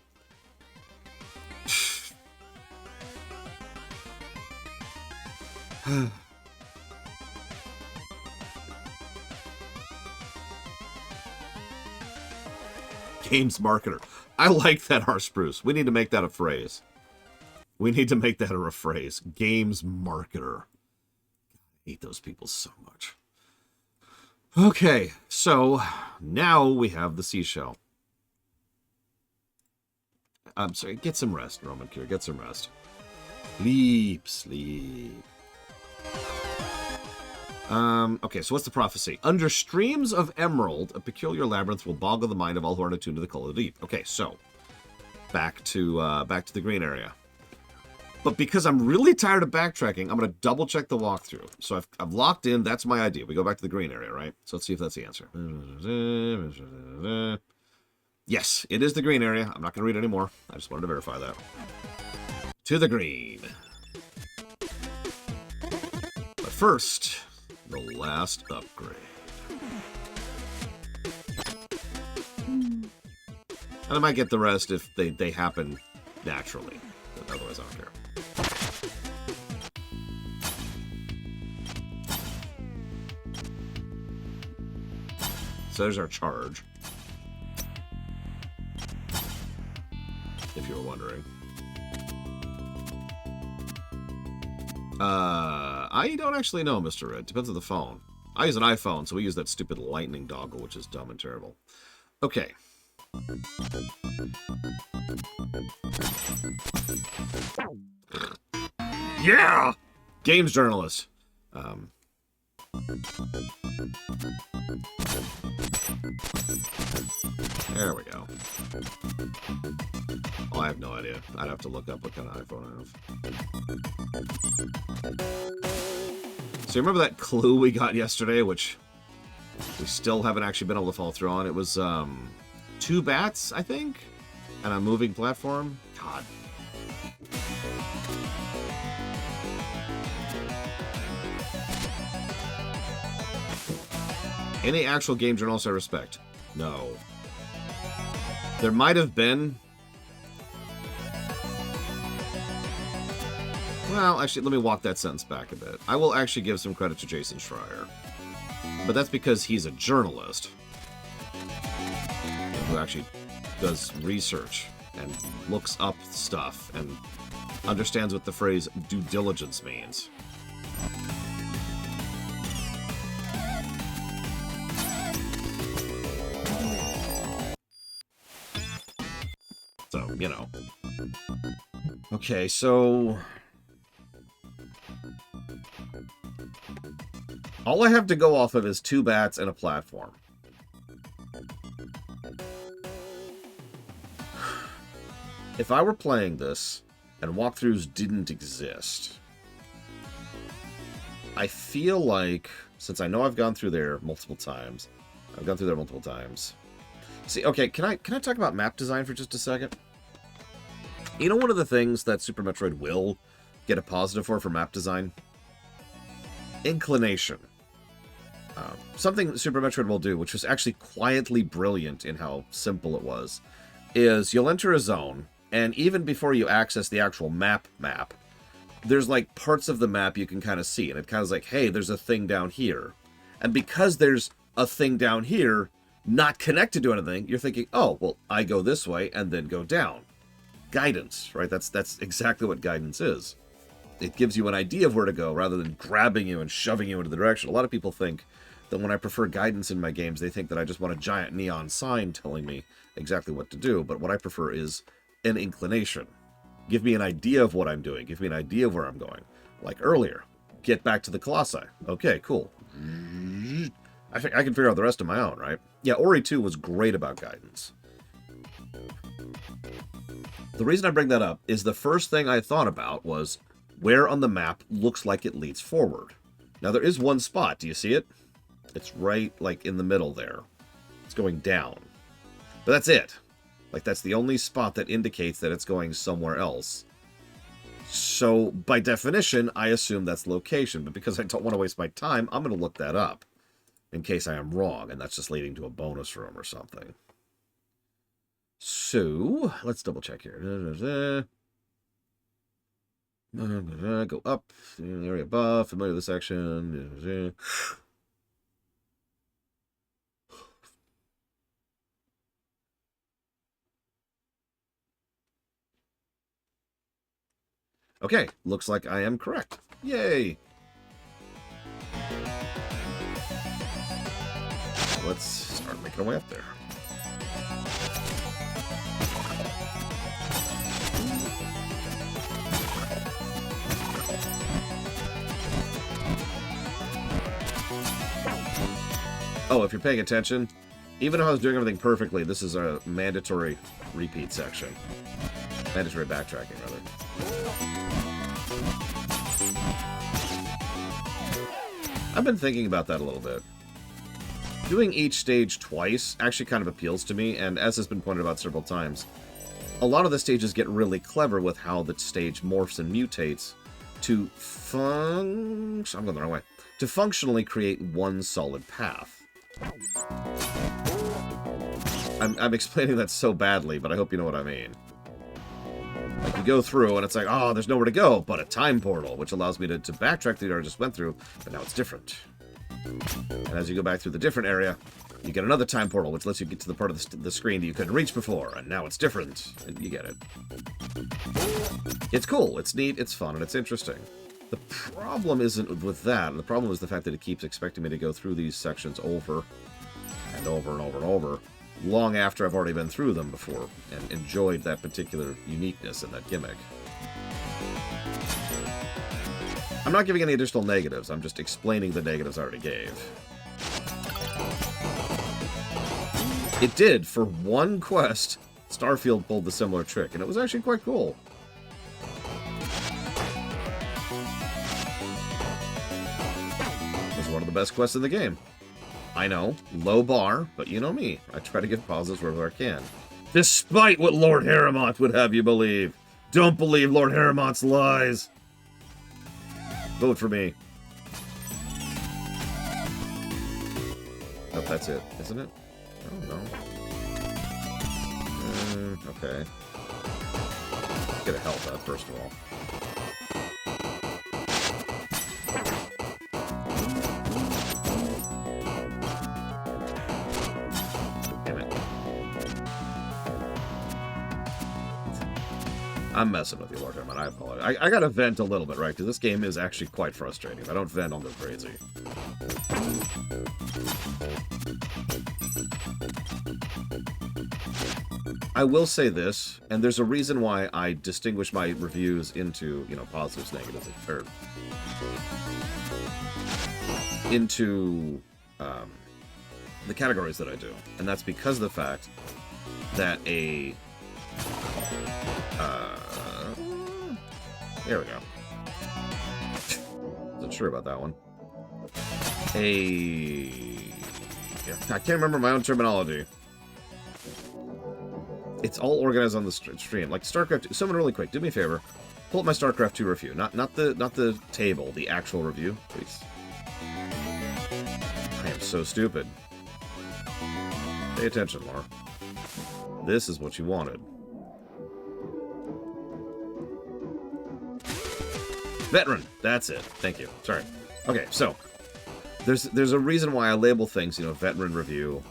Games marketer. I like that, R. Spruce. We need to make that a phrase. We need to make that a phrase. Games marketer. I hate those people so much. Okay, so now we have the seashell. I'm sorry, get some rest, Roman Cure. Get some rest. Sleep, sleep. Okay, so what's the prophecy? Under streams of emerald, a peculiar labyrinth will boggle the mind of all who are attuned to the call of the deep. Okay, so back to the green area. But because I'm really tired of backtracking, I'm going to double check the walkthrough. So I've locked in. That's my idea. We go back to the green area, right? So let's see if that's the answer. Yes, it is the green area. I'm not going to read anymore. I just wanted to verify that. To the green. But first, the last upgrade. And I might get the rest if they happen naturally. But otherwise, I don't care. So there's our charge. If you were wondering. I don't actually know, Mr. Red. Depends on the phone. I use an iPhone, so we use that stupid lightning dongle, which is dumb and terrible. Okay. Yeah! Games journalist. There we go. Oh, I have no idea. I'd have to look up what kind of iPhone I have. So remember that clue we got yesterday, which we still haven't actually been able to follow through on? It was 2 bats, I think, and a moving platform. God. Any actual game journalists I respect? No. There might have been. Well, actually, let me walk that sentence back a bit. I will actually give some credit to Jason Schreier. But that's because he's a journalist who actually does research and looks up stuff and understands what the phrase due diligence means. So, you know. Okay, so... all I have to go off of is 2 bats and a platform. If I were playing this and walkthroughs didn't exist, I feel like, since I know I've gone through there multiple times, See, okay, can I talk about map design for just a second? You know one of the things that Super Metroid will get a positive for map design? Inclination. Something Super Metroid will do, which was actually quietly brilliant in how simple it was, is you'll enter a zone, and even before you access the actual map, there's like parts of the map you can kind of see, and it kind of is like, hey, there's a thing down here. And because there's a thing down here, not connected to anything, you're thinking, oh, well, I go this way and then go down. Guidance, right? That's exactly what guidance is. It gives you an idea of where to go rather than grabbing you and shoving you into the direction. A lot of people think that when I prefer guidance in my games, they think that I just want a giant neon sign telling me exactly what to do. But what I prefer is an inclination. Give me an idea of what I'm doing. Give me an idea of where I'm going. Like earlier, get back to the Colossi. Okay, cool. I can figure out the rest on my own, right? Yeah, Ori 2 was great about guidance. The reason I bring that up is the first thing I thought about was where on the map looks like it leads forward. Now, there is one spot. Do you see it? It's right, like, in the middle there. It's going down. But that's it. Like, that's the only spot that indicates that it's going somewhere else. So, by definition, I assume that's location. But because I don't want to waste my time, I'm going to look that up. In case I am wrong, and that's just leading to a bonus room or something. So, let's double check here. Go up, area above, familiar with the section. Okay, looks like I am correct. Yay! Let's start making our way up there. Oh, if you're paying attention, even if I was doing everything perfectly, this is a mandatory repeat section. Mandatory backtracking, rather. I've been thinking about that a little bit. Doing each stage twice actually kind of appeals to me, and as has been pointed out several times, a lot of the stages get really clever with how the stage morphs and mutates to I'm going the wrong way. To functionally create one solid path. I'm explaining that so badly, but I hope you know what I mean. Like, you go through, and it's like, oh, there's nowhere to go but a time portal, which allows me to backtrack the area I just went through, but now it's different. And as you go back through the different area, you get another time portal, which lets you get to the part of the screen that you couldn't reach before, and now it's different. And you get it. It's cool, it's neat, it's fun, and it's interesting. The problem isn't with that. The problem is the fact that it keeps expecting me to go through these sections over and over and over and over, long after I've already been through them before and enjoyed that particular uniqueness and that gimmick. I'm not giving any additional negatives, I'm just explaining the negatives I already gave. It did, for one quest, Starfield pulled the similar trick, and it was actually quite cool. It was one of the best quests in the game. I know, low bar, but you know me. I try to give pauses wherever I can. Despite what Lord Harrimont would have you believe. Don't believe Lord Harrimont's lies. Vote for me. Nope, that's it, isn't it? Oh, no. Okay. Get a health up, first of all. Damn it. I'm messing with you, Lord Herman. I apologize. I gotta vent a little bit, right? Because this game is actually quite frustrating. If I don't vent, I'll go crazy. I will say this, and there's a reason why I distinguish my reviews into, you know, positives, negatives, or into the categories that I do. And that's because of the fact that there we go. Wasn't sure about that one. Yeah, I can't remember my own terminology. It's all organized on the stream. Like StarCraft 2. Someone really quick, do me a favor. Pull up my StarCraft 2 review. Not the table, the actual review, please. I am so stupid. Pay attention, Laura. This is what you wanted. Veteran. That's it. Thank you. Sorry. Okay, so there's a reason why I label things, you know, veteran review,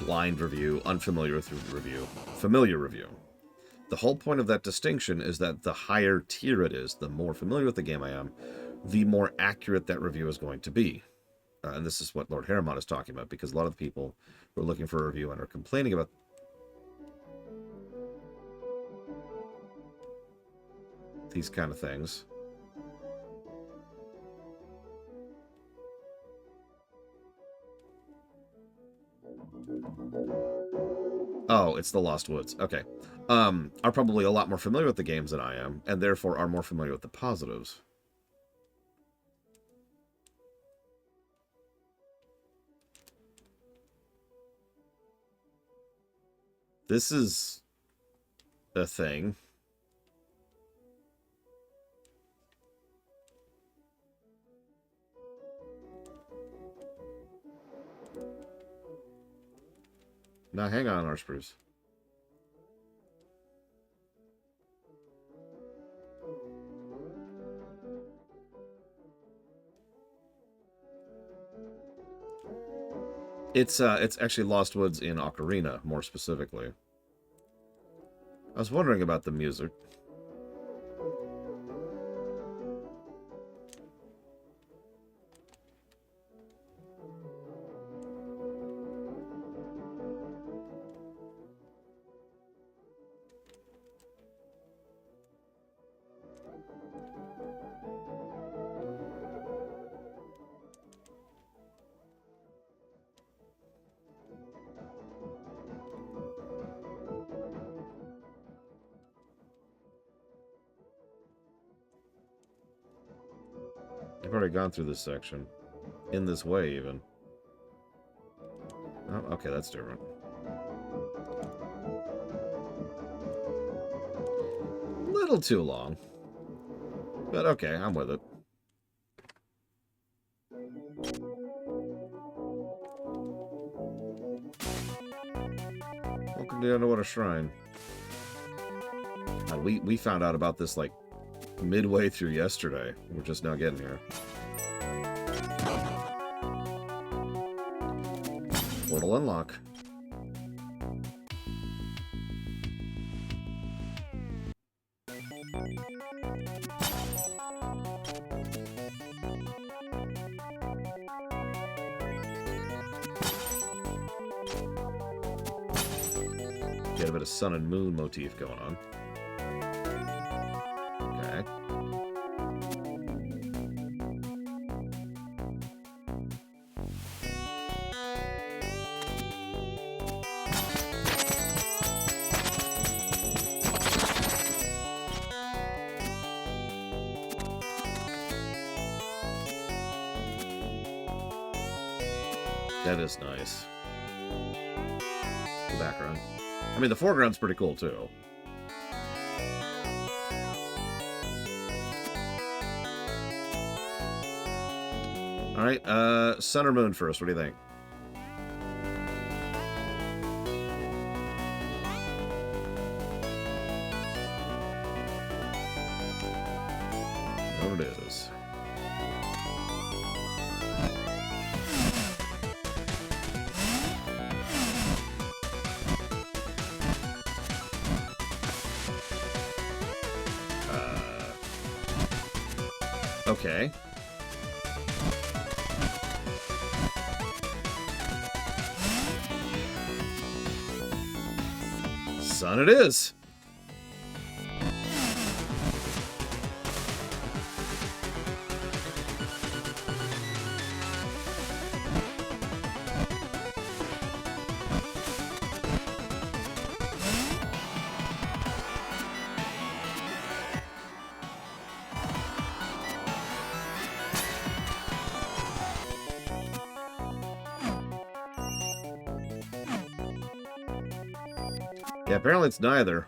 blind review, unfamiliar with review, familiar review. The whole point of that distinction is that the higher tier it is, the more familiar with the game I am, the more accurate that review is going to be. And this is what Lord Harriman is talking about, because a lot of the people who are looking for a review and are complaining about these kind of things. Oh, it's the Lost Woods. Okay. Are probably a lot more familiar with the games than I am, and therefore are more familiar with the positives. This is a thing. Now, hang on, Archbruce. It's actually Lost Woods in Ocarina, more specifically. I was wondering about the music. I've already gone through this section. In this way, even. Oh, okay, that's different. Little too long. But okay, I'm with it. Welcome to the Underwater Shrine. We found out about this, like, midway through yesterday. We're just now getting here. Portal unlock. Get a bit of sun and moon motif going on. Okay. That is nice. The background. I mean, the foreground's pretty cool, too. Alright, sun or moon first. What do you think? There it is. Okay. Sun it is. Yeah, apparently it's neither.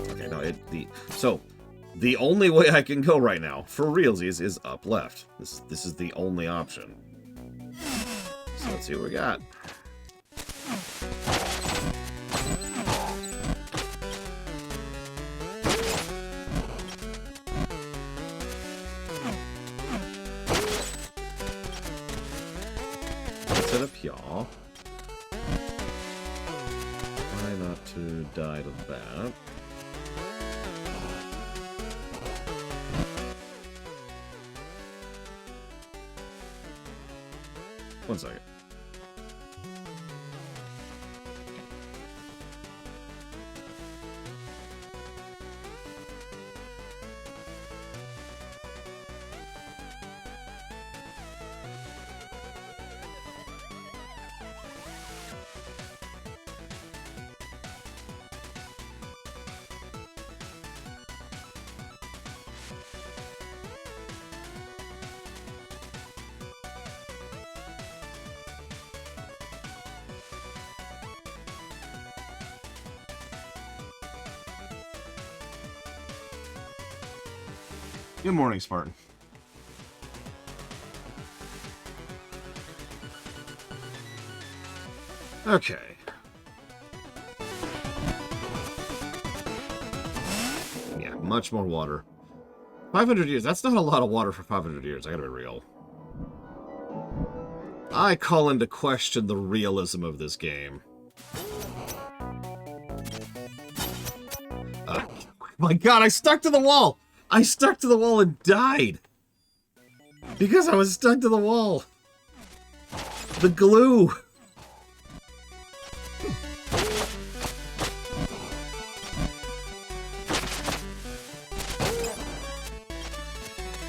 Okay, no, so the only way I can go right now, for realsies, is up left. This is the only option. So let's see what we got. Let's set up here. Try not to die to that. One second. Good morning, Spartan. Okay. Yeah, much more water. 500 years. That's not a lot of water for 500 years. I gotta be real. I call into question the realism of this game. My God, I stuck to the wall! I stuck to the wall and died! Because I was stuck to the wall! The glue!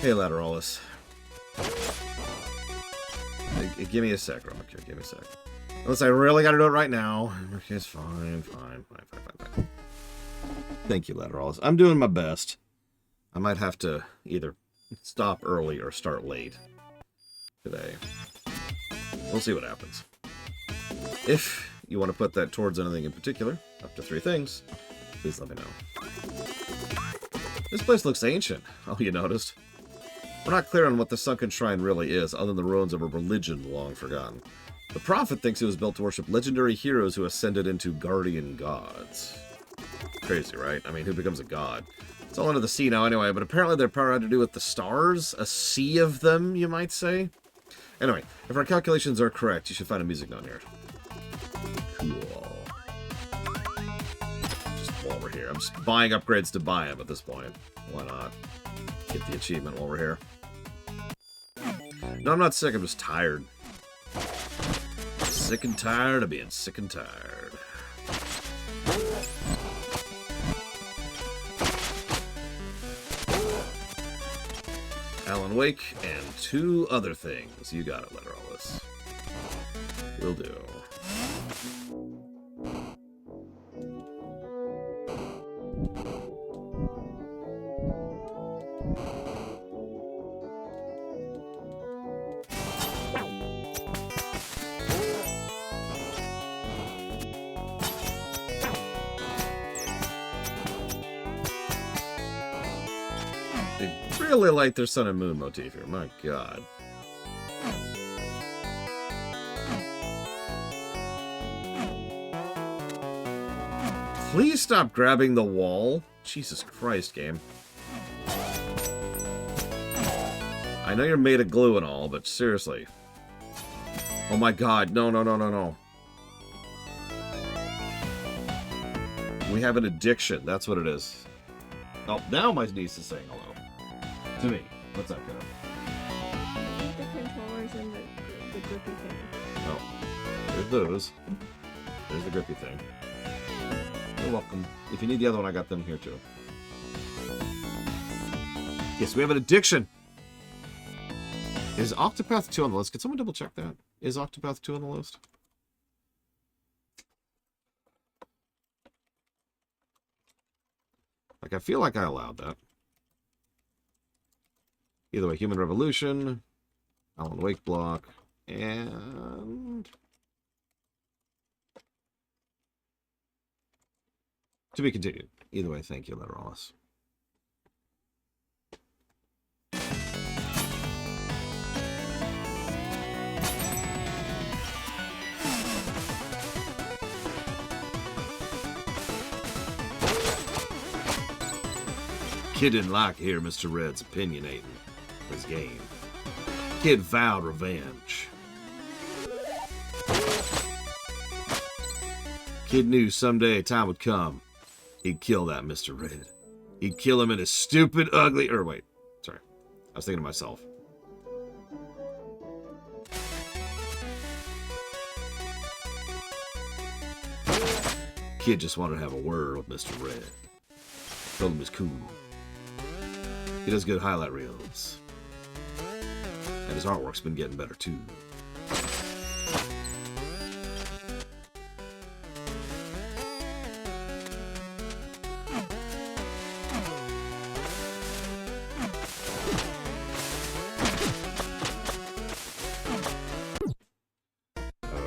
Hey, Lateralis. Hey, give me a sec, Ramacure. Give me a sec. Unless I really gotta do it right now. Okay, it's fine. Thank you, Lateralis. I'm doing my best. I might have to either stop early or start late today. We'll see what happens. If you want to put that towards anything in particular, up to 3 things, please let me know. This place looks ancient. Oh, you noticed? We're not clear on what the sunken shrine really is, other than the ruins of a religion long forgotten. The prophet thinks it was built to worship legendary heroes who ascended into guardian gods. Crazy, right? I mean, who becomes a god? It's all under the sea now anyway, but apparently their power had to do with the stars. A sea of them, you might say. Anyway, if our calculations are correct, you should find a music note here. Cool. Just while we're here. I'm just buying upgrades to buy them at this point. Why not? Get the achievement while we're here. No, I'm not sick. I'm just tired. Sick and tired of being sick and tired. Alan Wake and 2 other things. You got it, Lateralis. Will do. Really like their sun and moon motif here. My God. Please stop grabbing the wall. Jesus Christ, game. I know you're made of glue and all, but seriously. Oh my God. No. We have an addiction. That's what it is. Oh, now my niece is saying hello. To me. What's up, kiddo? The controllers and the grippy thing. Oh, there's those. There's the grippy thing. You're welcome. If you need the other one, I got them here too. Yes, we have an addiction. Is Octopath 2 on the list? Could someone double check that? Is Octopath 2 on the list? Like, I feel like I allowed that. Either way, Human Revolution, Alan Wake block, and... to be continued. Either way, thank you, Letterallis. Kid didn't like to hear Mr. Red's opinionating his game. Kid vowed revenge. Kid knew someday a time would come. He'd kill that Mr. Red. He'd kill him in his stupid, ugly... Or wait, sorry. I was thinking to myself. Kid just wanted to have a word with Mr. Red. Told him he's cool. He does good highlight reels. And his artwork's been getting better too.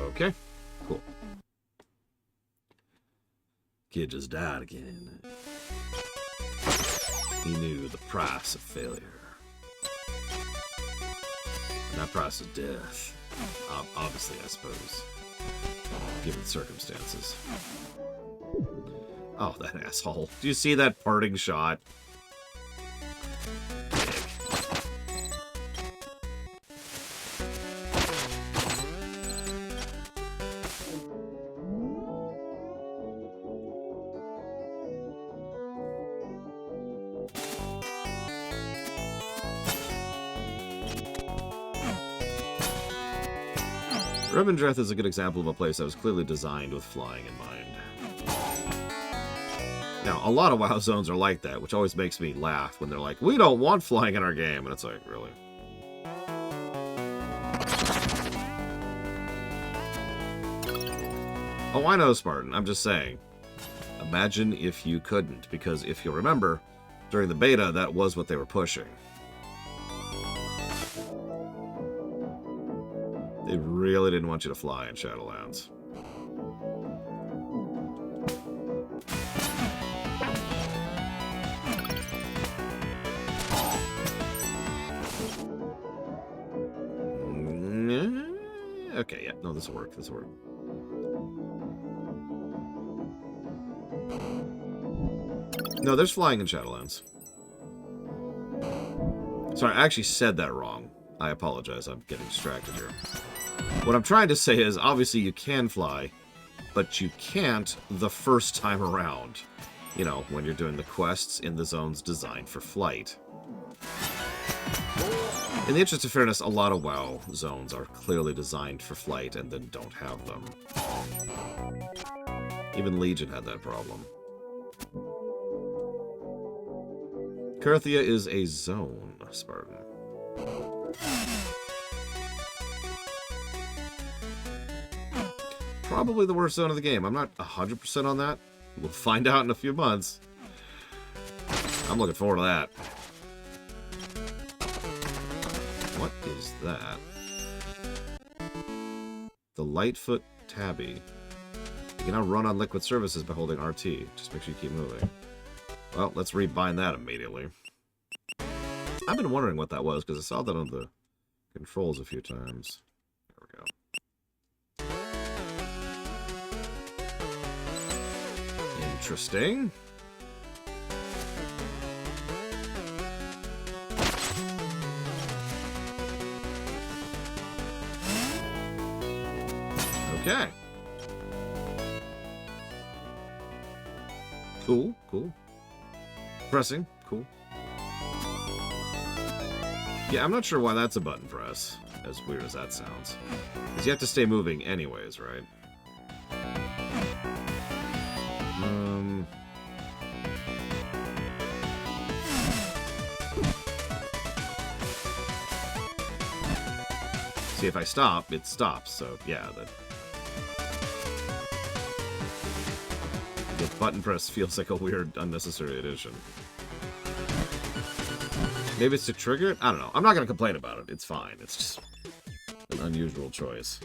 Okay, cool. Kid just died again. He knew the price of failure. And that price is death. Obviously, I suppose. Given circumstances. Oh, that asshole. Do you see that parting shot? Revendreth is a good example of a place that was clearly designed with flying in mind. Now, a lot of WoW zones are like that, which always makes me laugh when they're like, we don't want flying in our game, and it's like, really? Oh, I know, Spartan. I'm just saying. Imagine if you couldn't, because if you remember, during the beta, that was what they were pushing. They really didn't want you to fly in Shadowlands. Okay, yeah, no, this will work. This will work. No, there's flying in Shadowlands. Sorry, I actually said that wrong. I apologize, I'm getting distracted here. What I'm trying to say is, obviously you can fly, but you can't the first time around. You know, when you're doing the quests in the zones designed for flight. In the interest of fairness, a lot of WoW zones are clearly designed for flight and then don't have them. Even Legion had that problem. Carthia is a zone, Spartan. Probably the worst zone of the game. I'm not 100% on that. We'll find out in a few months. I'm looking forward to that. What is that? The Lightfoot Tabby. You can now run on liquid surfaces by holding RT. Just make sure you keep moving. Well, let's rebind that immediately. I've been wondering what that was, because I saw that on the controls a few times. There we go. Interesting. Okay. Cool, cool. Pressing. Cool. Yeah, I'm not sure why that's a button press, as weird as that sounds. Because you have to stay moving anyways, right? See, if I stop, it stops, so yeah, the button press feels like a weird, unnecessary addition. Maybe it's to trigger it? I don't know. I'm not going to complain about it. It's fine. It's just an unusual choice.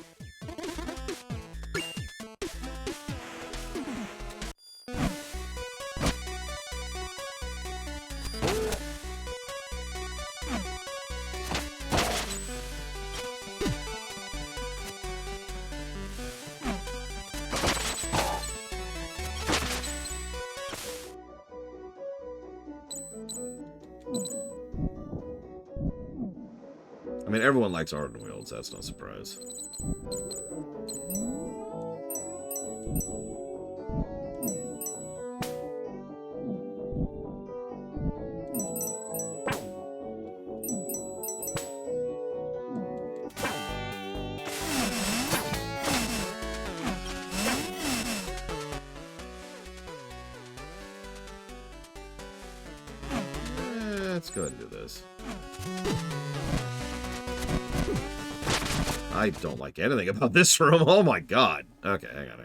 I mean, everyone likes Arden Wields, that's no surprise. Let's go ahead and do this. I don't like anything about this room. Oh my god. Okay, hang on.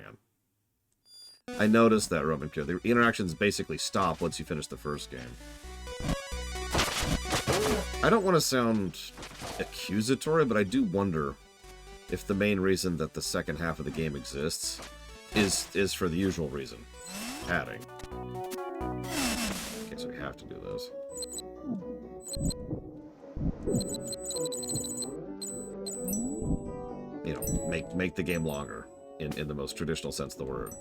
I noticed that, Roman Cure. The interactions basically stop once you finish the first game. I don't want to sound accusatory, but I do wonder if the main reason that the second half of the game exists is for the usual reason. Adding. Okay, so we have to do this. You know, make the game longer in the most traditional sense of the word.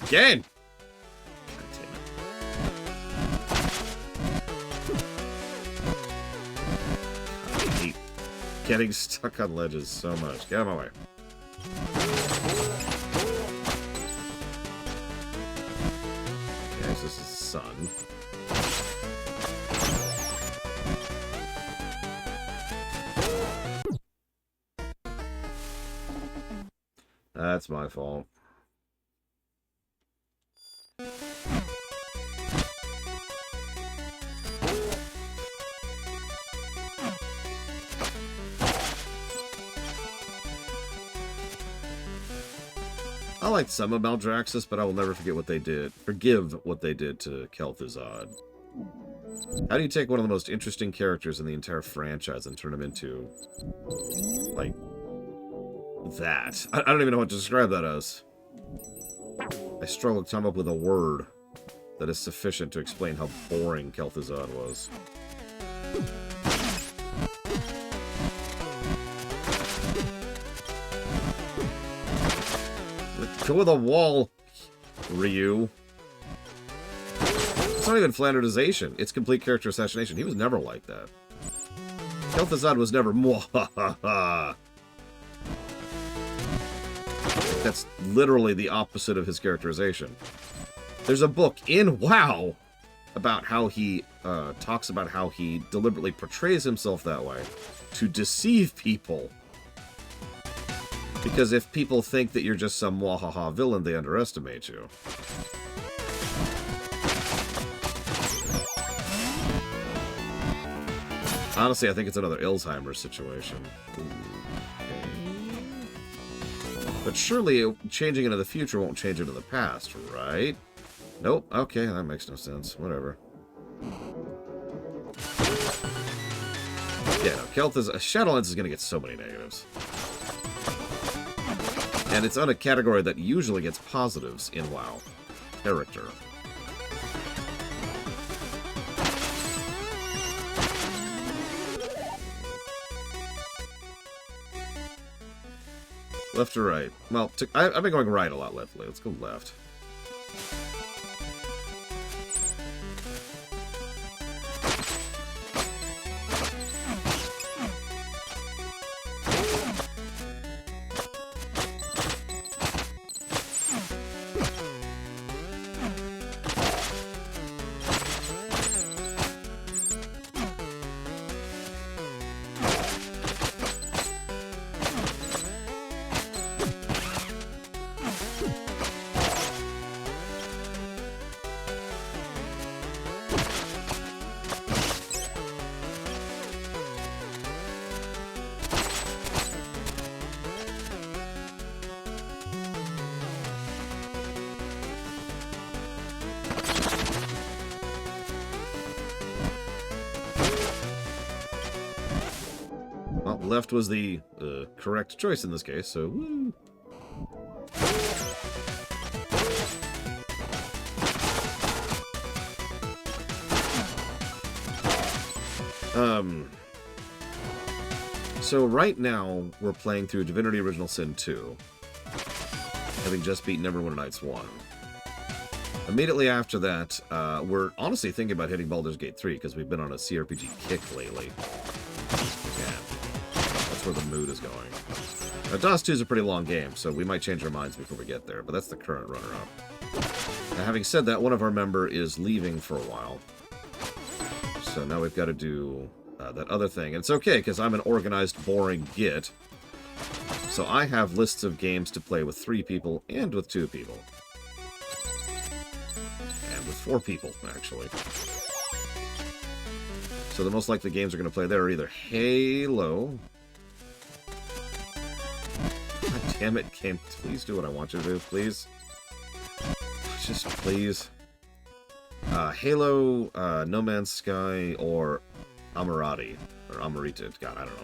Game! God damn it. I hate getting stuck on ledges so much. Get out of my way. This is sun. That's my fault. I liked some of Maldraxxus, but I will never forgive what they did to Kel'Thuzad. How do you take one of the most interesting characters in the entire franchise and turn him into, like, that? I don't even know what to describe that as. I struggle to come up with a word that is sufficient to explain how boring Kel'Thuzad was. Go with a wall, Ryu. It's not even Flanderization. It's complete character assassination. He was never like that. Kel'Thuzad was never mwahaha. That's literally the opposite of his characterization. There's a book in WoW about how he talks about how he deliberately portrays himself that way to deceive people. Because if people think that you're just some wahaha villain, they underestimate you. Honestly, I think it's another Alzheimer's situation. But surely changing into the future won't change into the past, right? Nope. Okay, that makes no sense. Whatever. Yeah, no, Shadowlands is going to get so many negatives. And it's on a category that usually gets positives in WoW. Character. Left or right? Well, I've been going right a lot lately. Let's go left. Well, left was the correct choice in this case, so woo. So right now, we're playing through Divinity Original Sin 2, having just beaten Neverwinter Nights 1. Immediately after that, we're honestly thinking about hitting Baldur's Gate 3, because we've been on a CRPG kick lately. Yeah, that's where the mood is going. Now, DOS 2 is a pretty long game, so we might change our minds before we get there, but that's the current runner-up. Now, having said that, one of our member is leaving for a while. So now we've got to do that other thing. And it's okay, because I'm an organized, boring git. So I have lists of games to play with 3 people and with 2 people. And with 4 people, actually. So the most likely games we're going to play there are either Halo... God damn it, game. Please do what I want you to do, please. Just please. Halo, No Man's Sky, or Amarati. Or Amarita. God, I don't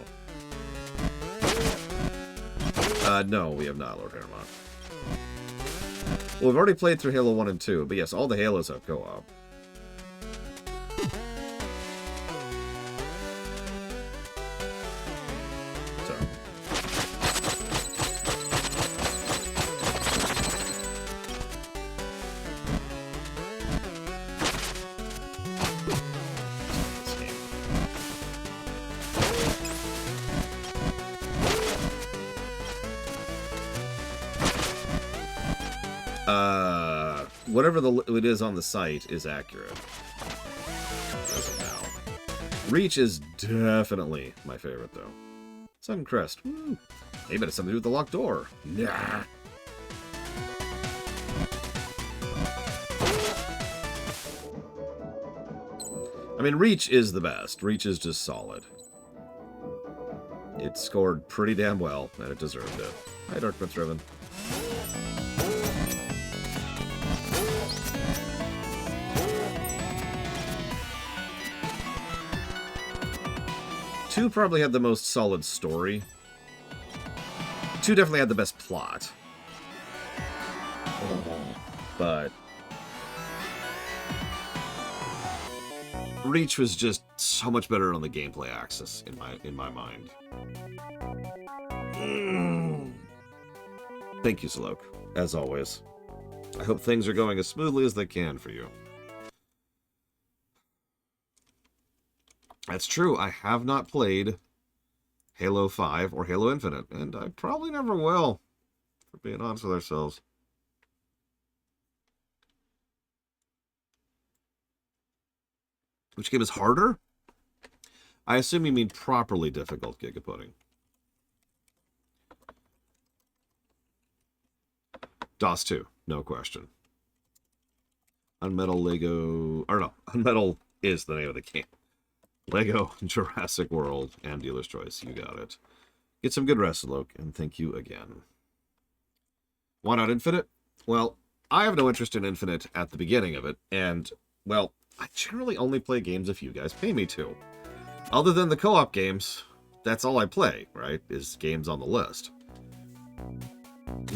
know. No, we have not, Lord Haremont. Well, we've already played through Halo 1 and 2, but yes, all the Halos have co-op. Whatever it is on the site is accurate. As of now. Reach is definitely my favorite, though. Sun Crest. Woo. Maybe it has something to do with the locked door. Nah. I mean, Reach is the best. Reach is just solid. It scored pretty damn well, and it deserved it. Hi, Darkmouth Riven. Two probably had the most solid story. 2 definitely had the best plot. But Reach was just so much better on the gameplay axis in my mind. Thank you, Salok, as always. I hope things are going as smoothly as they can for you. That's true, I have not played Halo 5 or Halo Infinite, and I probably never will, for being honest with ourselves. Which game is harder? I assume you mean properly difficult, Gigapudding. DOS 2, no question. Unmetal Lego... Or no, Unmetal is the name of the game. Lego, Jurassic World, and Dealer's Choice. You got it. Get some good rest, Loke, and thank you again. Why not Infinite? Well, I have no interest in Infinite at the beginning of it, and, well, I generally only play games if you guys pay me to. Other than the co-op games, that's all I play, right, is games on the list.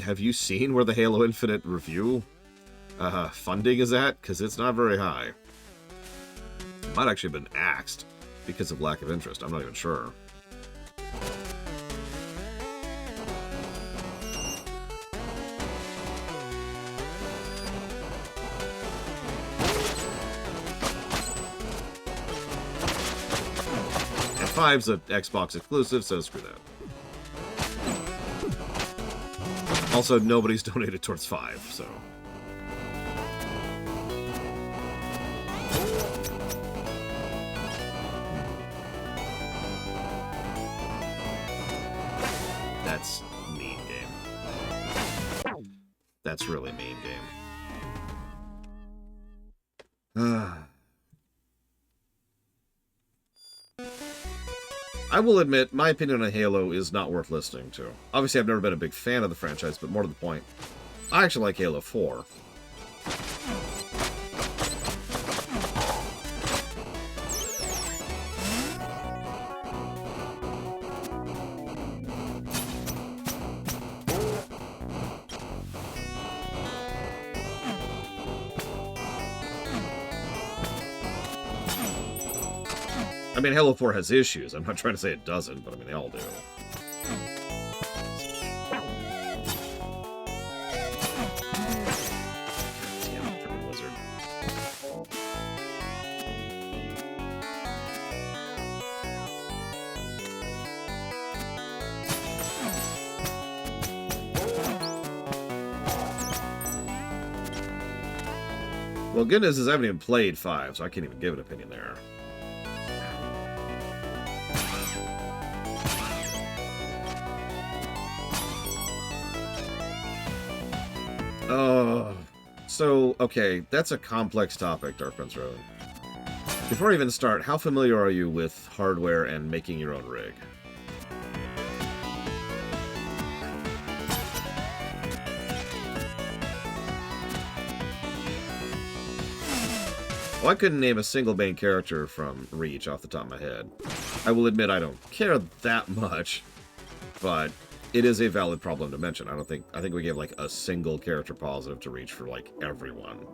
Have you seen where the Halo Infinite review funding is at? Because it's not very high. It might actually have been axed because of lack of interest. I'm not even sure. And 5's an Xbox exclusive, so screw that. Also, nobody's donated towards 5, so... That's mean game. That's really mean game. I will admit, my opinion on Halo is not worth listening to. Obviously, I've never been a big fan of the franchise, but more to the point, I actually like Halo 4. I mean, Halo 4 has issues. I'm not trying to say it doesn't, but I mean, they all do. Damn, freaking wizard. Well, good news is I haven't even played 5, so I can't even give an opinion there. Oh, so, okay, that's a complex topic, Dark Prince Road. Before I even start, how familiar are you with hardware and making your own rig? Well, I couldn't name a single main character from Reach off the top of my head. I will admit I don't care that much, but it is a valid problem to mention. I think we gave like a single character positive to Reach for like everyone,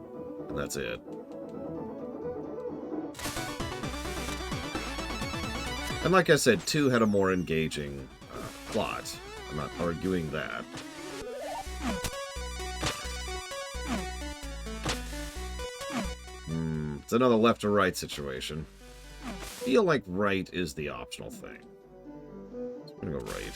and that's it. And like I said, 2 had a more engaging plot. I'm not arguing that. It's another left or right situation. I feel like right is the optional thing. So I'm gonna go right.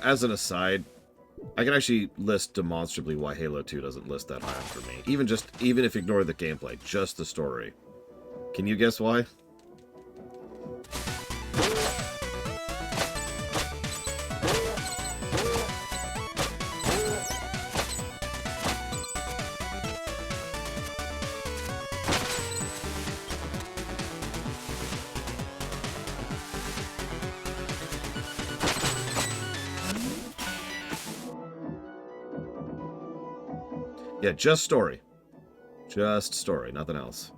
As an aside, I can actually list demonstrably why Halo 2 doesn't list that high for me. Even if ignore the gameplay, just the story. Can you guess why? Yeah, just story. Just story, nothing else.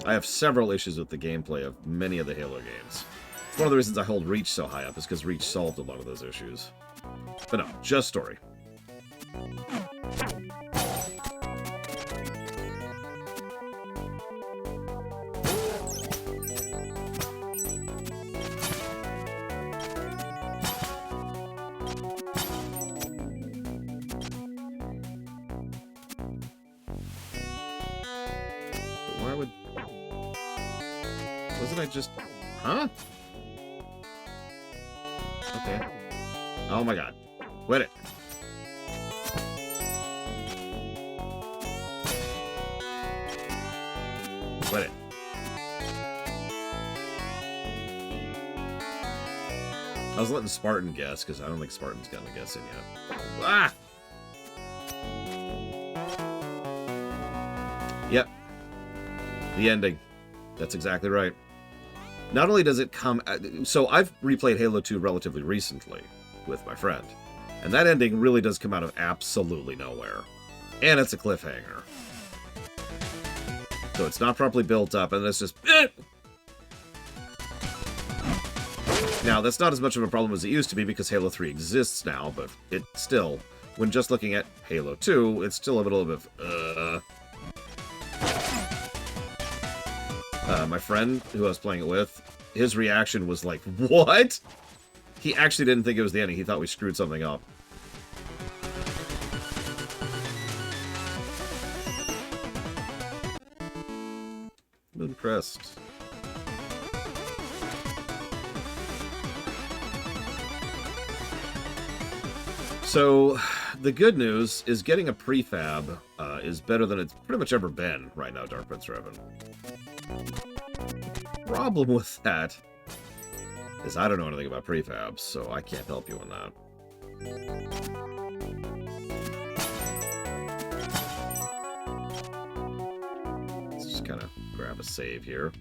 I have several issues with the gameplay of many of the Halo games. It's one of the reasons I hold Reach so high up, is because Reach solved a lot of those issues. But no, just story. Wasn't I just... Huh? Okay. Oh my god. Quit it. Quit it. I was letting Spartan guess, because I don't think Spartan's gotten a guess in yet. Ah! Yep. The ending. That's exactly right. Not only does it come... So I've replayed Halo 2 relatively recently with my friend. And that ending really does come out of absolutely nowhere. And it's a cliffhanger. So it's not properly built up, and it's just... Now, that's not as much of a problem as it used to be because Halo 3 exists now, but it still... When just looking at Halo 2, it's still a little bit of... my friend who I was playing it with, his reaction was like, what? He actually didn't think it was the ending. He thought we screwed something up. I'm impressed. So, the good news is getting a prefab is better than it's pretty much ever been right now, Dark Prince Revan. Problem with that is I don't know anything about prefabs, so I can't help you on that. Let's just kind of grab a save here.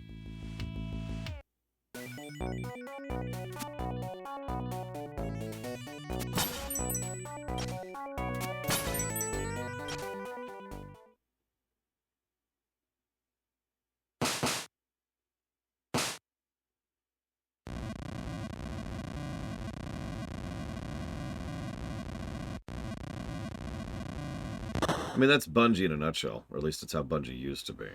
I mean, that's Bungie in a nutshell, or at least it's how Bungie used to be.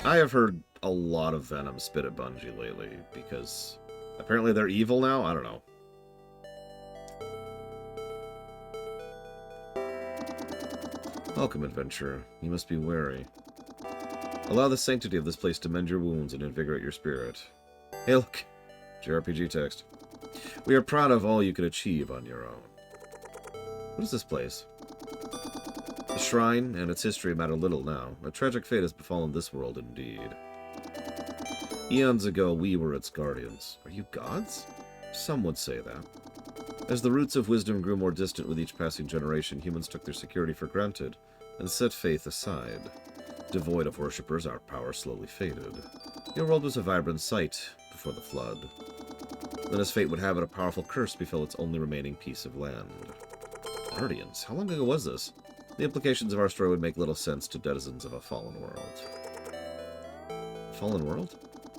I have heard a lot of venom spit at Bungie lately, because apparently they're evil now? I don't know. Welcome, adventurer. You must be wary. Allow the sanctity of this place to mend your wounds and invigorate your spirit. Hey, look. JRPG text. We are proud of all you could achieve on your own. What is this place? The shrine and its history matter little now. A tragic fate has befallen this world indeed. Eons ago, we were its guardians. Are you gods? Some would say that. As the roots of wisdom grew more distant with each passing generation, humans took their security for granted and set faith aside. Devoid of worshippers, our power slowly faded. Your world was a vibrant sight before the flood. Then, as fate would have it, a powerful curse befell its only remaining piece of land. Guardians? How long ago was this? The implications of our story would make little sense to denizens of a fallen world. Fallen world?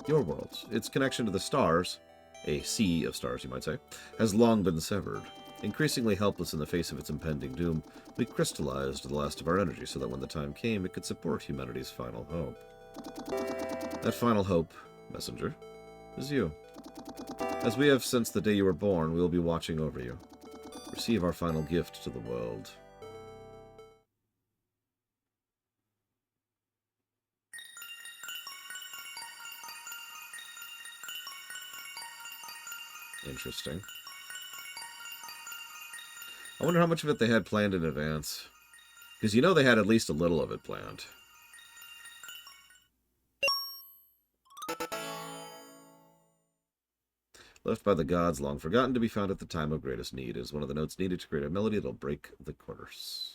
Your world. Its connection to the stars, a sea of stars you might say, has long been severed. Increasingly helpless in the face of its impending doom, we crystallized the last of our energy so that when the time came, it could support humanity's final hope. That final hope, messenger, is you. As we have since the day you were born, we will be watching over you. Receive our final gift to the world. Interesting. I wonder how much of it they had planned in advance. Because you know they had at least a little of it planned. Left by the gods, long forgotten, to be found at the time of greatest need, is one of the notes needed to create a melody that'll break the chorus.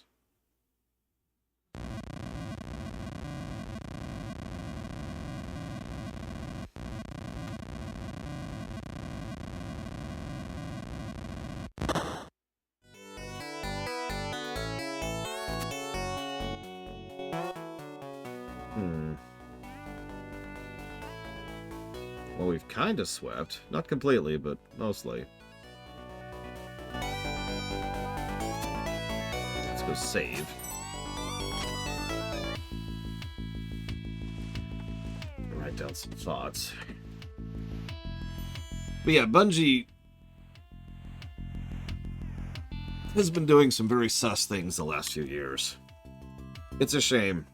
Well, we've kind of swept. Not completely, but mostly. Let's go save. Write down some thoughts. But yeah, Bungie has been doing some very sus things the last few years. It's a shame.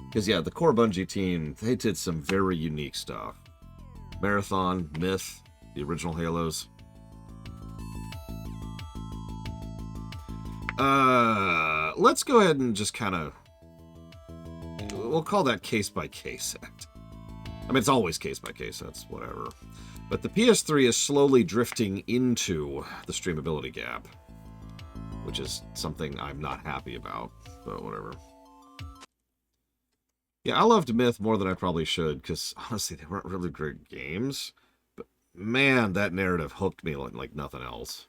Because, yeah, the core Bungie team, they did some very unique stuff. Marathon, Myth, the original Halos. Let's go ahead and just kind of... We'll call that case-by-case act. I mean, it's always case-by-case, that's whatever. But the PS3 is slowly drifting into the streamability gap. Which is something I'm not happy about, but whatever. Yeah, I loved Myth more than I probably should, because honestly, they weren't really great games. But man, that narrative hooked me like nothing else.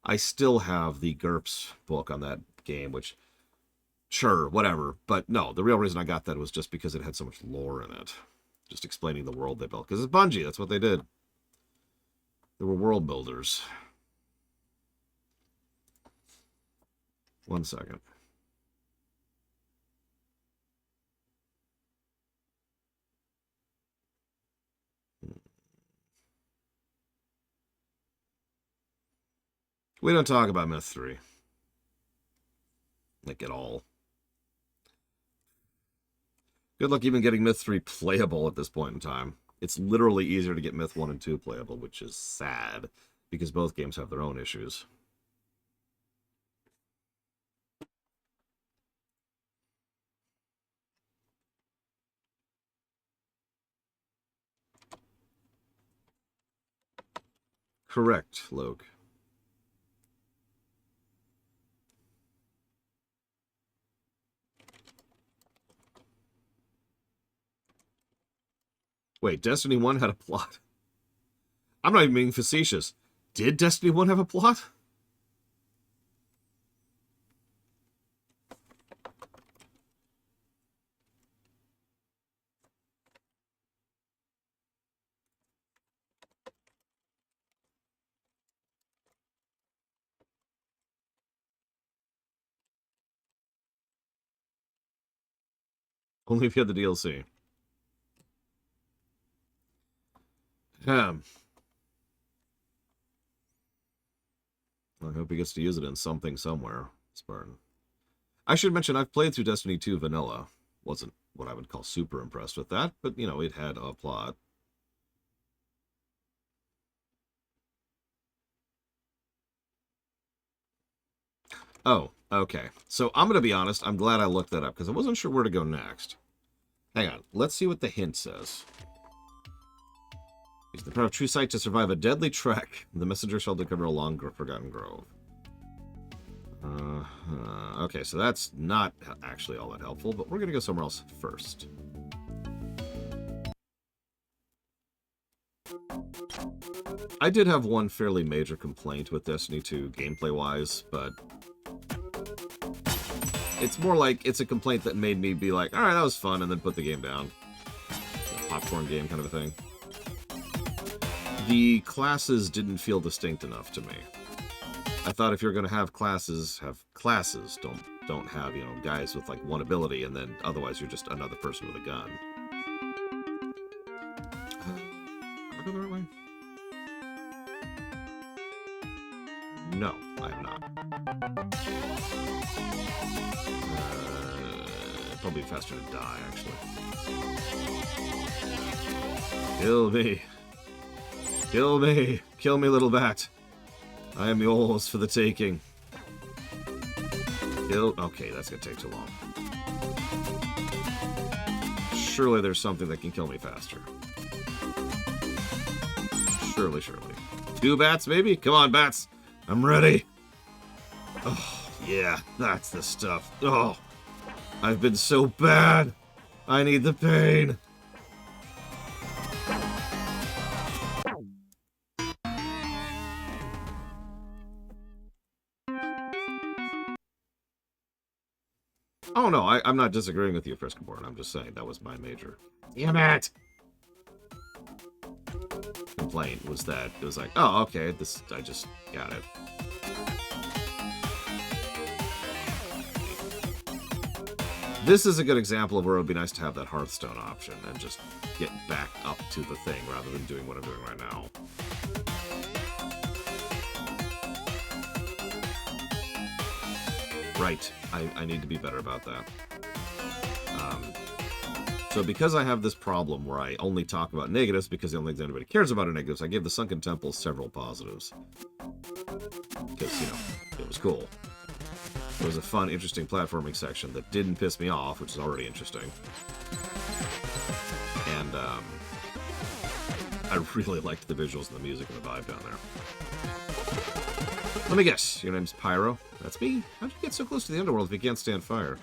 I still have the GURPS book on that game, which, sure, whatever. But no, the real reason I got that was just because it had so much lore in it. Just explaining the world they built. Because it's Bungie, that's what they did. They were world builders. One second. We don't talk about Myth 3. Like, at all. Good luck even getting Myth 3 playable at this point in time. It's literally easier to get Myth 1 and 2 playable, which is sad. because both games have their own issues. Correct, Loke. Wait, Destiny 1 had a plot? I'm not even being facetious. Did Destiny 1 have a plot? Only if you had the DLC. I hope he gets to use it in something somewhere, Spartan. I should mention I've played through Destiny 2 Vanilla. Wasn't what I would call super impressed with that, but, you know, it had a plot. Oh, okay. So I'm going to be honest, I'm glad I looked that up, because I wasn't sure where to go next. Hang on, let's see what the hint says. Use the power of true sight to survive a deadly trek. The messenger shall discover a long forgotten grove. Okay, so that's not actually all that helpful, but we're going to go somewhere else first. I did have one fairly major complaint with Destiny 2 gameplay-wise, but it's more like it's a complaint that made me be like, alright, that was fun, and then put the game down. A popcorn game kind of a thing. The classes didn't feel distinct enough to me. I thought if you're going to have classes, have classes. Don't have, you know, guys with like one ability, and then otherwise you're just another person with a gun. Am I going the right way? No, I am not. Probably faster to die, actually. Kill me. Kill me. Kill me, little bat. I am yours for the taking. Kill... Okay, that's gonna take too long. Surely there's something that can kill me faster. Surely, surely. 2 bats, maybe? Come on, bats. I'm ready. Oh, yeah, that's the stuff. Oh, I've been so bad. I need the pain. Oh, no, I'm not disagreeing with you, Friskaborn. I'm just saying that was my major... Damn it! Complaint was that it was like, oh, okay, this... I just got it. This is a good example of where it would be nice to have that Hearthstone option and just get back up to the thing rather than doing what I'm doing right now. Right. I need to be better about that. So because I have this problem where I only talk about negatives because the only thing anybody cares about are negatives, I gave the Sunken Temple several positives. Because, you know, it was cool. It was a fun, interesting platforming section that didn't piss me off, which is already interesting. And, I really liked the visuals and the music and the vibe down there. Let me guess, your name's Pyro? That's me? How'd you get so close to the underworld if you can't stand fire?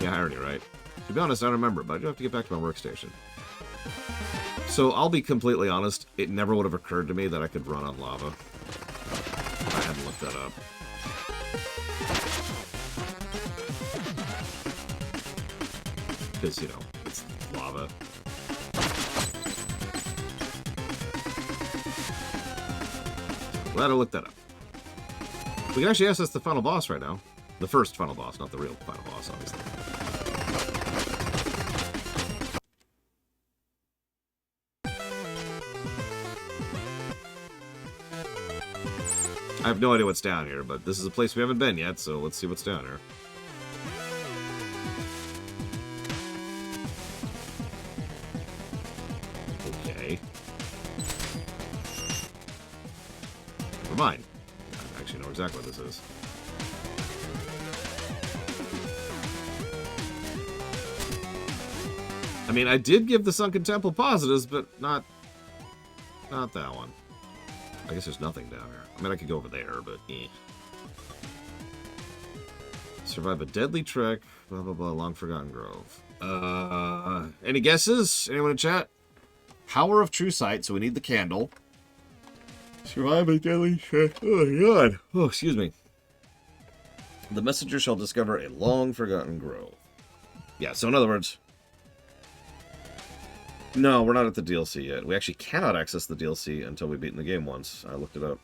Yeah, irony, right? To be honest, I don't remember, but I do have to get back to my workstation. So, I'll be completely honest, it never would have occurred to me that I could run on lava. I hadn't looked that up. Because, you know, it's lava. Glad I looked that up. We can actually access the final boss right now. The first final boss, not the real final boss, obviously. I have no idea what's down here, but this is a place we haven't been yet, so let's see what's down here. Okay. Never mind. I actually know exactly what this is. I mean, I did give the Sunken Temple positives, but not that one. I guess there's nothing down here. I mean, I could go over there, but eh. Survive a deadly trek, blah, blah, blah, long forgotten grove. Any guesses? Anyone in chat? Power of true sight, so we need the candle. Survive a deadly trek. Oh, my God. Oh, excuse me. The messenger shall discover a long forgotten grove. Yeah, so in other words... No, we're not at the DLC yet. We actually cannot access the DLC until we've beaten the game once. I looked it up.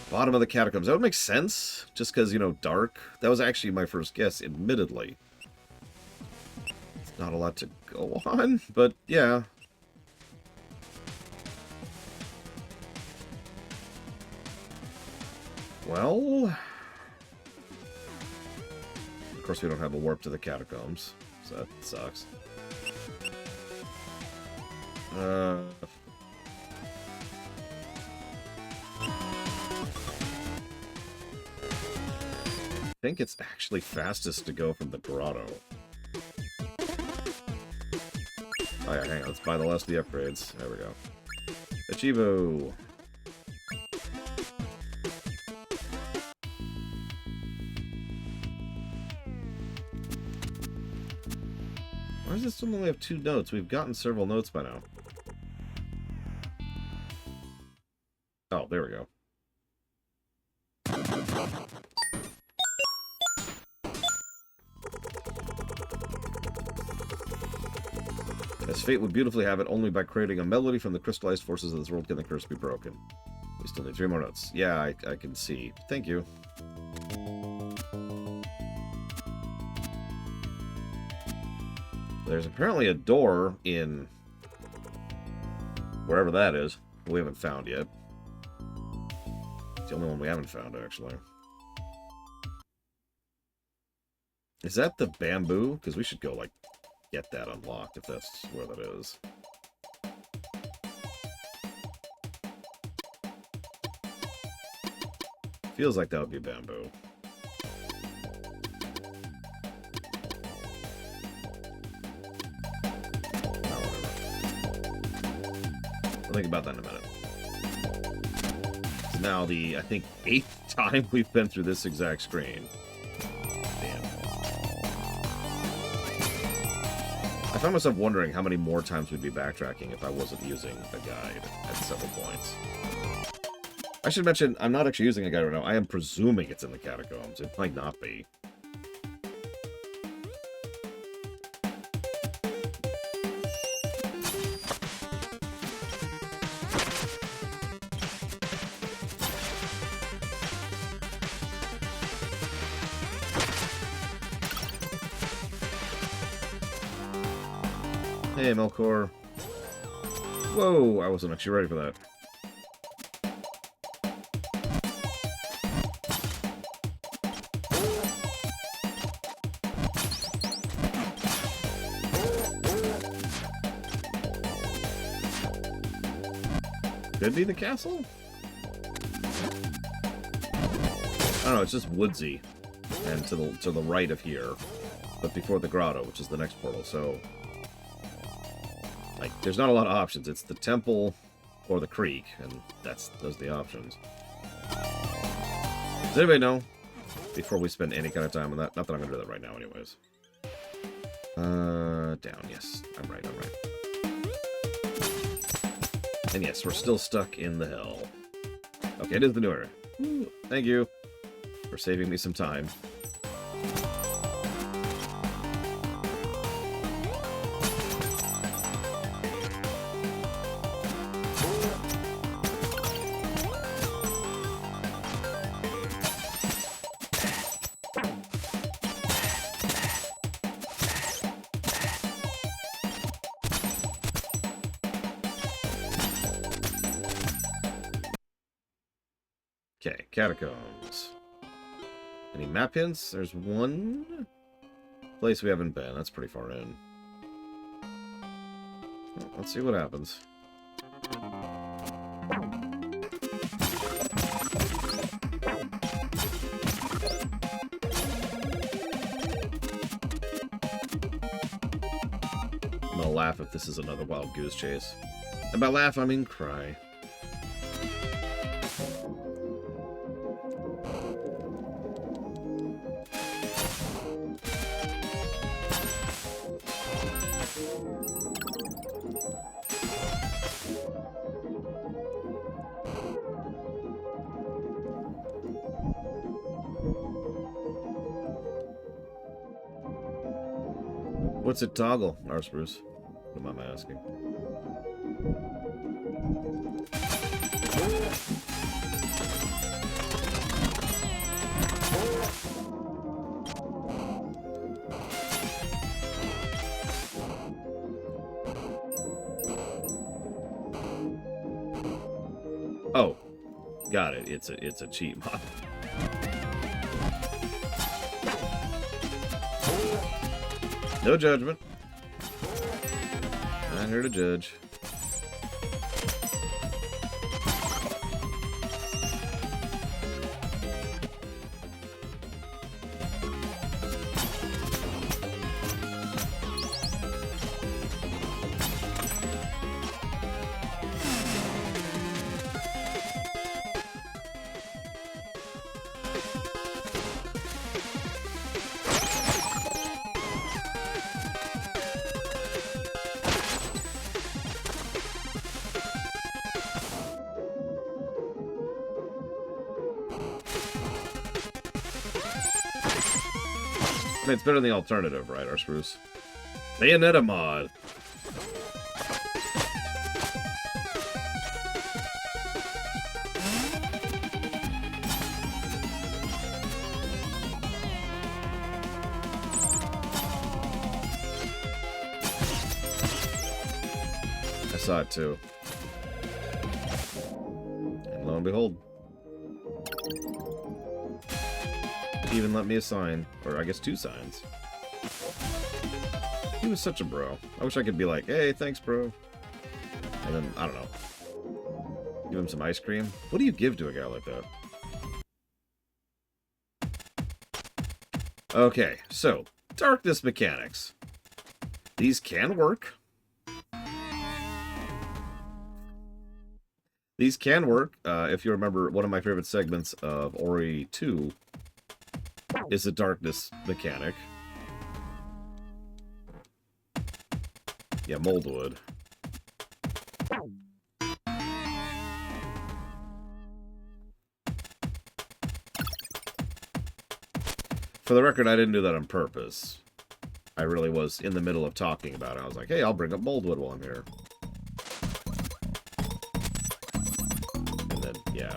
Bottom of the catacombs. That would make sense, just because, you know, dark. That was actually my first guess, admittedly. It's not a lot to go on, but yeah. Well... Of course, we don't have a warp to the catacombs, so that sucks. I think it's actually fastest to go from the grotto. Oh yeah, hang on, let's buy the last of the upgrades. There we go. Achievo! Why does this one only have 2 notes? We've gotten several notes by now. Oh, there we go. As fate would beautifully have it, only by creating a melody from the crystallized forces of this world can the curse be broken. We still need 3 more notes. Yeah, I can see. Thank you. There's apparently a door in wherever that is. We haven't found yet. It's the only one we haven't found, actually. Is that the bamboo? Because we should go, like, get that unlocked, if that's where that is. Feels like that would be bamboo. I'll think about that in a minute. It's now the, I think, 8th time we've been through this exact screen. Damn. I found myself wondering how many more times we'd be backtracking if I wasn't using a guide at several points. I should mention, I'm not actually using a guide right now. I am presuming it's in the catacombs. It might not be. Hey, Melkor. Whoa, I wasn't actually ready for that. Could be the castle? I don't know, it's just woodsy. And to the right of here. But before the grotto, which is the next portal, so... Like, there's not a lot of options. It's the temple or the creek, and those are the options. Does anybody know? Before we spend any kind of time on that. Not that I'm going to do that right now, anyways. Down, yes. I'm right. And yes, we're still stuck in the hell. Okay, it is the new area. Thank you for saving me some time. Okay, catacombs. Any map hints? There's one place we haven't been. That's pretty far in. Well, let's see what happens. laugh if this is another Wild Goose Chase. And by laugh, I mean cry. What's it toggle, Arspruce? What am I asking? Oh, got it. It's a cheat mod. No judgment. Not here to judge. I mean, it's better than the alternative, right, Arspruce? Bayonetta mod. I saw it too. And lo and behold. Even let me a sign, or I guess 2 signs. He was such a bro. I wish I could be like, hey, thanks, bro. And then, I don't know. Give him some ice cream. What do you give to a guy like that? Okay, so, darkness mechanics. These can work. These can work. If you remember, one of my favorite segments of Ori 2 is a darkness mechanic. Yeah, Moldwood. For the record, I didn't do that on purpose. I really was in the middle of talking about it. I was like, hey, I'll bring up Moldwood while I'm here. And then, yeah.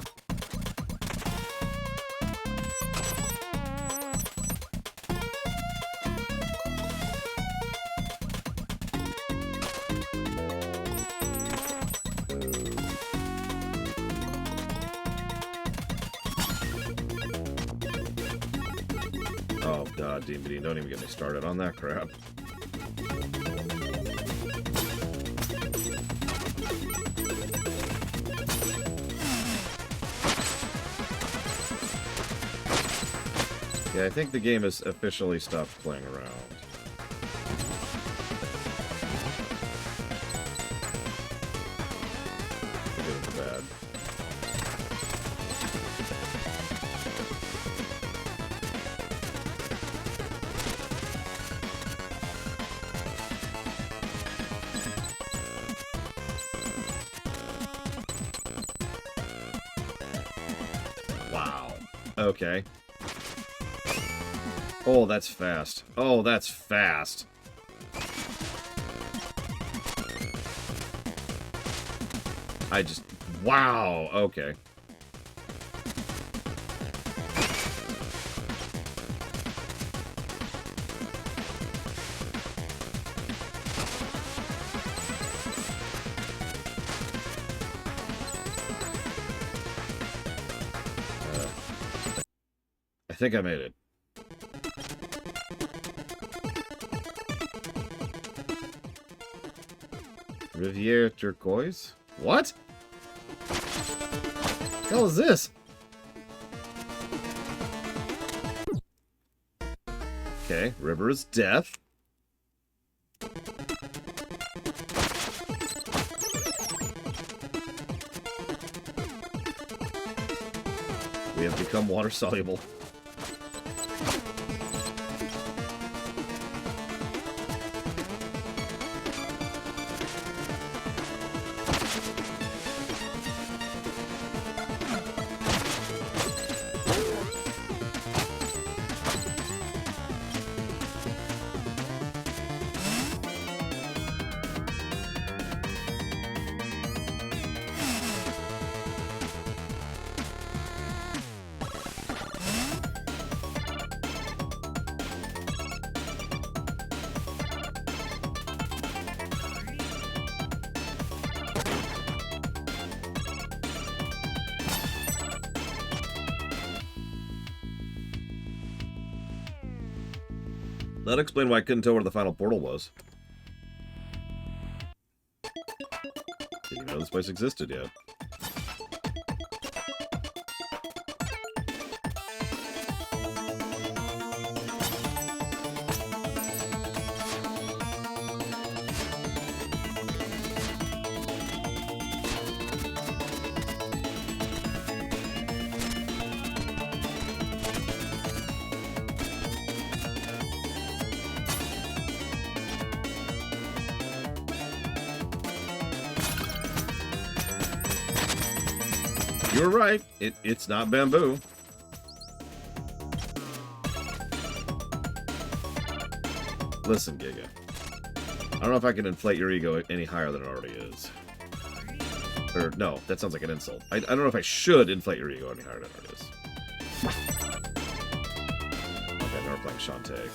Oh god, DMD, don't even get me started on that crap. Yeah, I think the game has officially stopped playing around. It was bad. Wow. Okay. Oh, that's fast. Oh, that's fast. I just... Wow! Okay. I think I made it. Riviere Turquoise? What? The hell is this? Okay, River is Death. become water soluble. That explained why I couldn't tell where the final portal was. Didn't even know this place existed yet. You're right. It's not bamboo. Listen, Giga. I don't know if I can inflate your ego any higher than it already is. Or, no, that sounds like an insult. I don't know if I should inflate your ego any higher than it already is. Okay, now we're playing Shantae.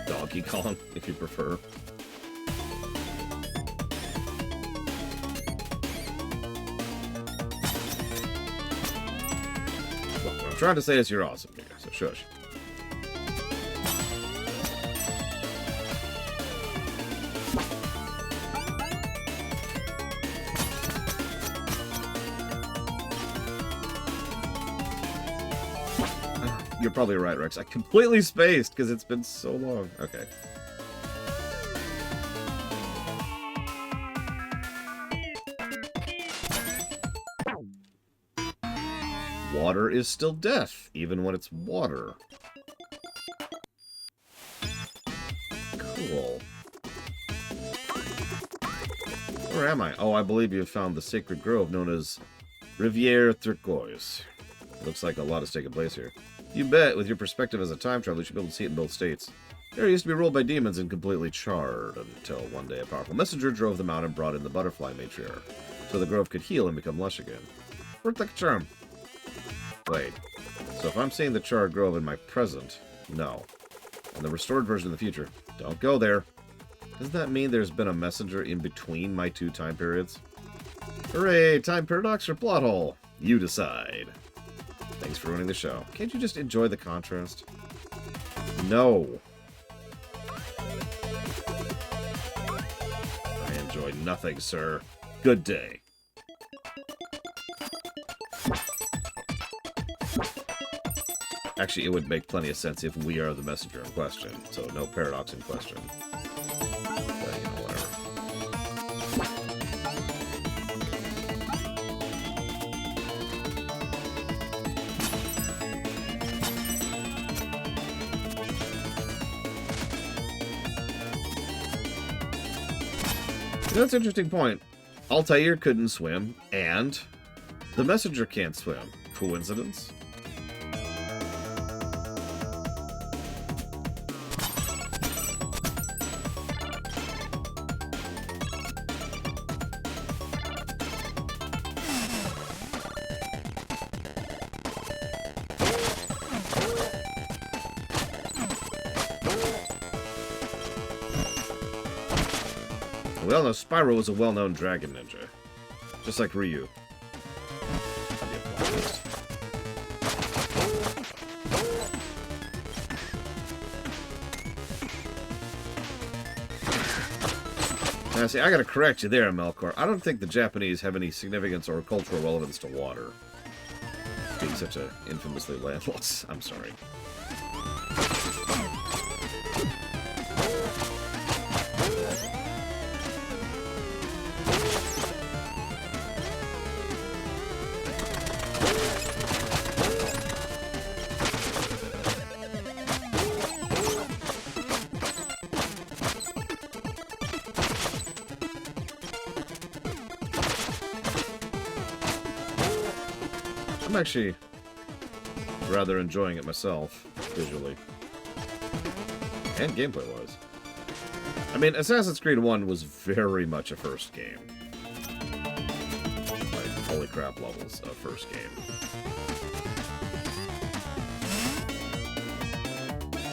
Donkey Kong, if you prefer. Look, what I'm trying to say is you're awesome, Giga, so shush. You're probably right, Rex. I completely spaced because it's been so long. Okay. Water is still death, even when it's water. Cool. Where am I? Oh, I believe you have found the sacred grove known as Rivière Turquoise. Looks like a lot has taken place here. You bet, with your perspective as a time traveler, you should be able to see it in both states. The area used to be ruled by demons and completely charred, until one day a powerful messenger drove them out and brought in the butterfly matriarch, so the grove could heal and become lush again. Worked like a charm. Wait, so if I'm seeing the charred grove in my present, no. And the restored version in the future, don't go there. Doesn't that mean there's been a messenger in between my two time periods? Hooray, time paradox or plot hole? You decide. Thanks for ruining the show. Can't you just enjoy the contrast? No. I enjoy nothing, sir. Good day. Actually, it would make plenty of sense if we are the messenger in question, so no paradox in question. But, you know, whatever. That's an interesting point. Altair couldn't swim, and the messenger can't swim. Coincidence? We all know Spyro was a well-known dragon ninja. Just like Ryu. Now, see, I gotta correct you there, Melkor. I don't think the Japanese have any significance or cultural relevance to water. Being such a infamously landless. I'm sorry. I'm actually rather enjoying it myself, visually. And gameplay-wise. I mean, Assassin's Creed 1 was very much a first game. Like, holy crap levels of first game.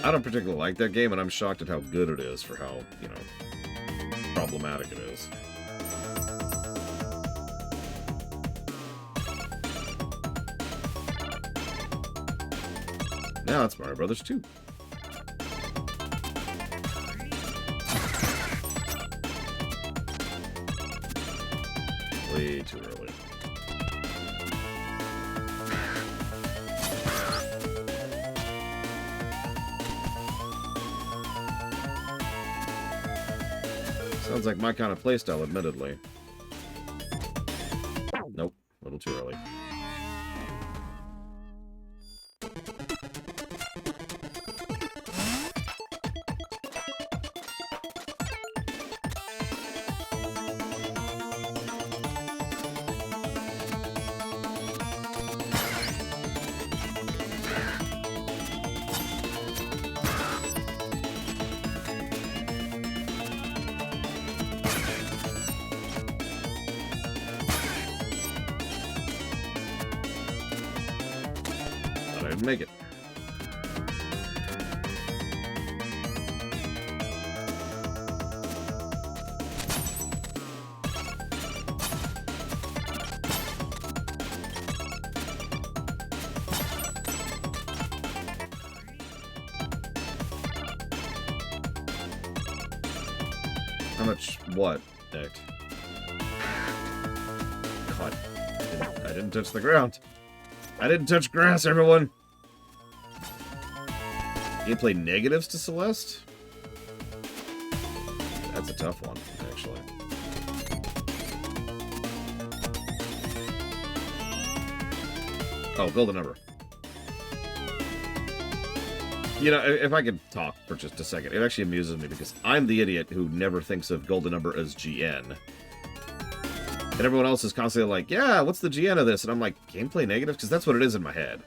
I don't particularly like that game, and I'm shocked at how good it is for how, you know, problematic it is. Now it's Mario Brothers 2. Way too early. Sounds like my kind of playstyle, admittedly. Nope, a little too early. Make it. How much? What? Act. God. I didn't touch the ground. I didn't touch grass, everyone. Gameplay negatives to Celeste? That's a tough one, actually. Oh, Golden Number. You know, if I could talk for just a second, it actually amuses me because I'm the idiot who never thinks of Golden Number as GN. And everyone else is constantly like, yeah, what's the GN of this? And I'm like, gameplay negatives? Because that's what it is in my head.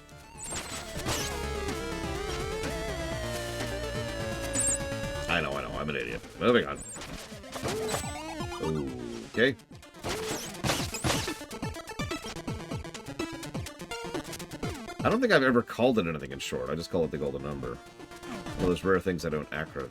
I know, I'm an idiot. Moving on. Okay. I don't think I've ever called it anything in short. I just call it the Golden Number. One of those rare things I don't acronym.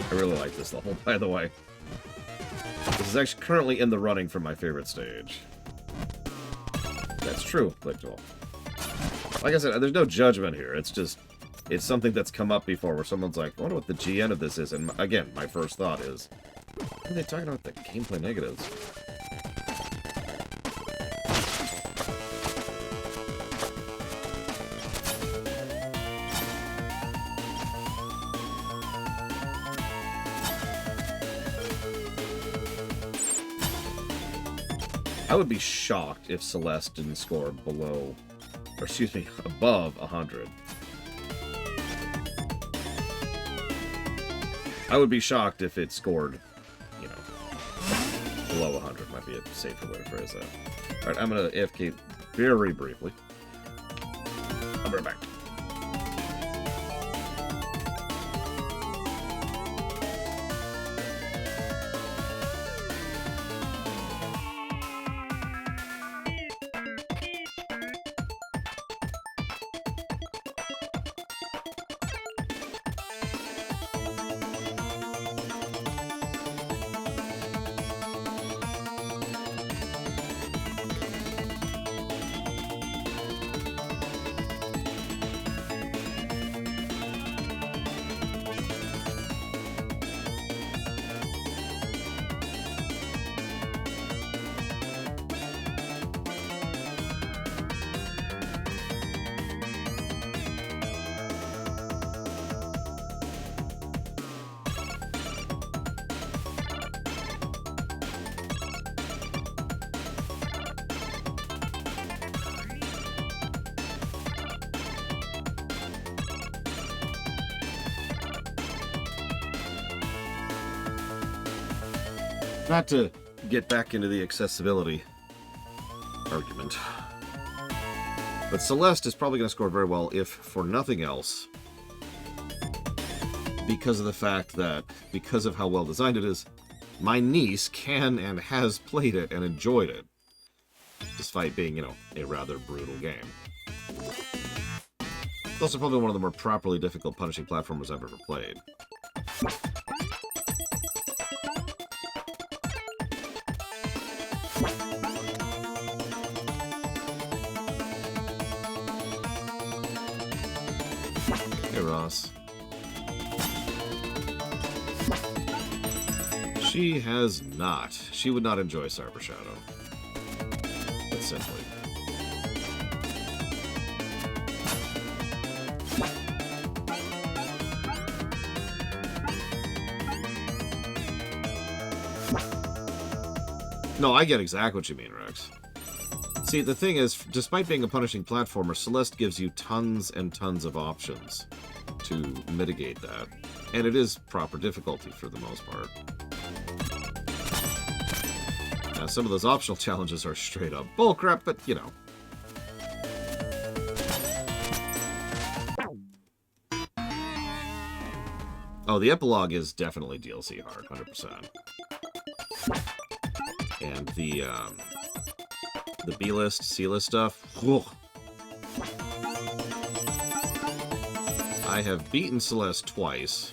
I really like this level, by the way. This is actually currently in the running for my favorite stage. That's true, Lickdwell. Like I said, there's no judgment here. It's just, it's something that's come up before where someone's like, I wonder what the GN of this is. And again, my first thought is, what are they talking about the gameplay negatives? I would be shocked if Celeste didn't score below, or excuse me, above 100. I would be shocked if it scored, you know, below 100. Might be a safer way to phrase that. Alright, I'm going to AFK very briefly. I'll be right back. Not to get back into the accessibility argument, but Celeste is probably going to score very well, if for nothing else, because of the fact that, because of how well designed it is, my niece can and has played it and enjoyed it, despite being, you know, a rather brutal game. It's also probably one of the more properly difficult punishing platformers I've ever played. Hey, Ross. She has not. She would not enjoy Cyber Shadow. But simply. No, I get exactly what you mean, Rex. See, the thing is, despite being a punishing platformer, Celeste gives you tons and tons of options to mitigate that. And it is proper difficulty for the most part. Now, some of those optional challenges are straight up bullcrap, but, you know. Oh, the epilogue is definitely DLC hard, 100%. And the B-list, C-list stuff, whew. I have beaten Celeste twice,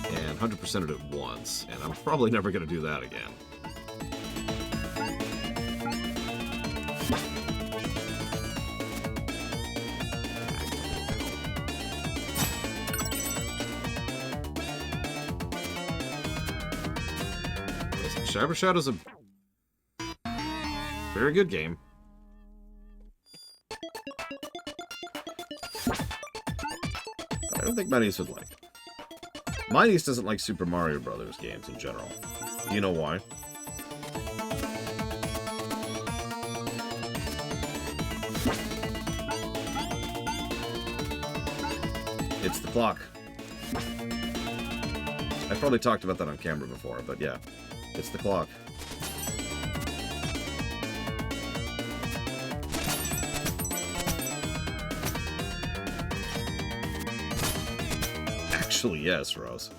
and 100%ed it once, and I'm probably never going to do that again. Cyber Shadow's a very good game. I don't think my niece would like it. My niece doesn't like Super Mario Brothers games in general. Do you know why? It's the clock. I've probably talked about that on camera before, but yeah. It's the clock. Actually, yes, Rose.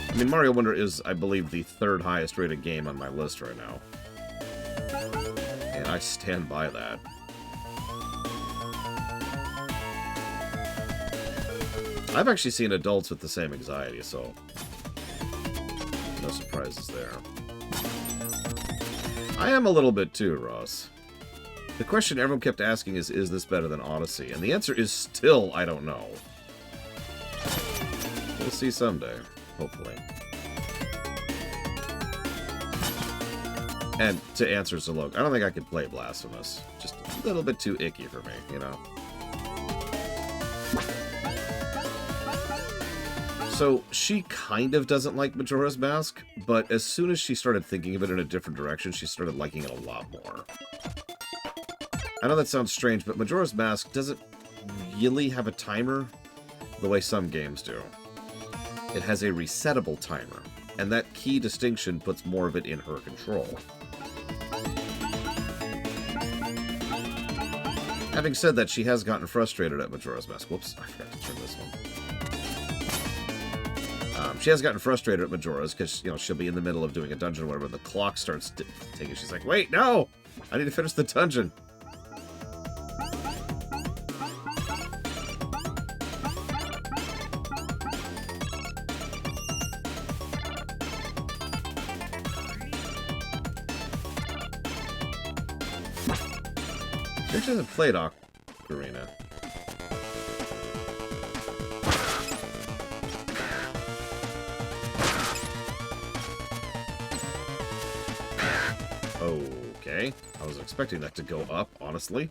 I mean, Mario Wonder is, I believe, the third highest rated game on my list right now. And I stand by that. I've actually seen adults with the same anxiety, so no surprises there. I am a little bit too, Ross. The question everyone kept asking is this better than Odyssey? And the answer is still, I don't know. We'll see someday. Hopefully. And to answer Zalok, I don't think I could play Blasphemous. Just a little bit too icky for me, you know? So, she kind of doesn't like Majora's Mask, but as soon as she started thinking of it in a different direction, she started liking it a lot more. I know that sounds strange, but Majora's Mask doesn't really have a timer the way some games do. It has a resettable timer, and that key distinction puts more of it in her control. Having said that, she has gotten frustrated at Majora's Mask. Whoops, I forgot to turn this one. She has gotten frustrated at Majora's because, you know, she'll be in the middle of doing a dungeon or whatever, and the clock starts ticking. She's like, wait, no! I need to finish the dungeon. She actually hasn't played Ocarina. Okay. I was expecting that to go up, honestly.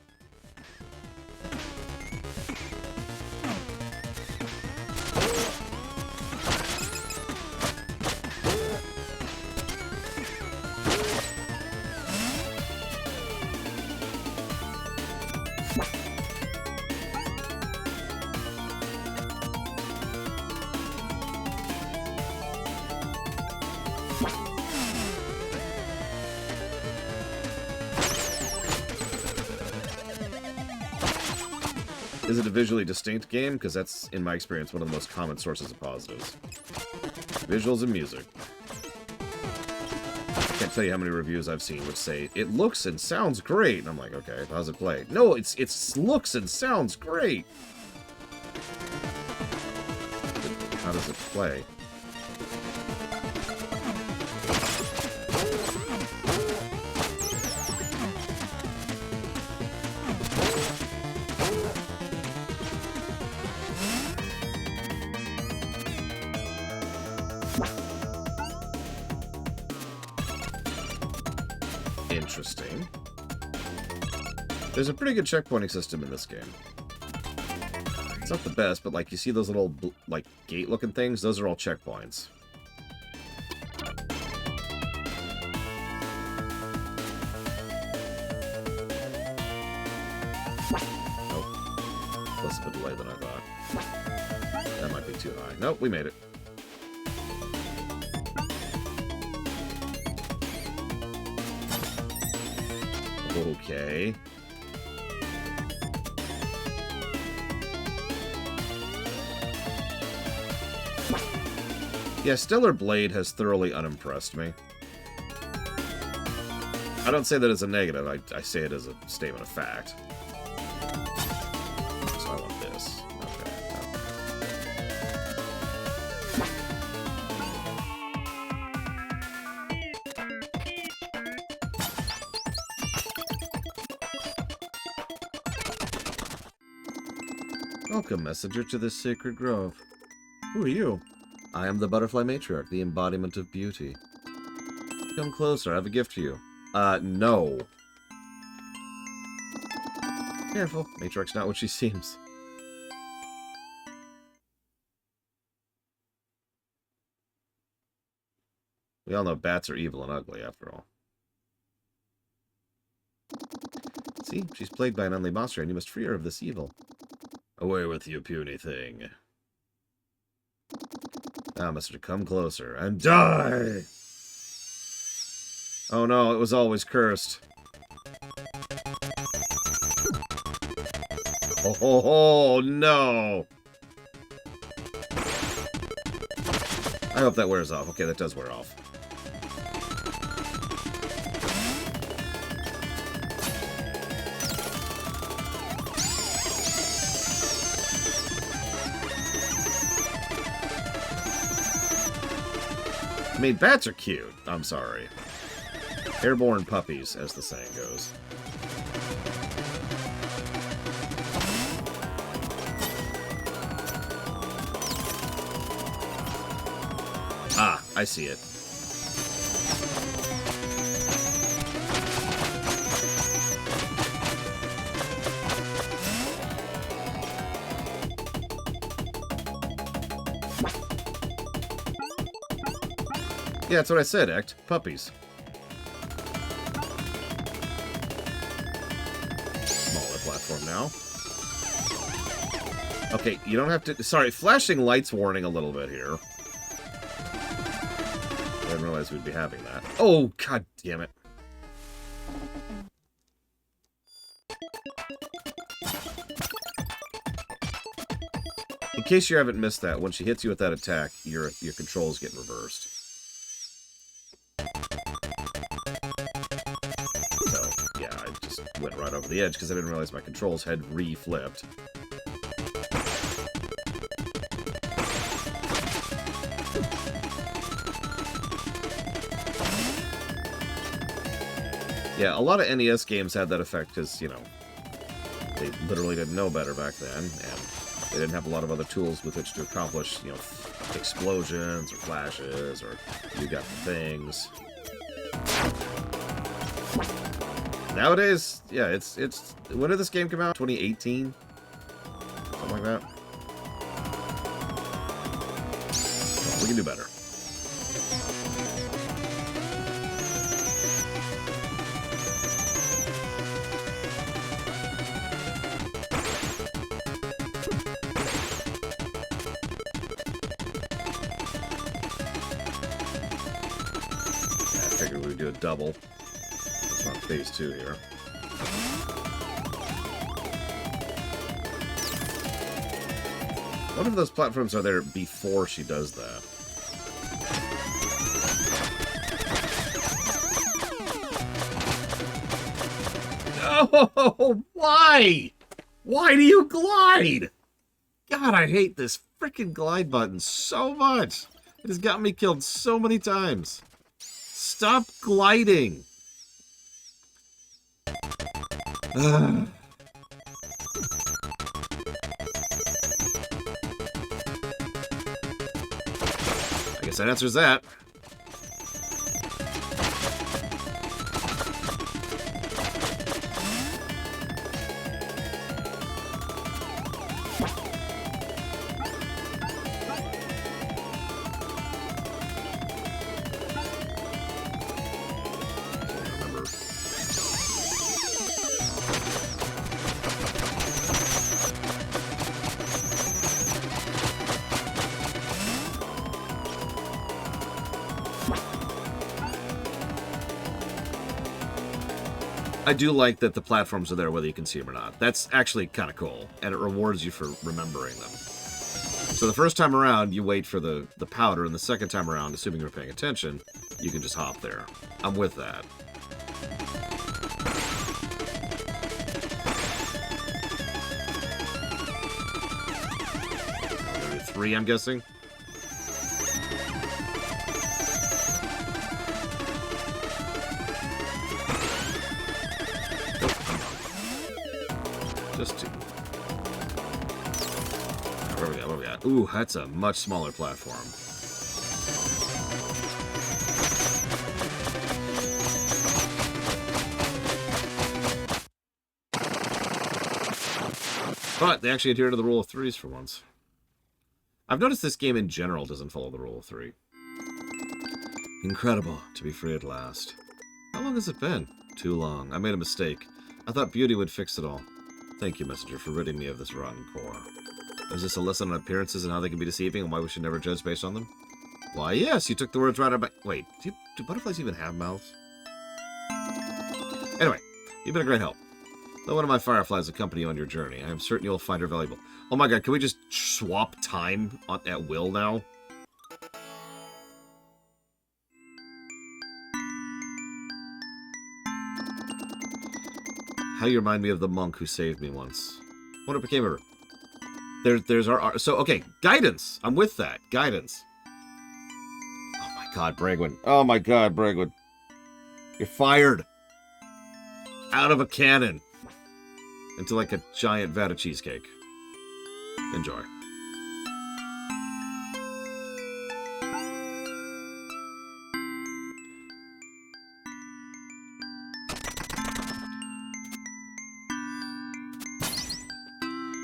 Is it a visually distinct game? Because that's, in my experience, one of the most common sources of positives. Visuals and music. I can't tell you how many reviews I've seen which say, it looks and sounds great. And I'm like, okay, how's it play? No, it looks and sounds great. How does it play? Interesting. There's a pretty good checkpointing system in this game. It's not the best, but like you see those little like gate-looking things, those are all checkpoints. Oh, less of a delay than I thought. That might be too high. Nope, we made it. Okay. Yeah, Stellar Blade has thoroughly unimpressed me. I don't say that as a negative, I say it as a statement of fact. So I want this. Okay. Welcome, messenger, to this sacred grove. Who are you? I am the Butterfly Matriarch, the embodiment of beauty. Come closer, I have a gift for you. No. Careful, Matriarch's not what she seems. We all know bats are evil and ugly, after all. See, she's plagued by an undead monster, and you must free her of this evil. Away with you, puny thing. Now, Mr. Come closer and die! Oh no, it was always cursed. Oh, no! I hope that wears off. Okay, that does wear off. I mean, bats are cute. I'm sorry. Airborne puppies, as the saying goes. Ah, I see it. Yeah, that's what I said, Ect. Puppies. Smaller platform now. Okay, you don't have to... Sorry, flashing lights warning a little bit here. I didn't realize we'd be having that. Oh, god damn it. In case you haven't missed that, when she hits you with that attack, your controls get reversed. Went right over the edge because I didn't realize my controls had re-flipped. Yeah, a lot of NES games had that effect because, you know, they literally didn't know better back then, and they didn't have a lot of other tools with which to accomplish, you know, explosions or flashes or you got the things. Nowadays, yeah, it's when did this game come out? 2018? Something like that. Well, we can do better. Yeah, I figured we'd do a double. On phase 2 here. What if those platforms are there before she does that? Oh, why? Why do you glide? God, I hate this freaking glide button so much. It has got me killed so many times. Stop gliding. Ugh. I guess that answers that. I do like that the platforms are there whether you can see them or not. That's actually kind of cool, and it rewards you for remembering them. So the first time around, you wait for the powder, and the second time around, assuming you're paying attention, you can just hop there. I'm with that. Maybe 3, I'm guessing. Just 2. What do we got? What do we got? Ooh, that's a much smaller platform. But they actually adhere to the rule of 3s for once. I've noticed this game in general doesn't follow the rule of 3. Incredible to be free at last. How long has it been? Too long. I made a mistake. I thought beauty would fix it all. Thank you, Messenger, for ridding me of this rotten core. Is this a lesson on appearances and how they can be deceiving and why we should never judge based on them? Why, yes, you took the words right out of my... Wait, do butterflies even have mouths? Anyway, you've been a great help. Let one of my fireflies accompany you on your journey. I am certain you'll find her valuable. Oh my god, can we just swap time at will now? How you remind me of the monk who saved me once. What became of her? There's our... So, okay, guidance. I'm with that. Guidance. Oh my god, Bragwin. Oh my god, Bragwin. You're fired. Out of a cannon. Into like a giant vat of cheesecake. Enjoy.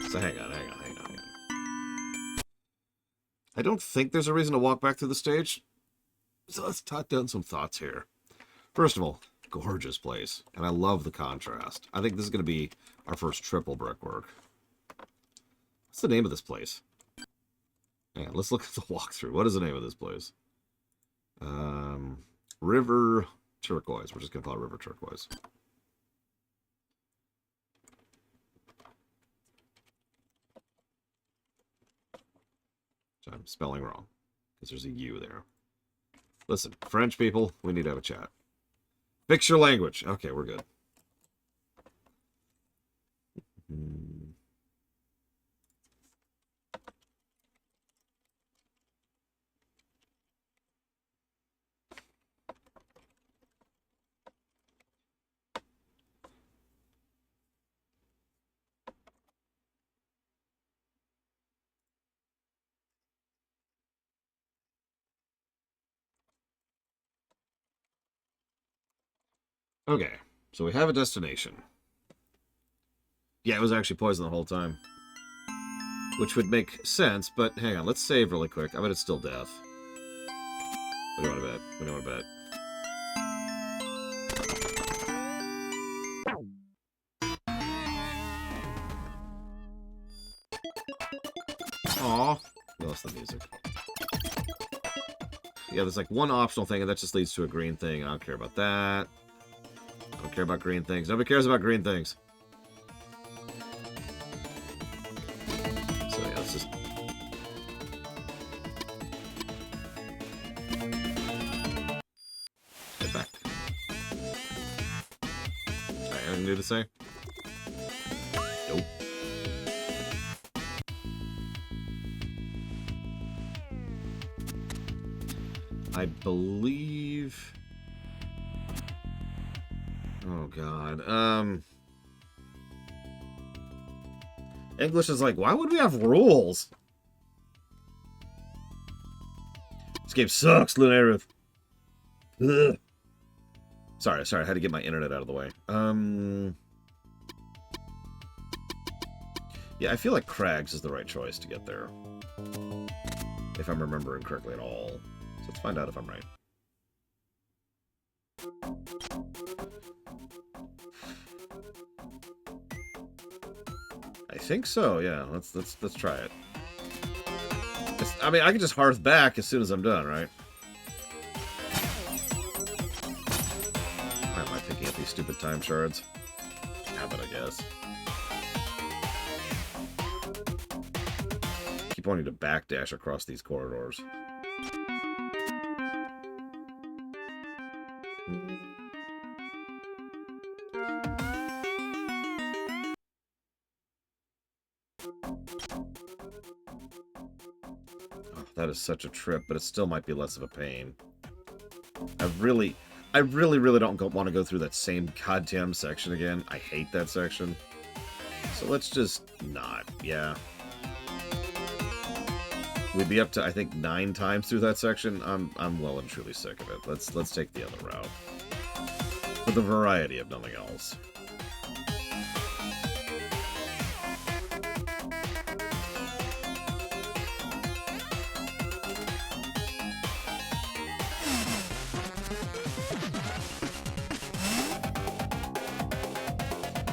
So hang on. I don't think there's a reason to walk back through the stage. So let's talk down some thoughts here. First of all, gorgeous place. And I love the contrast. I think this is going to be our first triple brickwork. What's the name of this place? Hang on, let's look at the walkthrough. What is the name of this place? River Turquoise. We're just going to call it River Turquoise. I'm spelling wrong, because there's a U there. Listen, French people, we need to have a chat. Fix your language. Okay, we're good. Okay, so we have a destination. Yeah, it was actually poison the whole time. Which would make sense, but hang on, let's save really quick. I bet it's still death. What do you want to bet? What do you want to bet? Aw, we lost the music. Yeah, there's like one optional thing, and that just leads to a green thing. I don't care about that. I don't care about green things. Nobody cares about green things. So yeah, let's just anything new to say? Nope. I believe... Oh, God. English is like, why would we have rules? This game sucks, Lunarith. Ugh. Sorry, I had to get my internet out of the way. Yeah, I feel like Crags is the right choice to get there. If I'm remembering correctly at all. So let's find out if I'm right. I think so, yeah. Let's try it. I mean, I can just hearth back as soon as I'm done, right? Why am I picking up these stupid time shards? Habit, I guess. Keep wanting to backdash across these corridors. That is such a trip, but it still might be less of a pain. I really don't want to go through that same goddamn section again. I hate that section. So let's just not, yeah. We'd be up to, I think, 9 times through that section. I'm well and truly sick of it. Let's take the other route. For the variety of nothing else.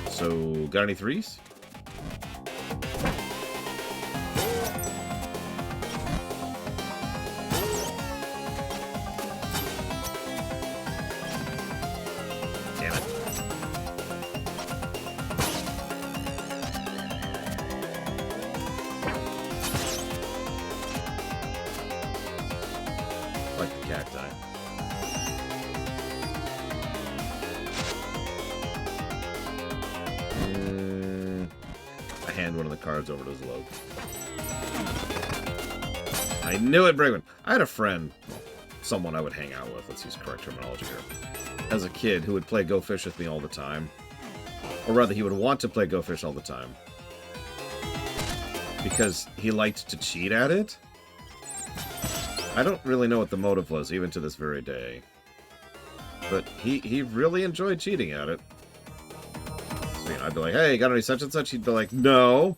So, got any 3s? Damn it. I like the cacti. Hand one of the cards over to Zlok. I knew it, Brigman. I had a friend, well, someone I would hang out with, let's use correct terminology here, as a kid who would play Go Fish with me all the time. Or rather, he would want to play Go Fish all the time. Because he liked to cheat at it. I don't really know what the motive was, even to this very day. But he really enjoyed cheating at it. I'd be like, hey, got any such and such? He'd be like, no.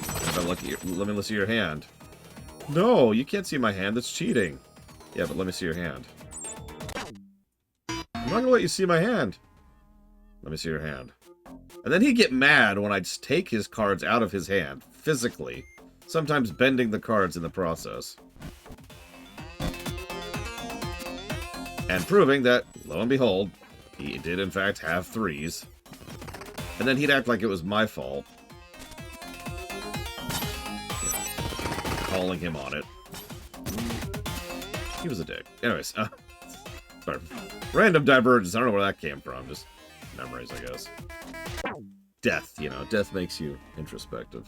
I'd be like, let me see your hand. No, you can't see my hand. That's cheating. Yeah, but let me see your hand. I'm not going to let you see my hand. Let me see your hand. And then he'd get mad when I'd take his cards out of his hand, physically. Sometimes bending the cards in the process. And proving that, lo and behold, he did in fact have 3s. And then he'd act like it was my fault. You know, calling him on it. He was a dick. Anyways, sorry. Random divergence. I don't know where that came from. Just memories, I guess. Death, you know. Death makes you introspective.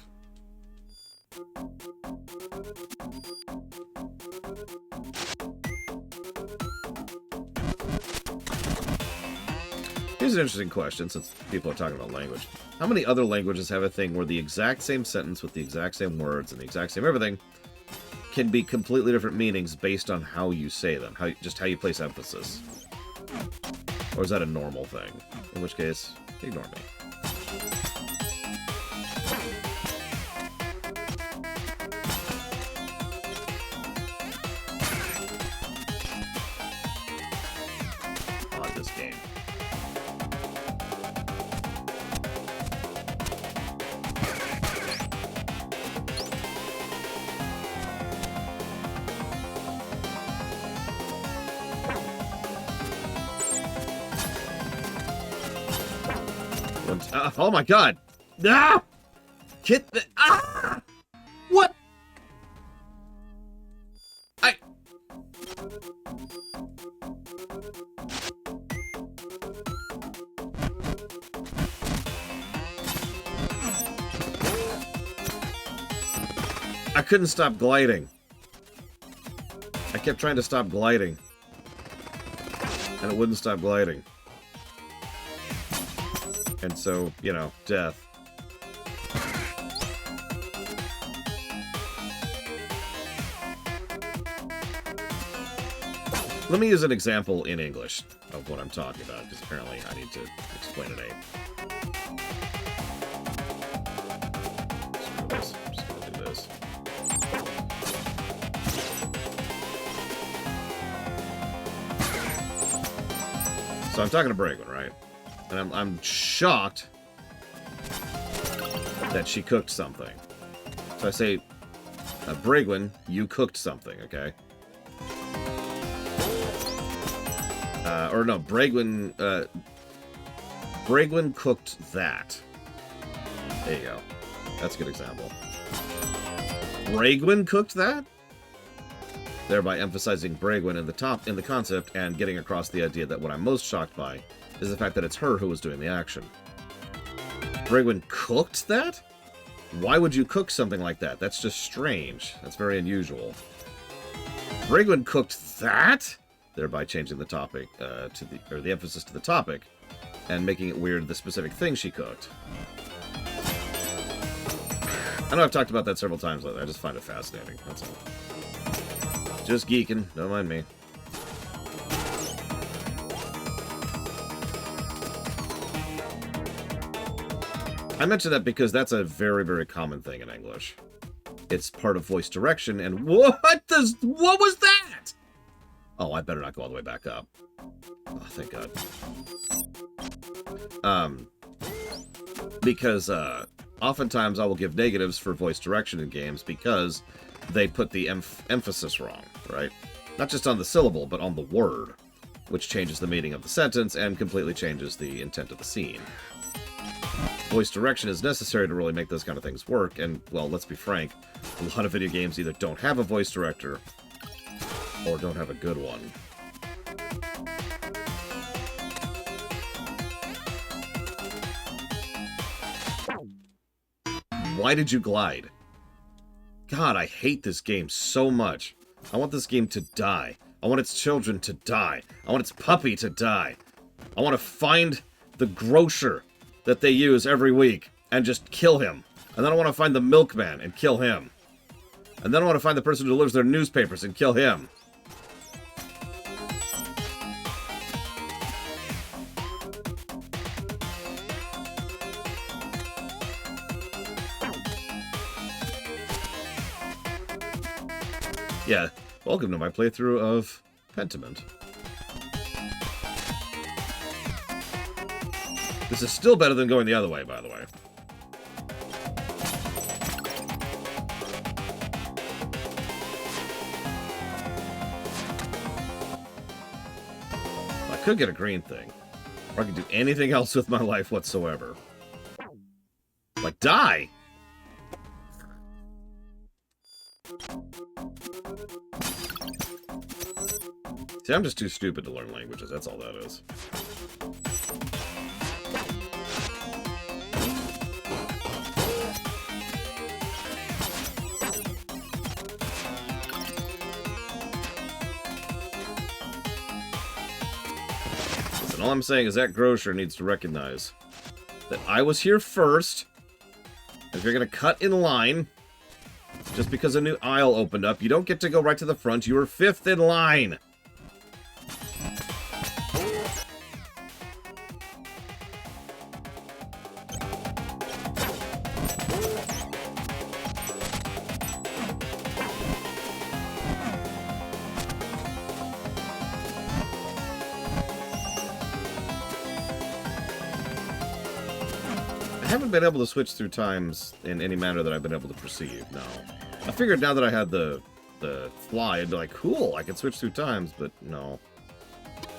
Here's an interesting question, since people are talking about language. How many other languages have a thing where the exact same sentence with the exact same words and the exact same everything can be completely different meanings based on how you say them, just how you place emphasis? Or is that a normal thing? In which case, ignore me. On this game. Oh my god! Ah! Get the... Ah! What? couldn't stop gliding. I kept trying to stop gliding. And it wouldn't stop gliding. And so, you know, death. Let me use an example in English of what I'm talking about, because apparently I need to explain it. Screw this. I'm just going to do this. So I'm talking to Bragwin, right? And I'm shocked that she cooked something. So I say, Bragwin, you cooked something, okay? Or no, Bragwin cooked that. There you go. That's a good example. Bragwin cooked that? Thereby emphasizing Bragwin in the concept and getting across the idea that what I'm most shocked by is the fact that it's her who was doing the action. Bragwin cooked that? Why would you cook something like that? That's just strange. That's very unusual. Bragwin cooked that? Thereby changing the topic the emphasis to the topic and making it weird the specific thing she cooked. I know I've talked about that several times lately. I just find it fascinating. That's all. Just geeking. Don't mind me. I mention that because that's a very, very common thing in English. It's part of voice direction, and what was that? Oh, I better not go all the way back up. Oh, thank God. Because oftentimes I will give negatives for voice direction in games because they put the emphasis wrong, right? Not just on the syllable, but on the word, which changes the meaning of the sentence and completely changes the intent of the scene. Voice direction is necessary to really make those kind of things work, and, well, let's be frank, a lot of video games either don't have a voice director or don't have a good one. Why did you glide? God, I hate this game so much. I want this game to die. I want its children to die. I want its puppy to die. I want to find the grocer that they use every week and just kill him. And then I want to find the milkman and kill him. And then I want to find the person who delivers their newspapers and kill him. Yeah, welcome to my playthrough of Pentiment. This is still better than going the other way, by the way. I could get a green thing. Or I could do anything else with my life whatsoever. Like, die! See, I'm just too stupid to learn languages, that's all that is. Listen, all I'm saying is that grocer needs to recognize that I was here first. If you're gonna cut in line, just because a new aisle opened up, you don't get to go right to the front. You were 5th in line. I haven't been able to switch through times in any manner that I've been able to perceive, no. I figured now that I had the fly, I'd be like, cool, I can switch through times, but no.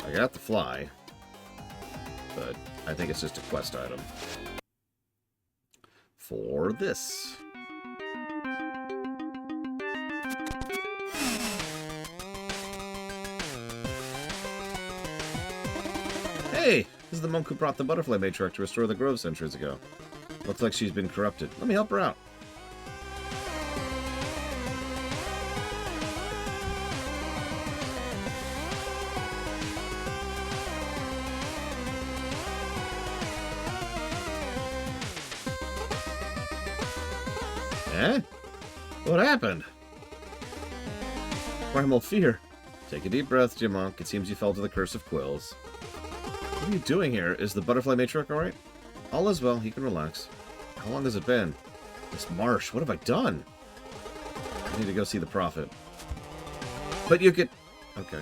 I got the fly, but I think it's just a quest item. For this. Hey! This is the monk who brought the butterfly matriarch to restore the grove centuries ago. Looks like she's been corrupted. Let me help her out. Eh? What happened? Primal fear. Take a deep breath, Jim Monk. It seems you fell to the curse of quills. What are you doing here? Is the butterfly matriarch alright? All is well. You can relax. How long has it been? Miss Marsh, what have I done? I need to go see the prophet. But you could... Okay.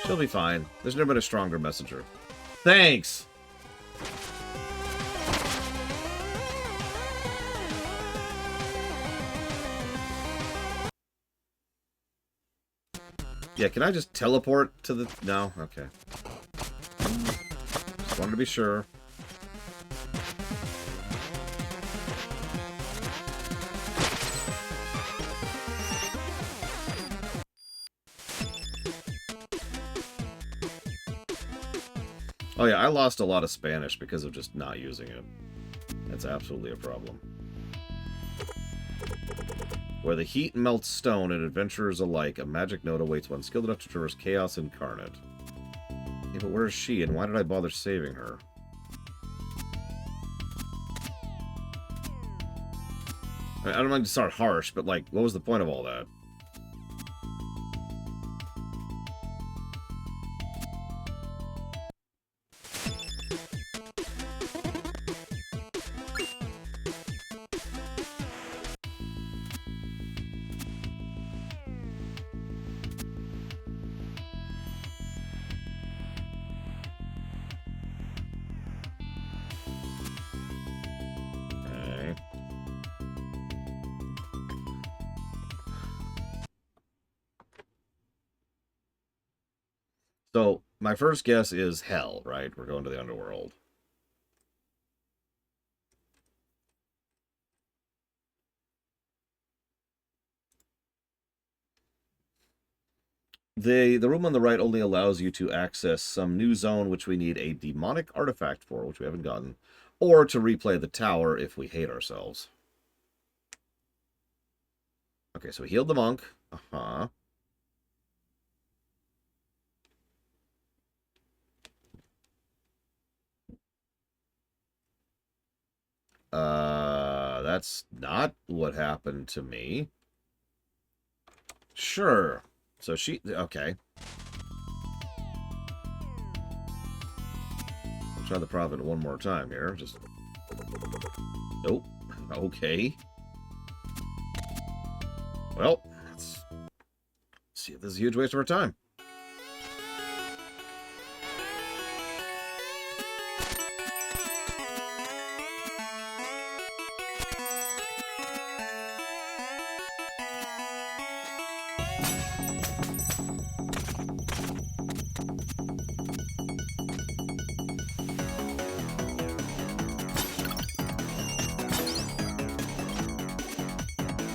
She'll be fine. There's never been a stronger messenger. Thanks! Yeah, can I just teleport to the... No? Okay. Just wanted to be sure. Oh yeah, I lost a lot of Spanish because of just not using it. That's absolutely a problem. Where the heat melts stone and adventurers alike, a magic note awaits one skilled enough to traverse chaos incarnate. Yeah, but where is she, and why did I bother saving her? I don't mind to start harsh, but like, what was the point of all that? So, my first guess is hell, right? We're going to the underworld. The room on the right only allows you to access some new zone, which we need a demonic artifact for, which we haven't gotten, or to replay the tower if we hate ourselves. Okay, so we healed the monk. Uh-huh. That's not what happened to me. Sure. So she... Okay. I'll try the prophet one more time here. Just... Nope. Okay. Well, let's see if this is a huge waste of our time.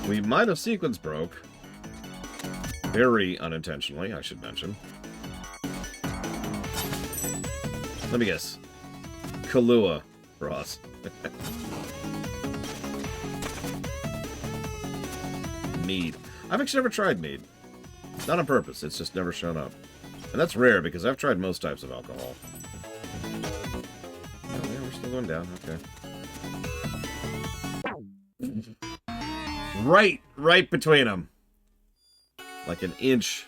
We might have sequence broke. Very unintentionally, I should mention. Let me guess. Kahlua, Ross. Mead. I've actually never tried mead. Not on purpose, it's just never shown up. And that's rare, because I've tried most types of alcohol. Oh, yeah, we're still going down, okay. Right between them. Like an inch.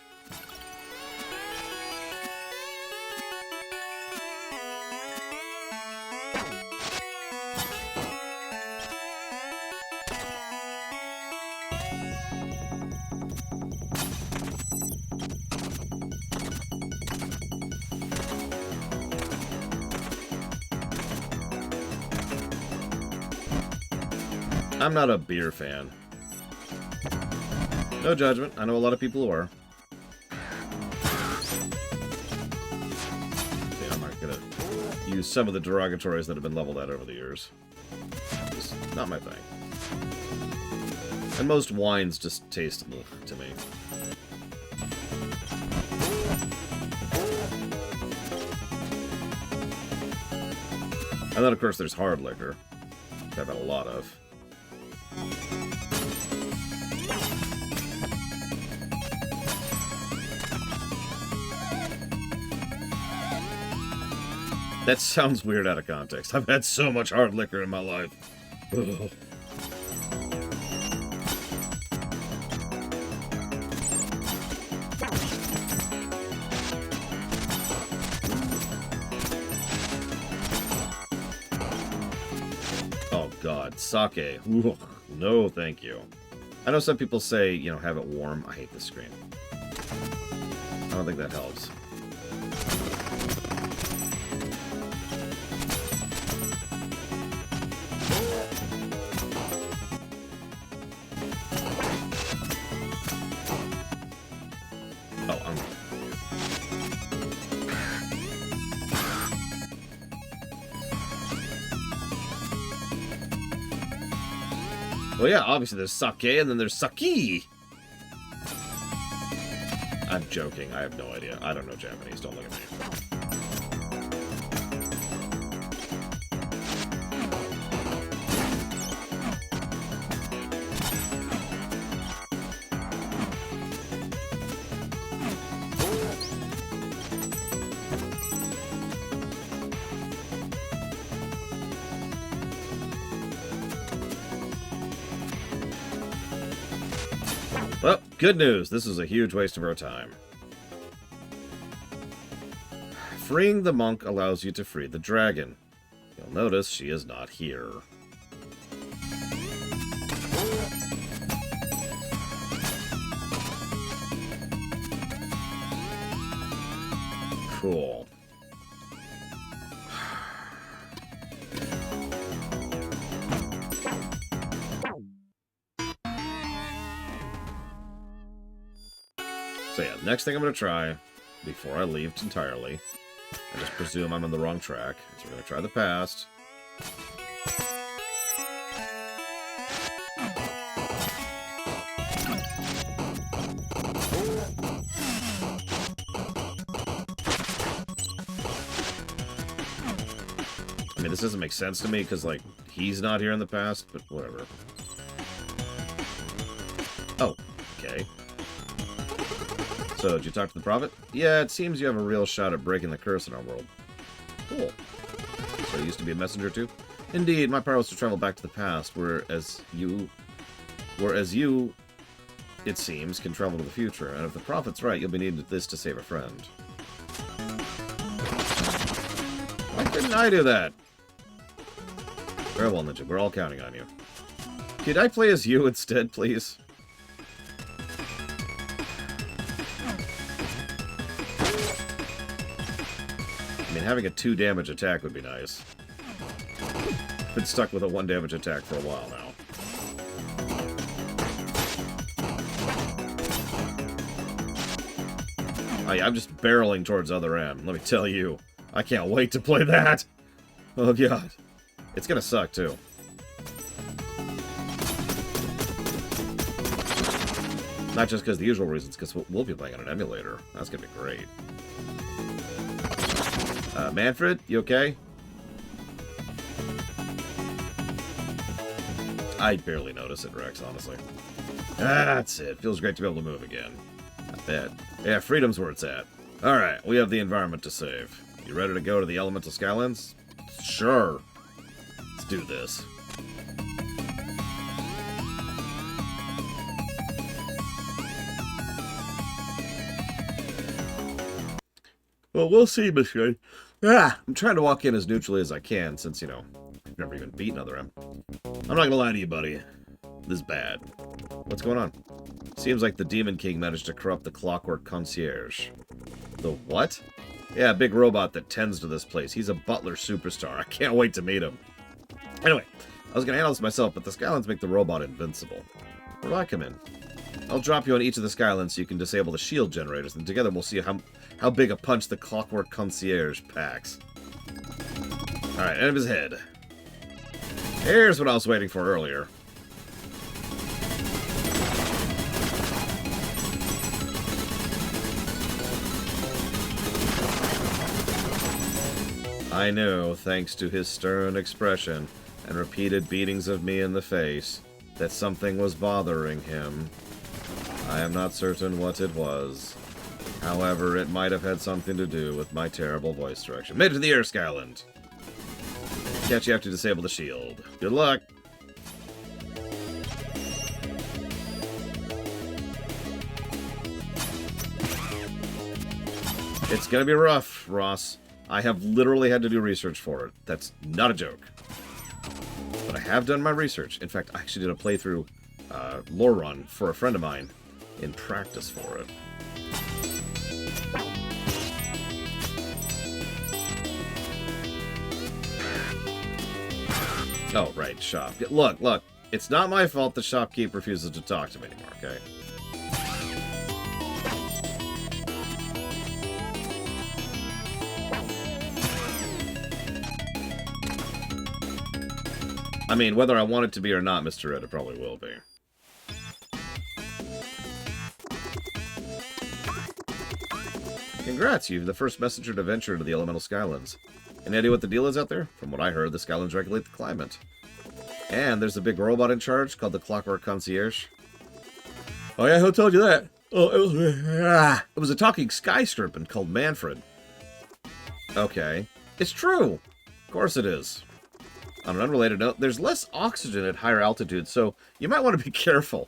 I'm not a beer fan. No judgment. I know a lot of people who are. Yeah, I'm not gonna use some of the derogatories that have been leveled at over the years. It's not my thing. And most wines just taste to me. And then, of course, there's hard liquor, which I've had a lot of. That sounds weird out of context. I've had so much hard liquor in my life. Ugh. Oh god, sake. Ugh. No, thank you. I know some people say, you know, have it warm. I hate this screen. I don't think that helps. Oh, well, yeah, obviously there's sake and then there's sake. I'm joking. I have no idea. I don't know Japanese. Don't look at me. Well, good news. This is a huge waste of our time. Freeing the monk allows you to free the dragon. You'll notice she is not here. Cool. So yeah, next thing I'm going to try, before I leave entirely, I just presume I'm on the wrong track, so we're going to try the past. I mean, this doesn't make sense to me, because, like, he's not here in the past, but whatever. Oh, okay. So, did you talk to the Prophet? Yeah, it seems you have a real shot at breaking the curse in our world. Cool. So, you used to be a messenger too? Indeed, my power was to travel back to the past, whereas you, it seems, can travel to the future. And if the Prophet's right, you'll be needing this to save a friend. Why couldn't I do that? Very well, Ninja. We're all counting on you. Could I play as you instead, please? I mean, having a 2 damage attack would be nice. Been stuck with a 1 damage attack for a while now. Oh yeah, I'm just barreling towards other end. Let me tell you, I can't wait to play that. Oh god, it's gonna suck too. Not just because the usual reasons, because we'll be playing on an emulator. That's gonna be great. Manfred, you okay? I barely notice it, Rex, honestly. That's it. Feels great to be able to move again. I bet. Yeah, freedom's where it's at. Alright, we have the environment to save. You ready to go to the Elemental Skylands? Sure. Let's do this. Well, we'll see, Monsieur. I'm trying to walk in as neutrally as I can, since, you know, I've never even beaten other M. I'm not gonna lie to you, buddy. This is bad. What's going on? Seems like the Demon King managed to corrupt the Clockwork Concierge. The what? Yeah, a big robot that tends to this place. He's a butler superstar. I can't wait to meet him. Anyway, I was gonna handle this myself, but the Skylands make the robot invincible. Where do I come in? I'll drop you on each of the Skylands so you can disable the shield generators, and together we'll see how big a punch the Clockwork Concierge packs. Alright, end of his head. Here's what I was waiting for earlier. I knew, thanks to his stern expression and repeated beatings of me in the face, that something was bothering him. I am not certain what it was. However, it might have had something to do with my terrible voice direction. Made it to the Air Skyland. Catch you after you disable the shield. Good luck. It's gonna be rough, Ross. I have literally had to do research for it. That's not a joke. But I have done my research. In fact, I actually did a playthrough lore run for a friend of mine in practice for it. Oh, right, shop. Look. It's not my fault the shopkeep refuses to talk to me anymore, okay? I mean, whether I want it to be or not, Mr. Ed, it probably will be. Congrats, you're the first messenger to venture into the Elemental Skylands. Any idea what the deal is out there? From what I heard, the Skylands regulate the climate. And there's a big robot in charge called the Clockwork Concierge. Oh yeah, who told you that? Oh, it was a talking sky serpent called Manfred. Okay. It's true! Of course it is. On an unrelated note, there's less oxygen at higher altitudes, so you might want to be careful.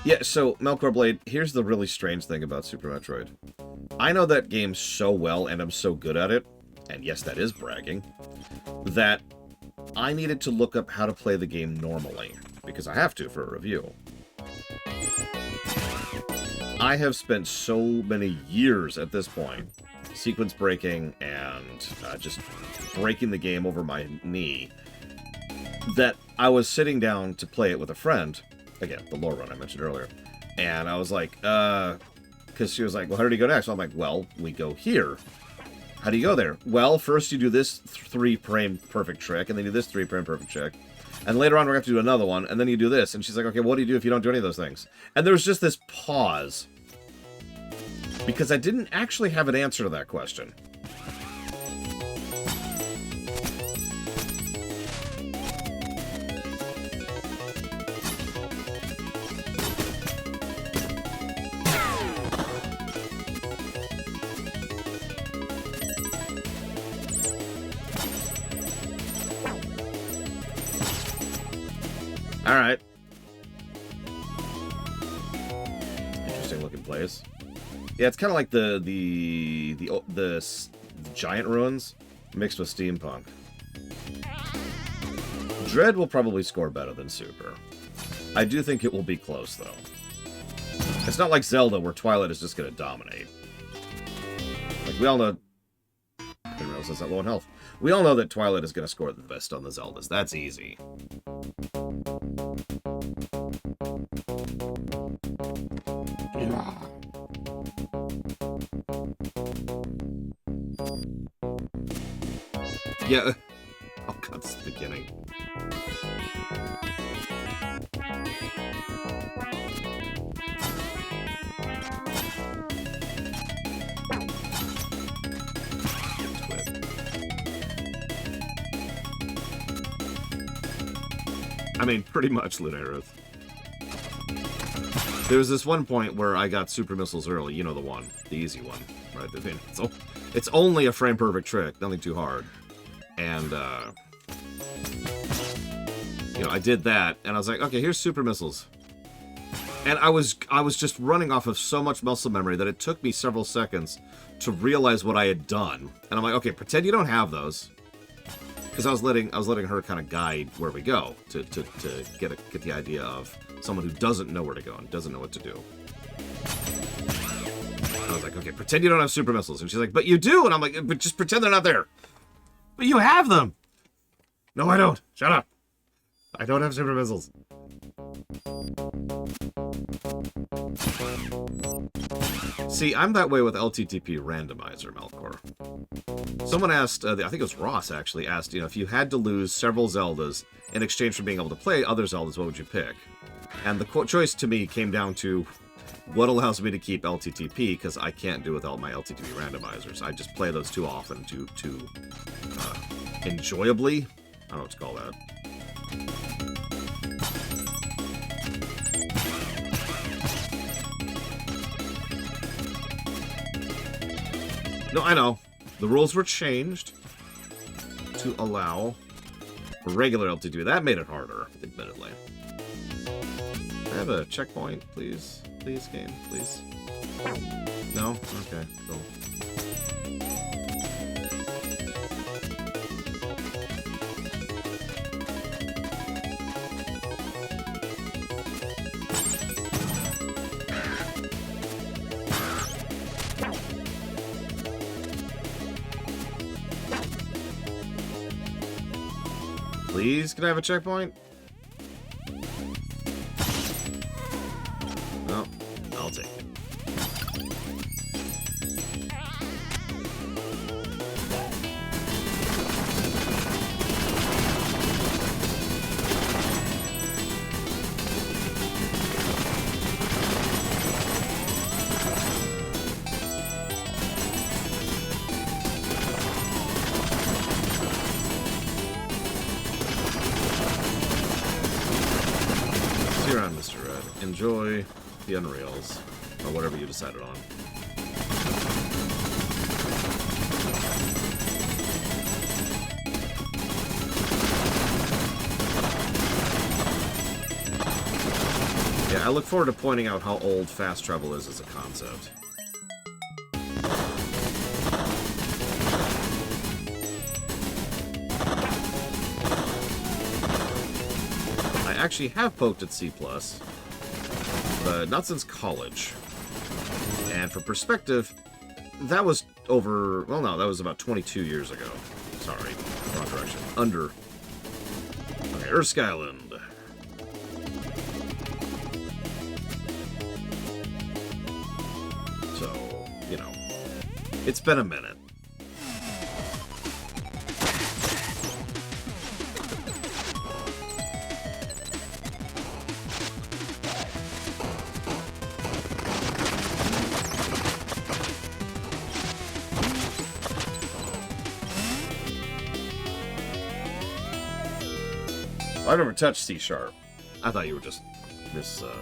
Yeah, so, Melkor Blade, here's the really strange thing about Super Metroid. I know that game so well, and I'm so good at it, and yes, that is bragging, that I needed to look up how to play the game normally, because I have to for a review. I have spent so many years at this point sequence breaking and just breaking the game over my knee that I was sitting down to play it with a friend, again, the lore run I mentioned earlier, and I was like, because she was like, well, how do you go next? So I'm like, well, we go here. How do you go there? Well, first you do this 3-frame perfect trick, and then you do this 3-frame perfect trick, and later on we're going to have to do another one, and then you do this. And she's like, okay, what do you do if you don't do any of those things? And there was just this pause, because I didn't actually have an answer to that question. Alright. Interesting looking place. Yeah, it's kind of like the giant ruins mixed with steampunk. Dread will probably score better than Super. I do think it will be close, though. It's not like Zelda, where Twilight is just going to dominate. Like, we all know... I didn't realize that's not low on health. We all know that Twilight is going to score the best on the Zeldas. That's easy. Yeah. Oh, God, it's the beginning. I mean, pretty much, Lunaruth. There was this one point where I got super missiles early. You know the one. The easy one. Right? I mean, it's only a frame-perfect trick. Nothing too hard. And, you know, I did that, and I was like, okay, here's super missiles. And I was just running off of so much muscle memory that it took me several seconds to realize what I had done. And I'm like, okay, pretend you don't have those. Because I was letting her kind of guide where we go to get the idea of someone who doesn't know where to go and doesn't know what to do. I was like, okay, pretend you don't have super missiles. And she's like, but you do. And I'm like, but just pretend they're not there. But you have them. No, I don't. Shut up. I don't have super missiles. See, I'm that way with LTTP randomizer, Melkor. Someone asked, I think it was Ross actually, asked, you know, if you had to lose several Zeldas in exchange for being able to play other Zeldas, what would you pick? And the choice to me came down to what allows me to keep LTTP, because I can't do without my LTTP randomizers. I just play those too often, too enjoyably. I don't know what to call that. No, I know. The rules were changed to allow regular LTTP. That made it harder, admittedly. I have a checkpoint, please. Please, game, please. No? Okay, cool. Please, can I have a checkpoint? No, I'll take it. See you around, Mr. Red. Enjoy the Unreals, or whatever you decided on. Yeah, I look forward to pointing out how old fast travel is as a concept. I actually have poked at C+, but not since college. And for perspective, that was over... Well, no, that was about 22 years ago. Sorry, wrong direction. Under. Okay, Erskine Island. So, you know, it's been a minute. I've never touched C#. I thought you were just misclicking.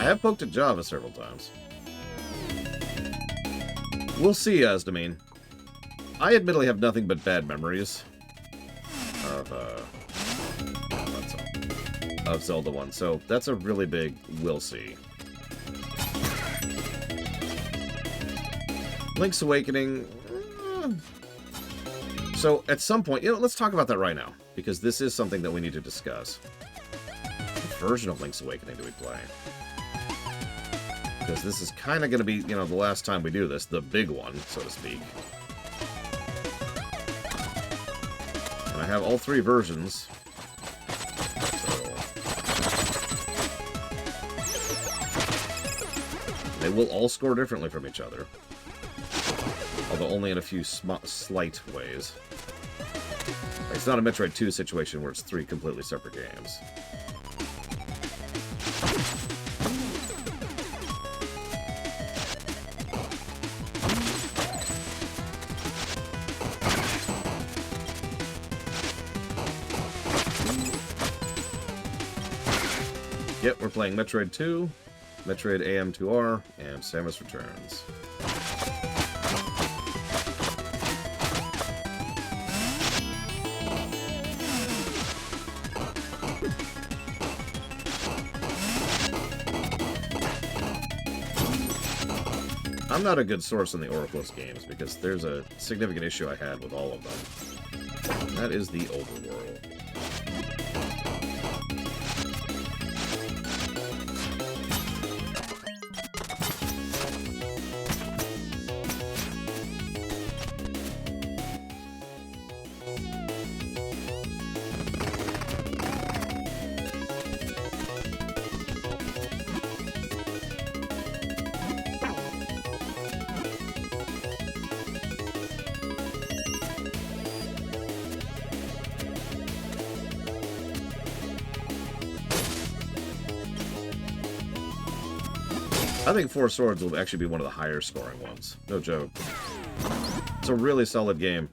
I have poked at Java several times. We'll see, Asdamine. I admittedly have nothing but bad memories of Zelda 1, so that's a really big we'll see. Link's Awakening... So, at some point, let's talk about that right now, because this is something that we need to discuss. What version of Link's Awakening do we play? Because this is kind of going to be, the last time we do this, the big one, so to speak. And I have all three versions. So... They will all score differently from each other. Although only in a few slight ways. It's not a Metroid 2 situation where it's three completely separate games. Yep, we're playing Metroid 2, Metroid AM2R, and Samus Returns. I'm not a good source on the Oracle's games because there's a significant issue I had with all of them. And that is the overworld. I think Four Swords will actually be one of the higher scoring ones. No joke. It's a really solid game.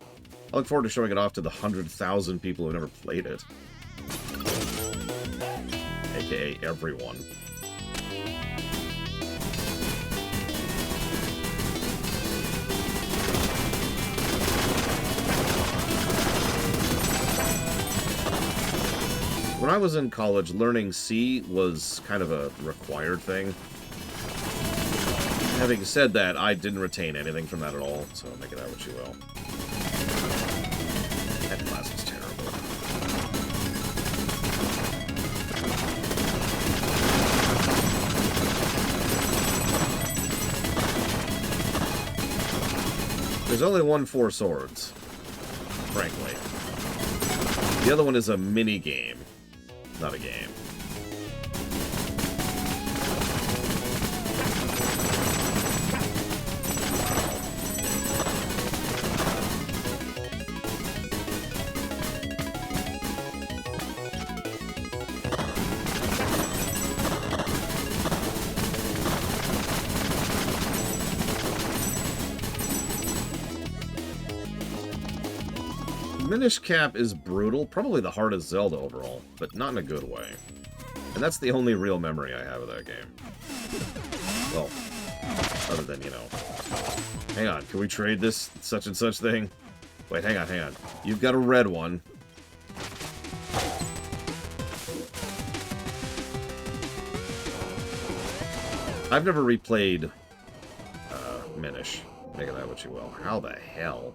I look forward to showing it off to the 100,000 people who've never played it. AKA everyone. When I was in college, learning C was kind of a required thing. Having said that, I didn't retain anything from that at all, so make it out what you will. That class was terrible. There's only one Four Swords, frankly. The other one is a mini-game, not a game. Minish Cap is brutal, probably the hardest Zelda overall, but not in a good way. And that's the only real memory I have of that game. Well, other than, you know... Hang on, can we trade this such and such thing? Wait, hang on, hang on. You've got a red one. I've never replayed Minish. Make of that what you will. How the hell?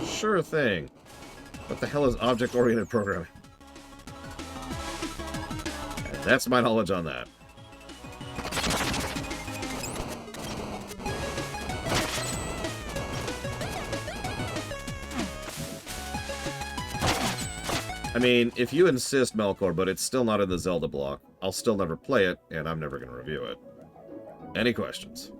Sure thing. What the hell is object-oriented programming? And that's my knowledge on that. I mean, if you insist, Melkor, but it's still not in the Zelda block, I'll still never play it, and I'm never going to review it. Any questions?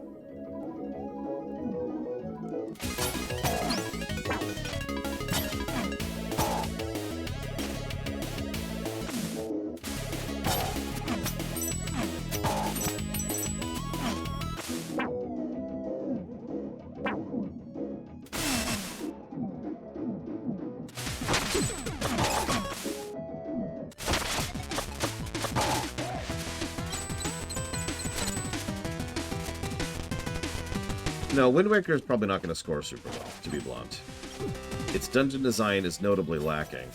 No, Wind Waker is probably not going to score super well, to be blunt. Its dungeon design is notably lacking.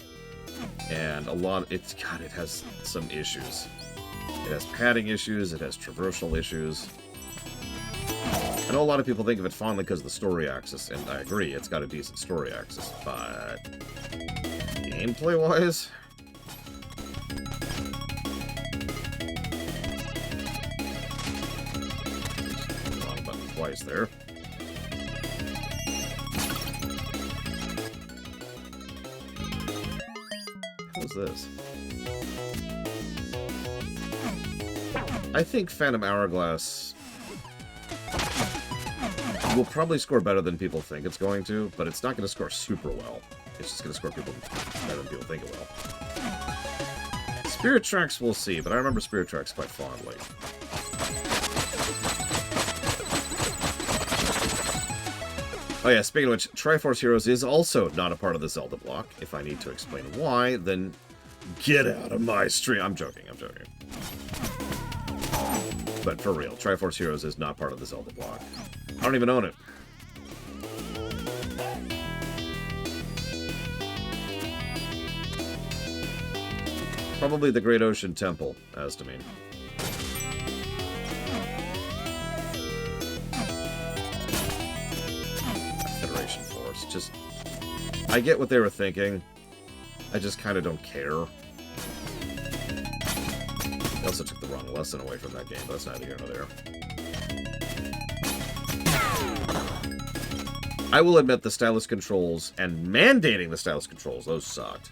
And a lot... it has some issues. It has padding issues, it has traversal issues. I know a lot of people think of it fondly because of the story axis, and I agree, it's got a decent story axis, but... gameplay-wise... wrong button twice there. What's this? I think Phantom Hourglass will probably score better than people think it's going to, but it's not going to score super well. It's just going to score better than people think it will. Spirit Tracks we'll see, but I remember Spirit Tracks quite fondly. Oh yeah, speaking of which, Triforce Heroes is also not a part of the Zelda block. If I need to explain why, then get out of my stream. I'm joking, I'm joking. But for real, Triforce Heroes is not part of the Zelda block. I don't even own it. Probably the Great Ocean Temple, as to me. Federation Force. Just... I get what they were thinking. I just kind of don't care. They also took the wrong lesson away from that game, but that's neither here nor there. I will admit the stylus controls and mandating the stylus controls, those sucked.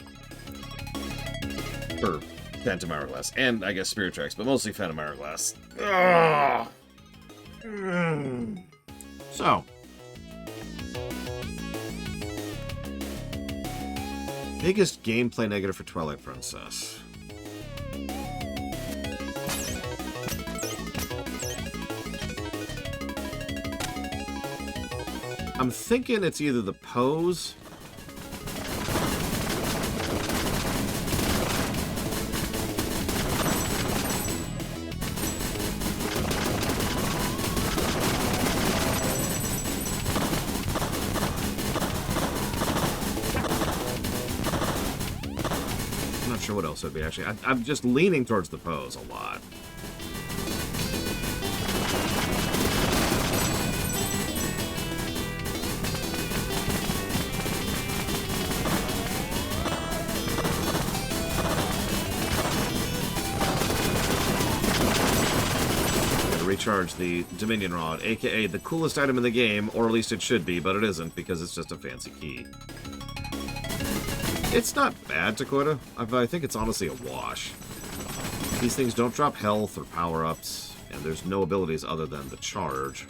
For Phantom Hourglass, and I guess Spirit Tracks, but mostly Phantom Hourglass. Ugh. So. Biggest gameplay negative for Twilight Princess. I'm thinking it's either the pose would be, actually. I'm just leaning towards the pose a lot. Recharge the Dominion Rod, aka the coolest item in the game, or at least it should be, but it isn't because it's just a fancy key. It's not bad, Dakota. I think it's honestly a wash. These things don't drop health or power-ups, and there's no abilities other than the charge.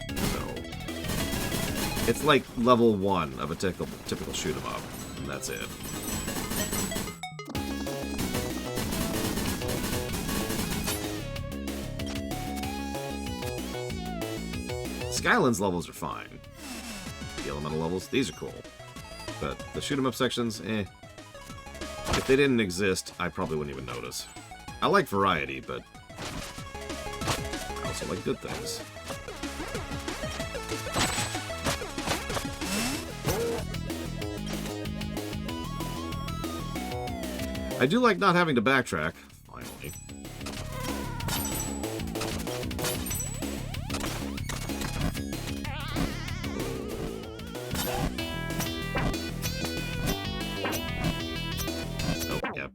So, it's like level 1 of a typical shoot-'em-up, and that's it. Skyland's levels are fine. The elemental levels, these are cool. But the shoot-'em-up sections, eh. If they didn't exist, I probably wouldn't even notice. I like variety, but I also like good things. I do like not having to backtrack, finally.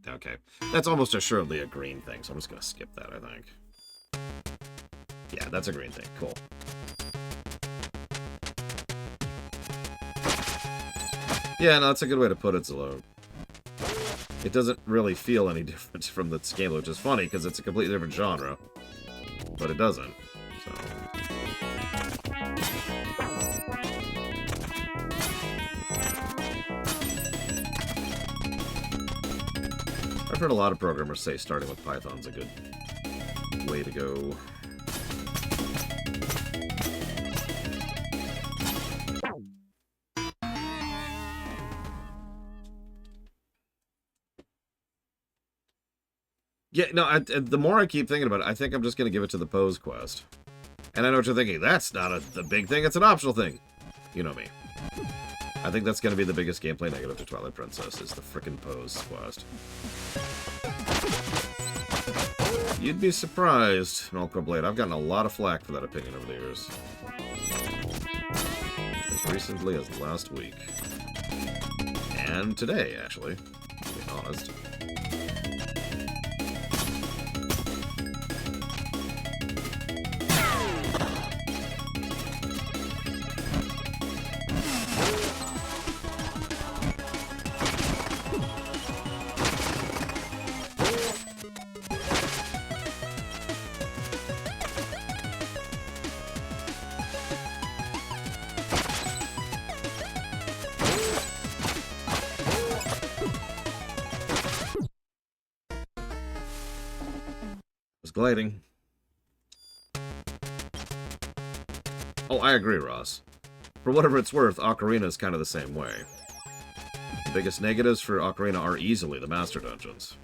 Okay. That's almost assuredly a green thing, so I'm just going to skip that, I think. Yeah, that's a green thing. Cool. Yeah, no, that's a good way to put it, Zalo. It doesn't really feel any different from the game, which is funny, because it's a completely different genre. But it doesn't, so... I've heard a lot of programmers say starting with Python's a good way to go. Yeah, no, the more I keep thinking about it, I think I'm just going to give it to the pose quest. And I know what you're thinking. That's not the big thing, it's an optional thing. You know me. I think that's going to be the biggest gameplay negative to Twilight Princess, is the frickin' pose quest. You'd be surprised, Melkor Blade. I've gotten a lot of flack for that opinion over the years. As recently as last week. And today, actually, to be honest. Gliding. Oh, I agree, Ross. For whatever it's worth, Ocarina is kind of the same way. The biggest negatives for Ocarina are easily the Master Dungeons.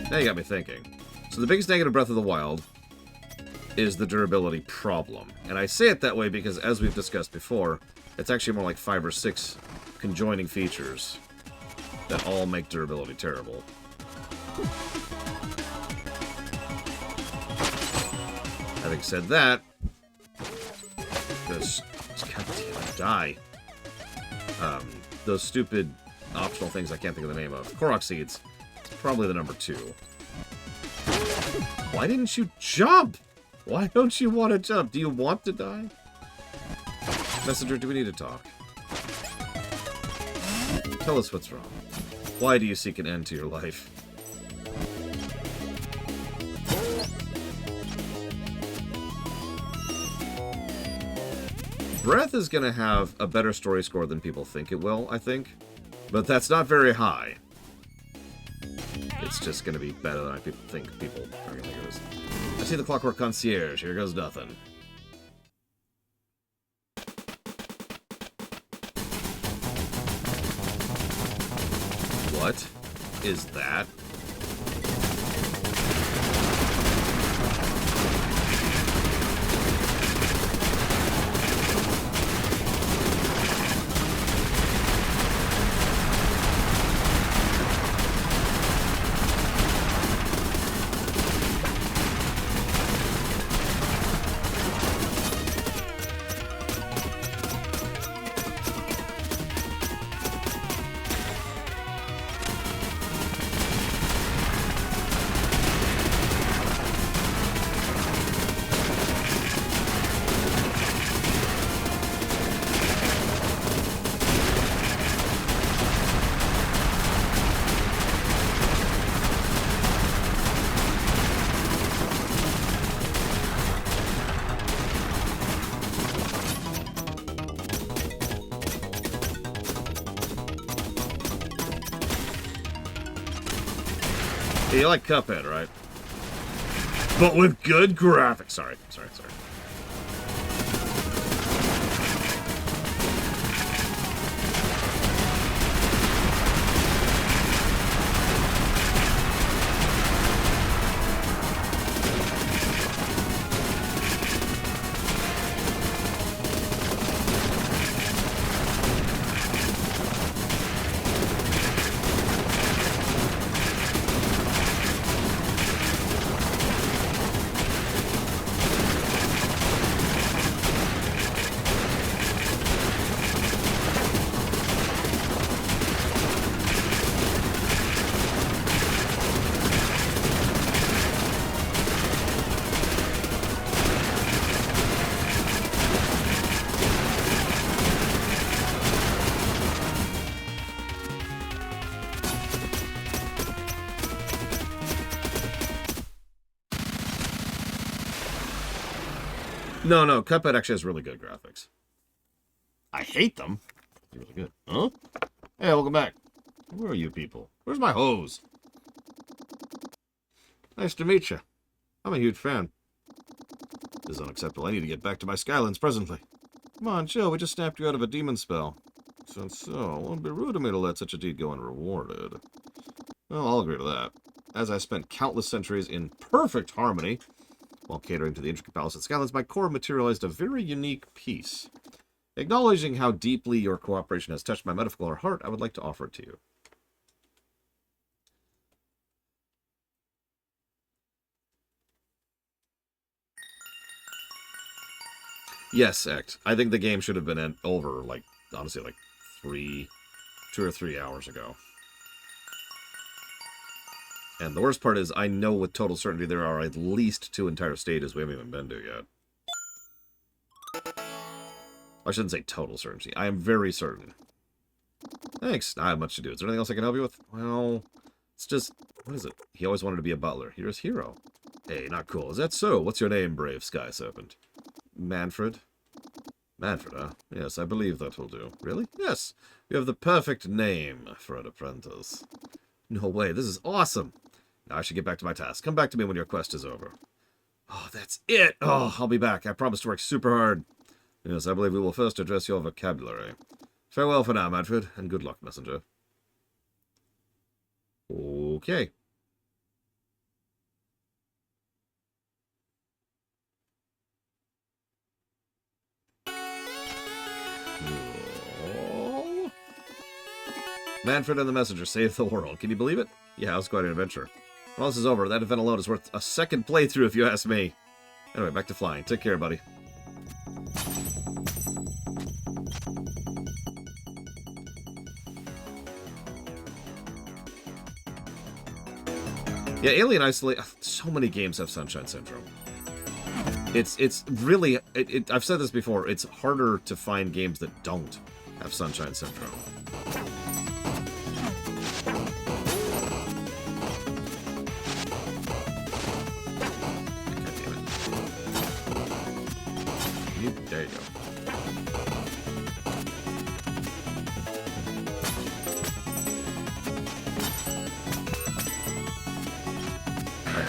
Now you got me thinking. So the biggest negative of Breath of the Wild is the durability problem. And I say it that way because, as we've discussed before, it's actually more like 5 or 6 conjoining features that all make durability terrible. Having said that, those... God damn it, die. Those stupid optional things I can't think of the name of. Korok Seeds. Probably the number 2. Why didn't you jump? Why don't you want to jump? Do you want to die? Messenger, do we need to talk? Tell us what's wrong. Why do you seek an end to your life? Breath is going to have a better story score than people think it will, I think. But that's not very high. It's just going to be better than I think people are going to think it is. I see the Clockwork Concierge. Here goes nothing. What is that? Yeah, you like Cuphead, right? But with good graphics. Sorry. No, Cuphead actually has really good graphics. I hate them. They're really good. Huh? Hey, welcome back. Where are you people? Where's my hose? Nice to meet you. I'm a huge fan. This is unacceptable. I need to get back to my Skylands presently. Come on, chill. We just snapped you out of a demon spell. Since so, it won't be rude of me to let such a deed go unrewarded. Well, I'll agree to that. As I spent countless centuries in perfect harmony while catering to the intricate palace at Skylands, my core materialized a very unique piece. Acknowledging how deeply your cooperation has touched my metaphorical heart, I would like to offer it to you. Yes, Act. I think the game should have been over, like, honestly, like 2 or 3 hours ago. And the worst part is, I know with total certainty there are at least 2 entire stages we haven't even been to yet. I shouldn't say total certainty. I am very certain. Thanks. I have much to do. Is there anything else I can help you with? Well, it's just... What is it? He always wanted to be a butler. Here's Hero. Hey, not cool. Is that so? What's your name, brave Sky Serpent? Manfred? Manfred, huh? Yes, I believe that will do. Really? Yes. You have the perfect name for an apprentice. No way. This is awesome. Now I should get back to my task. Come back to me when your quest is over. Oh, that's it. Oh, I'll be back. I promise to work super hard. Yes, I believe we will first address your vocabulary. Farewell for now, Manfred, and good luck, messenger. Okay. Oh. Manfred and the messenger saved the world. Can you believe it? Yeah, it was quite an adventure. When all this is over, that event alone is worth a second playthrough if you ask me. Anyway, back to flying. Take care, buddy. Yeah, Alien Isolation... So many games have Sunshine Syndrome. It's really... I've said this before. It's harder to find games that don't have Sunshine Syndrome. God damn it. There you go.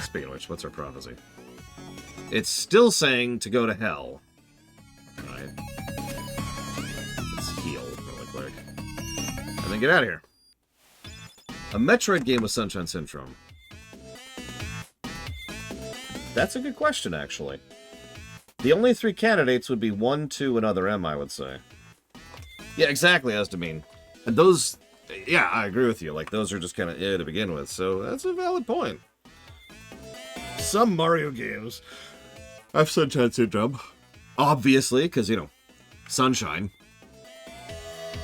Speaking of which, what's our prophecy? It's still saying to go to hell. Alright. Let's heal really quick. And then get out of here. A Metroid game with Sunshine Syndrome. That's a good question, actually. The only 3 candidates would be 1, 2, and Other M, I would say. Yeah, exactly, Astamine. And those... Yeah, I agree with you. Like, those are just kind of to begin with. So, that's a valid point. Some Mario games have Sunshine Syndrome. Obviously, because, you know, Sunshine.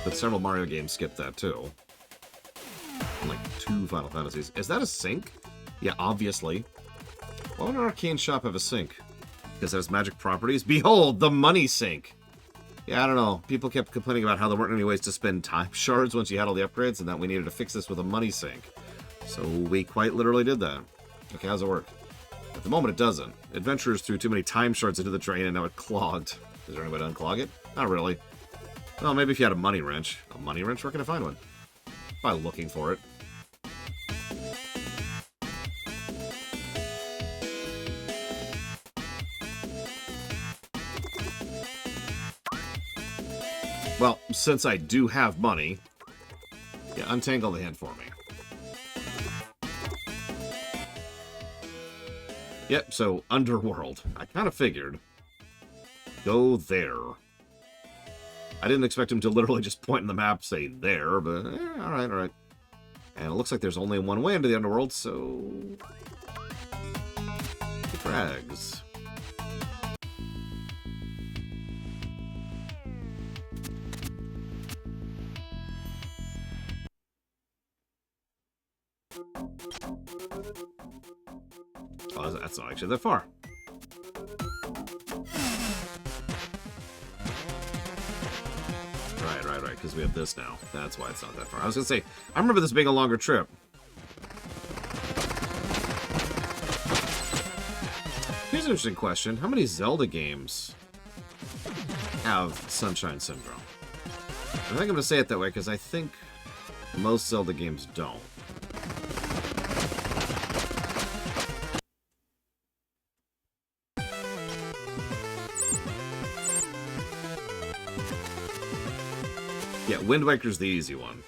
But several Mario games skip that, too. And like 2 Final Fantasies. Is that a sink? Yeah, obviously. Why would an arcane shop have a sink? Because it has magic properties? Behold, the money sink! Yeah, I don't know. People kept complaining about how there weren't any ways to spend time shards once you had all the upgrades, and that we needed to fix this with a money sink. So we quite literally did that. Okay, how's it work? At the moment, it doesn't. Adventurers threw too many time shards into the drain, and now it clogged. Is there any way to unclog it? Not really. Well, maybe if you had a money wrench. A money wrench? Where can I find one? By looking for it. Well, since I do have money, yeah, untangle the hand for me. Yep, so Underworld. I kind of figured. Go there. I didn't expect him to literally just point in the map, say there, but alright, alright. And it looks like there's only one way into the Underworld, so... Frags. Oh, that's not actually that far. Right, because we have this now. That's why it's not that far. I was going to say, I remember this being a longer trip. Here's an interesting question. How many Zelda games have Sunshine Syndrome? I think I'm going to say it that way because I think most Zelda games don't. Yeah, Wind Waker's the easy one.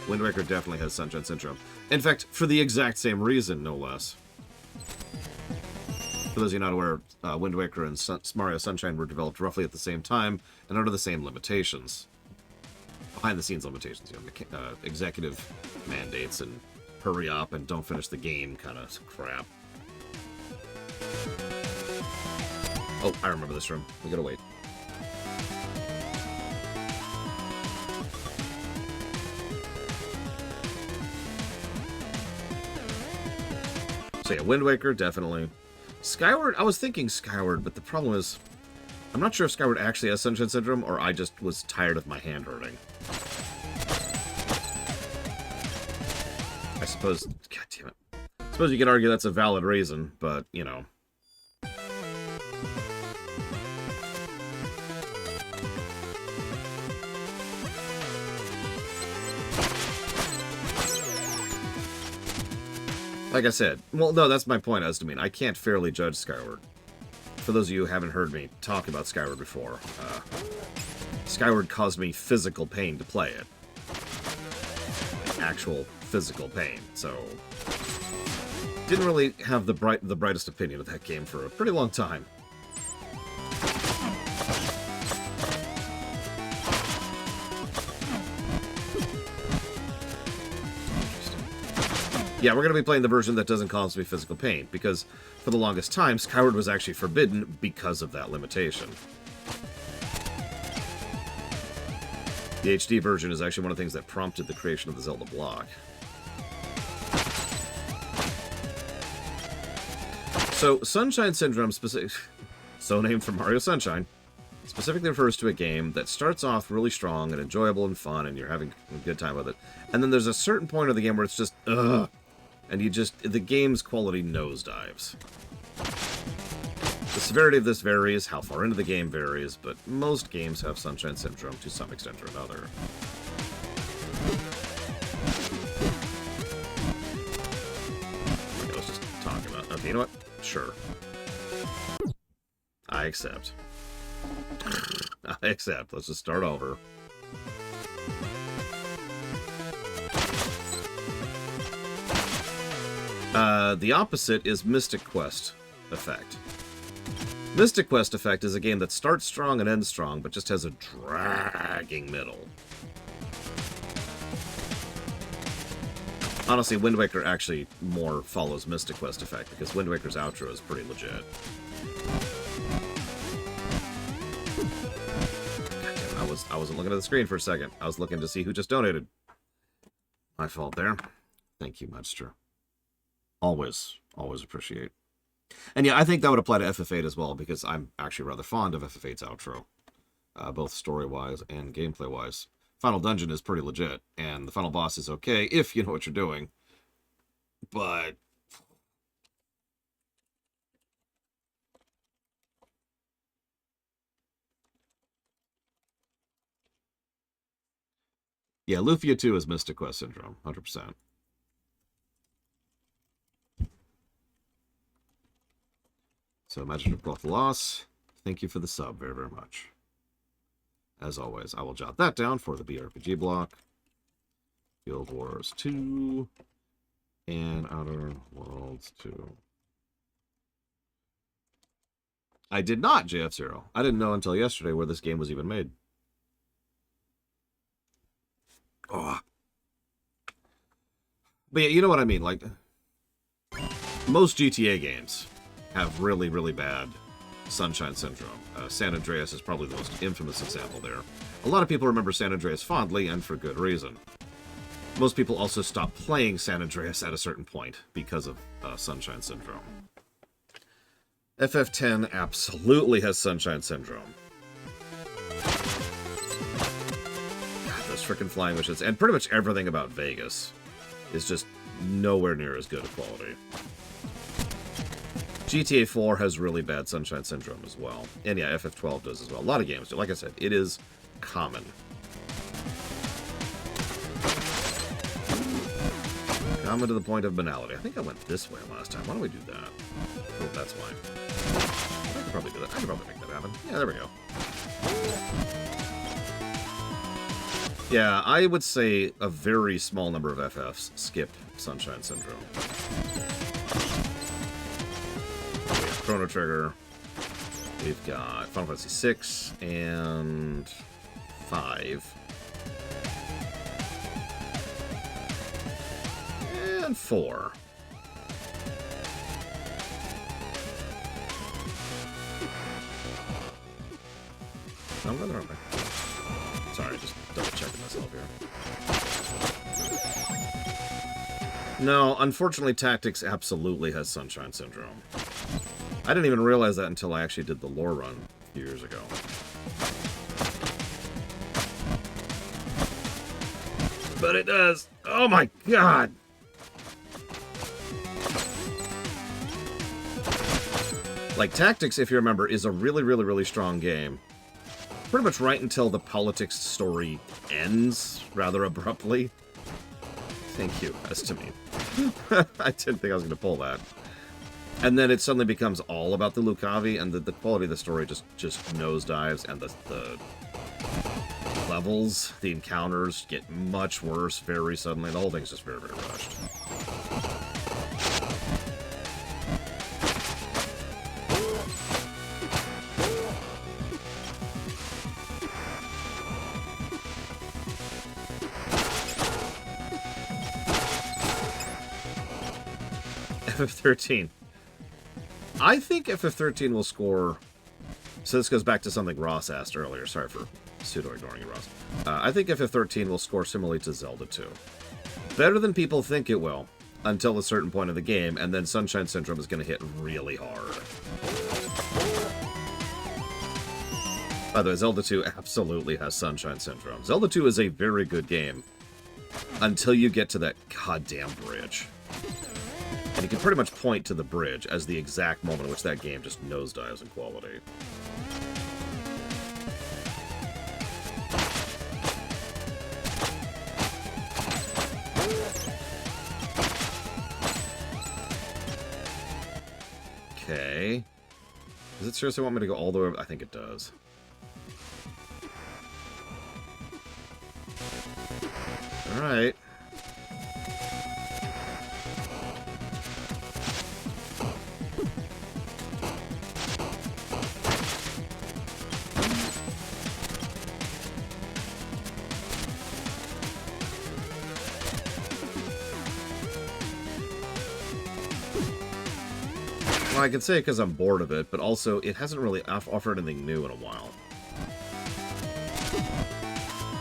Wind Waker definitely has Sunshine Syndrome. In fact, for the exact same reason, no less. For those of you not aware, Wind Waker and Mario Sunshine were developed roughly at the same time and under the same limitations. Behind-the-scenes limitations, you know, executive mandates and hurry up and don't finish the game kind of crap. Oh, I remember this room. We gotta wait. So yeah, Wind Waker, definitely. Skyward, I was thinking Skyward, but the problem is, I'm not sure if Skyward actually has Sunshine Syndrome, or I just was tired of my hand hurting. I suppose, god damn it. I suppose you could argue that's a valid reason, but, you know. Like I said, well, no, that's my point, Estamine. I can't fairly judge Skyward. For those of you who haven't heard me talk about Skyward before, Skyward caused me physical pain to play it. Actual physical pain, so... Didn't really have the brightest opinion of that game for a pretty long time. Yeah, we're going to be playing the version that doesn't cause me physical pain, because for the longest time, Skyward was actually forbidden because of that limitation. The HD version is actually one of the things that prompted the creation of the Zelda block. So, Sunshine Syndrome, so named for Mario Sunshine, specifically refers to a game that starts off really strong and enjoyable and fun, and you're having a good time with it. And then there's a certain point of the game where it's just, ugh, and the game's quality nosedives. The severity of this varies, how far into the game varies, but most games have Sunshine Syndrome to some extent or another. Okay, let's just talk about... Okay, you know what? Sure. I accept. I accept. Let's just start over. The opposite is Mystic Quest Effect. Mystic Quest Effect is a game that starts strong and ends strong, but just has a dragging middle. Honestly, Wind Waker actually more follows Mystic Quest Effect, because Wind Waker's outro is pretty legit. God damn it, I wasn't looking at the screen for a second. I was looking to see who just donated. My fault there. Thank you, Mudster. Always appreciate. And yeah, I think that would apply to FF8 as well, because I'm actually rather fond of FF8's outro. Both story-wise and gameplay-wise. Final Dungeon is pretty legit, and the final boss is okay if you know what you're doing. But... yeah, Lufia 2 is Mystic Quest Syndrome, 100%. So, Magic Cloth Loss, thank you for the sub very, very much. as always, I will jot that down for the BRPG block. Guild Wars 2 and Outer Worlds 2. I did not, JF0. I didn't know until yesterday where this game was even made. Oh. But yeah, you know what I mean. Like, most GTA games have really, really bad Sunshine Syndrome. San Andreas is probably the most infamous example there. A lot of people remember San Andreas fondly, and for good reason. Most people also stop playing San Andreas at a certain point because of Sunshine Syndrome. FF10 absolutely has Sunshine Syndrome. God, those frickin' flying missions. And pretty much everything about Vegas is just nowhere near as good a quality. GTA 4 has really bad Sunshine Syndrome as well. And yeah, FF12 does as well. A lot of games do. Like I said, it is common. Common to the point of banality. I think I went this way last time. Why don't we do that? Oh, that's why. I could probably do that. I could probably make that happen. Yeah, there we go. Yeah, I would say a very small number of FFs skip Sunshine Syndrome. Chrono Trigger. We've got Final Fantasy 6 and 5. And 4. I'm going the wrong way. Sorry, just double checking myself here. No, unfortunately, Tactics absolutely has Sunshine Syndrome. I didn't even realize that until I actually did the lore run a few years ago. But it does. Oh my god! Like, Tactics, if you remember, is a really, really, really strong game. Pretty much right until the politics story ends rather abruptly. Thank you, as to me. I didn't think I was going to pull that. And then it suddenly becomes all about the Lucavi, and the quality of the story just nosedives, and the levels, the encounters get much worse very suddenly. The whole thing's just very, very rushed. FF13. I think FF13 will score... So this goes back to something Ross asked earlier. Sorry for pseudo-ignoring you, Ross. I think FF13 will score similarly to Zelda 2. Better than people think it will, until a certain point of the game, and then Sunshine Syndrome is going to hit really hard. By the way, Zelda 2 absolutely has Sunshine Syndrome. Zelda 2 is a very good game, until you get to that goddamn bridge. And you can pretty much point to the bridge as the exact moment in which that game just nosedives in quality. Okay. Does it seriously want me to go all the way? I think it does. Alright. I can say it because I'm bored of it, but also it hasn't really offered anything new in a while.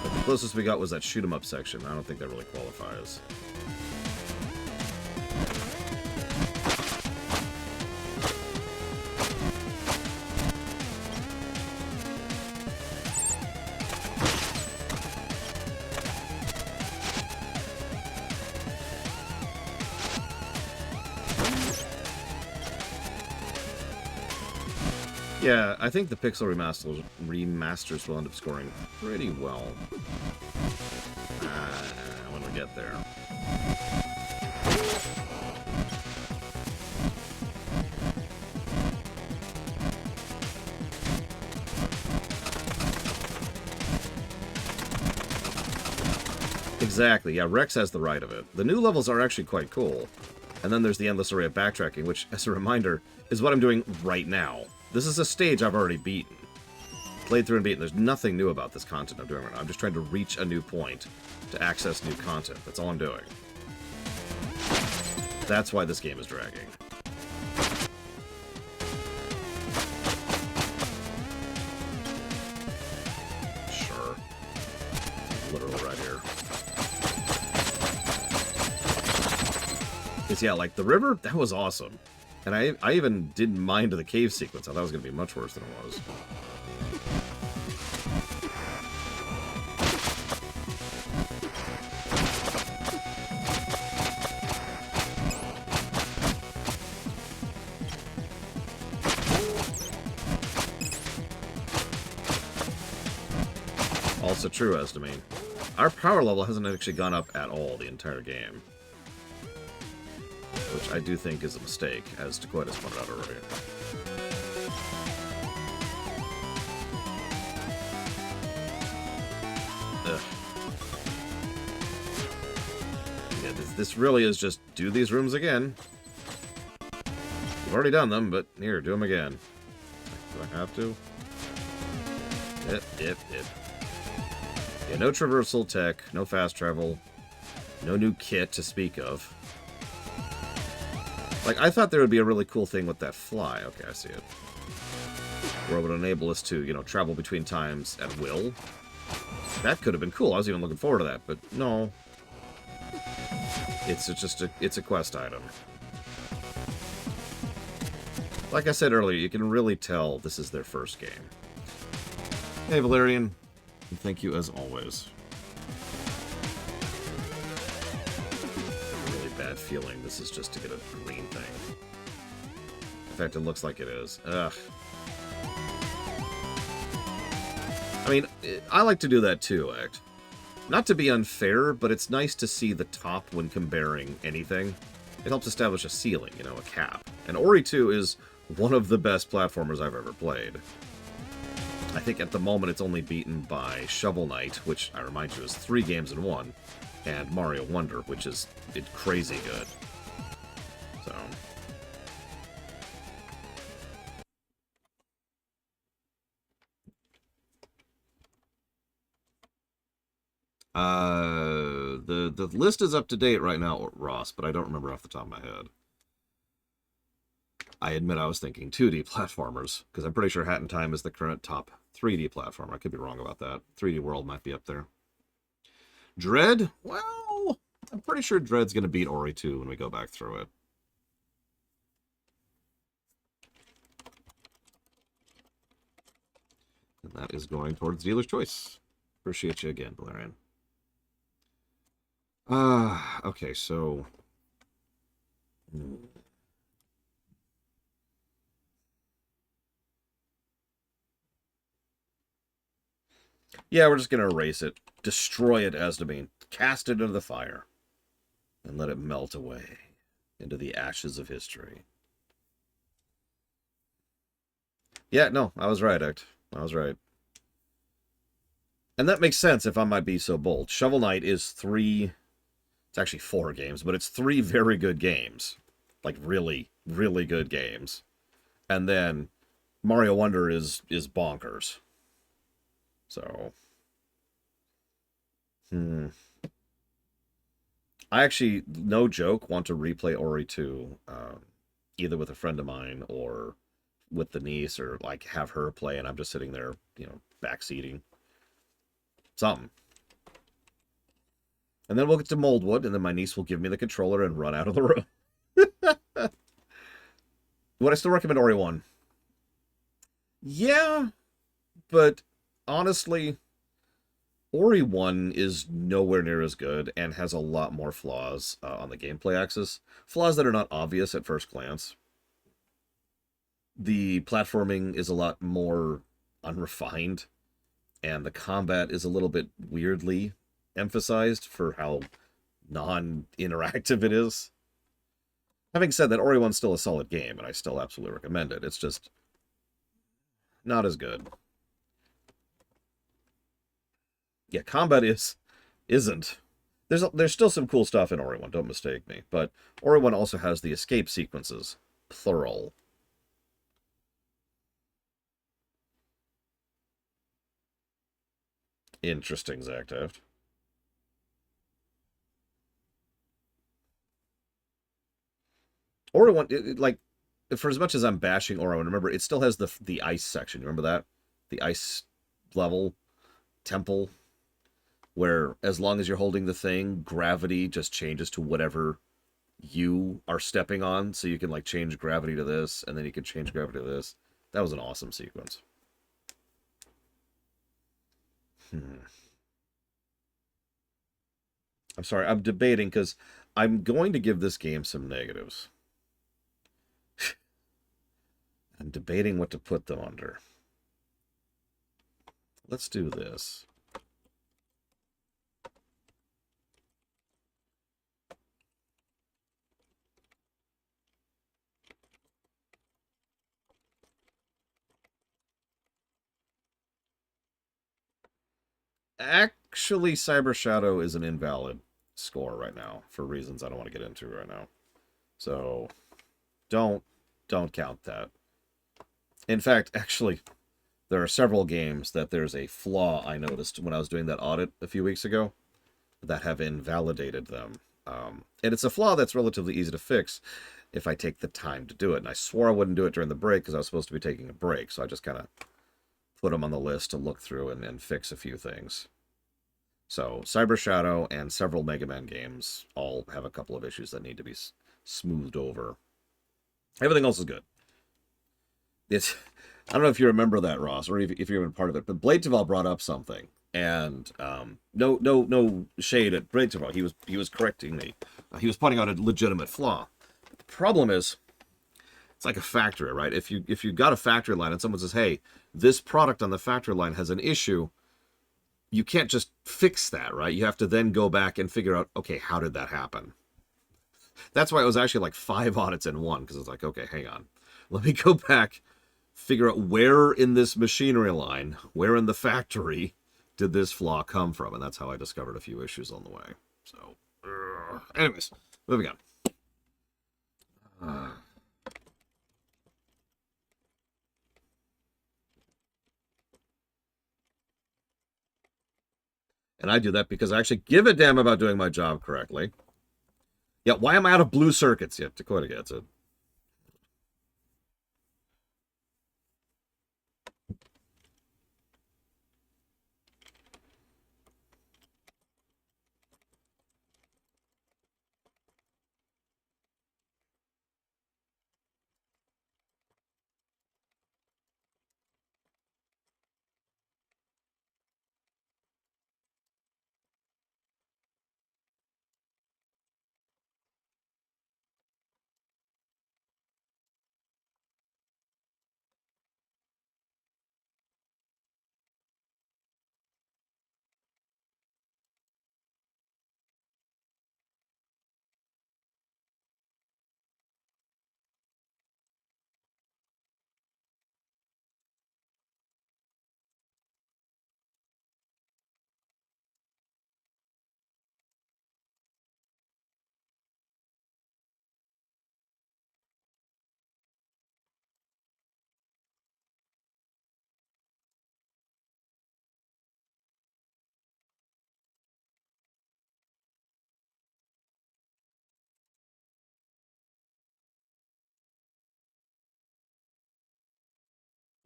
Like, the closest we got was that shoot 'em up section. I don't think that really qualifies. Yeah, I think the Pixel remasters will end up scoring pretty well when we get there. Exactly, yeah, Rex has the right of it. The new levels are actually quite cool. And then there's the endless array of backtracking, which, as a reminder, is what I'm doing right now. This is a stage I've already beaten. Played through and beaten. There's nothing new about this content I'm doing right now. I'm just trying to reach a new point to access new content. That's all I'm doing. That's why this game is dragging. Sure. Literally right here. Because, yeah, like, the river, that was awesome. And I even didn't mind the cave sequence. I thought it was going to be much worse than it was. Also true, Estimate. Our power level hasn't actually gone up at all the entire game. Which I do think is a mistake, as Dakota's pointed out already. Ugh. Yeah, this really is just do these rooms again. You've already done them, but here, do them again. Do I have to? Yep. Yeah, no traversal tech, no fast travel, no new kit to speak of. Like, I thought there would be a really cool thing with that fly. Okay, I see it. Where it would enable us to, you know, travel between times at will. That could have been cool. I was even looking forward to that, but no. It's just it's a quest item. Like I said earlier, you can really tell this is their first game. Hey, Valerian. Thank you as always. Bad feeling this is just to get a green thing. In fact, it looks like it is. Ugh. I mean, I like to do that too, Act. Not to be unfair, but it's nice to see the top when comparing anything. It helps establish a ceiling, you know, a cap. And Ori 2 is one of the best platformers I've ever played. I think at the moment it's only beaten by Shovel Knight, which, I remind you, is 3 games in 1. And Mario Wonder, which is crazy good. So. The list is up to date right now, Ross, but I don't remember off the top of my head. I admit I was thinking 2D platformers, because I'm pretty sure Hat in Time is the current top 3D platformer. I could be wrong about that. 3D World might be up there. Dread? Well, I'm pretty sure Dread's going to beat Ori 2 when we go back through it. And that is going towards dealer's choice. Appreciate you again, Valerian. Okay, so... Yeah, we're just going to erase it. Destroy it, Asdamine. Cast it into the fire. And let it melt away into the ashes of history. Yeah, no, I was right, Act. I was right. And that makes sense if I might be so bold. Shovel Knight is 3... It's actually 4 games, but it's 3 very good games. Like, really, really good games. And then Mario Wonder is bonkers. So... I actually, no joke, want to replay Ori 2, either with a friend of mine or with the niece, or like have her play and I'm just sitting there, you know, backseating. Something. And then we'll get to Moldwood, and then my niece will give me the controller and run out of the room. Would I still recommend Ori 1? Yeah, but honestly, Ori 1 is nowhere near as good and has a lot more flaws on the gameplay axis. Flaws that are not obvious at first glance. The platforming is a lot more unrefined, and the combat is a little bit weirdly emphasized for how non-interactive it is. Having said that, Ori 1's still a solid game, and I still absolutely recommend it. It's just not as good. Yeah, combat isn't. there's still some cool stuff in Ori 1, don't mistake me, but Ori 1 also has the escape sequences, plural. Interesting, Zactaft. Ori 1, like, for as much as I'm bashing Ori 1, remember, it still has the ice section. Remember that? The ice level, temple, where as long as you're holding the thing, gravity just changes to whatever you are stepping on. So you can, like, change gravity to this, and then you can change gravity to this. That was an awesome sequence. I'm sorry, I'm debating because I'm going to give this game some negatives. I'm debating what to put them under. Let's do this. Actually, Cyber Shadow is an invalid score right now for reasons I don't want to get into right now. So don't count that. In fact, actually, there are several games that there's a flaw I noticed when I was doing that audit a few weeks ago that have invalidated them. And it's a flaw that's relatively easy to fix if I take the time to do it. And I swore I wouldn't do it during the break because I was supposed to be taking a break. So I just kind of put them on the list to look through and fix a few things. So Cyber Shadow and several Mega Man games all have a couple of issues that need to be smoothed over. Everything else is good. I don't know if you remember that, Ross, or if you're even part of it, but Blade Taval brought up something, and no shade at Blade Taval. He was correcting me. He was pointing out a legitimate flaw. The problem is, it's like a factory, right? If you got a factory line and someone says, "Hey, this product on the factory line has an issue," you can't just fix that, right? You have to then go back and figure out, okay, how did that happen? That's why it was actually like 5 audits in one, because it's like, okay, hang on, let me go back. Figure out where in this machinery line, where in the factory did this flaw come from, and that's how I discovered a few issues on the way. So, anyways, moving on. And I do that because I actually give a damn about doing my job correctly. Yeah, why am I out of blue circuits? Yeah, Dakota gets it.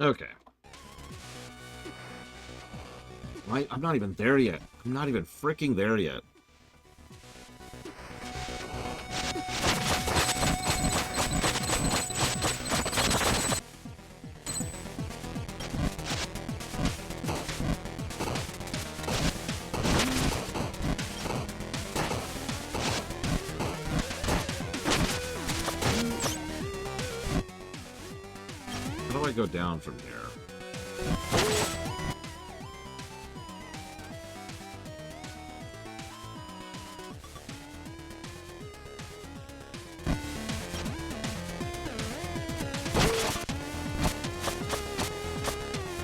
Okay. I'm not even there yet. I'm not even freaking there yet. How do I go down from here?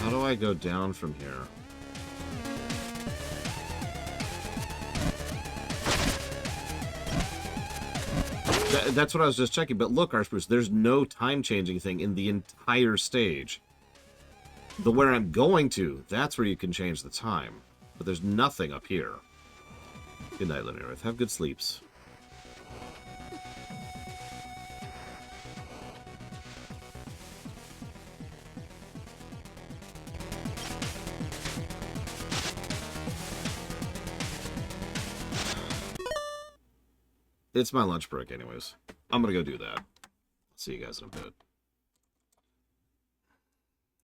How do I go down from here? That's what I was just checking. But look, Arspruce, there's no time-changing thing in the entire stage. The where I'm going to, that's where you can change the time. But there's nothing up here. Good night, Linear Earth. Have good sleeps. It's my lunch break anyways. I'm gonna go do that. See you guys in a bit.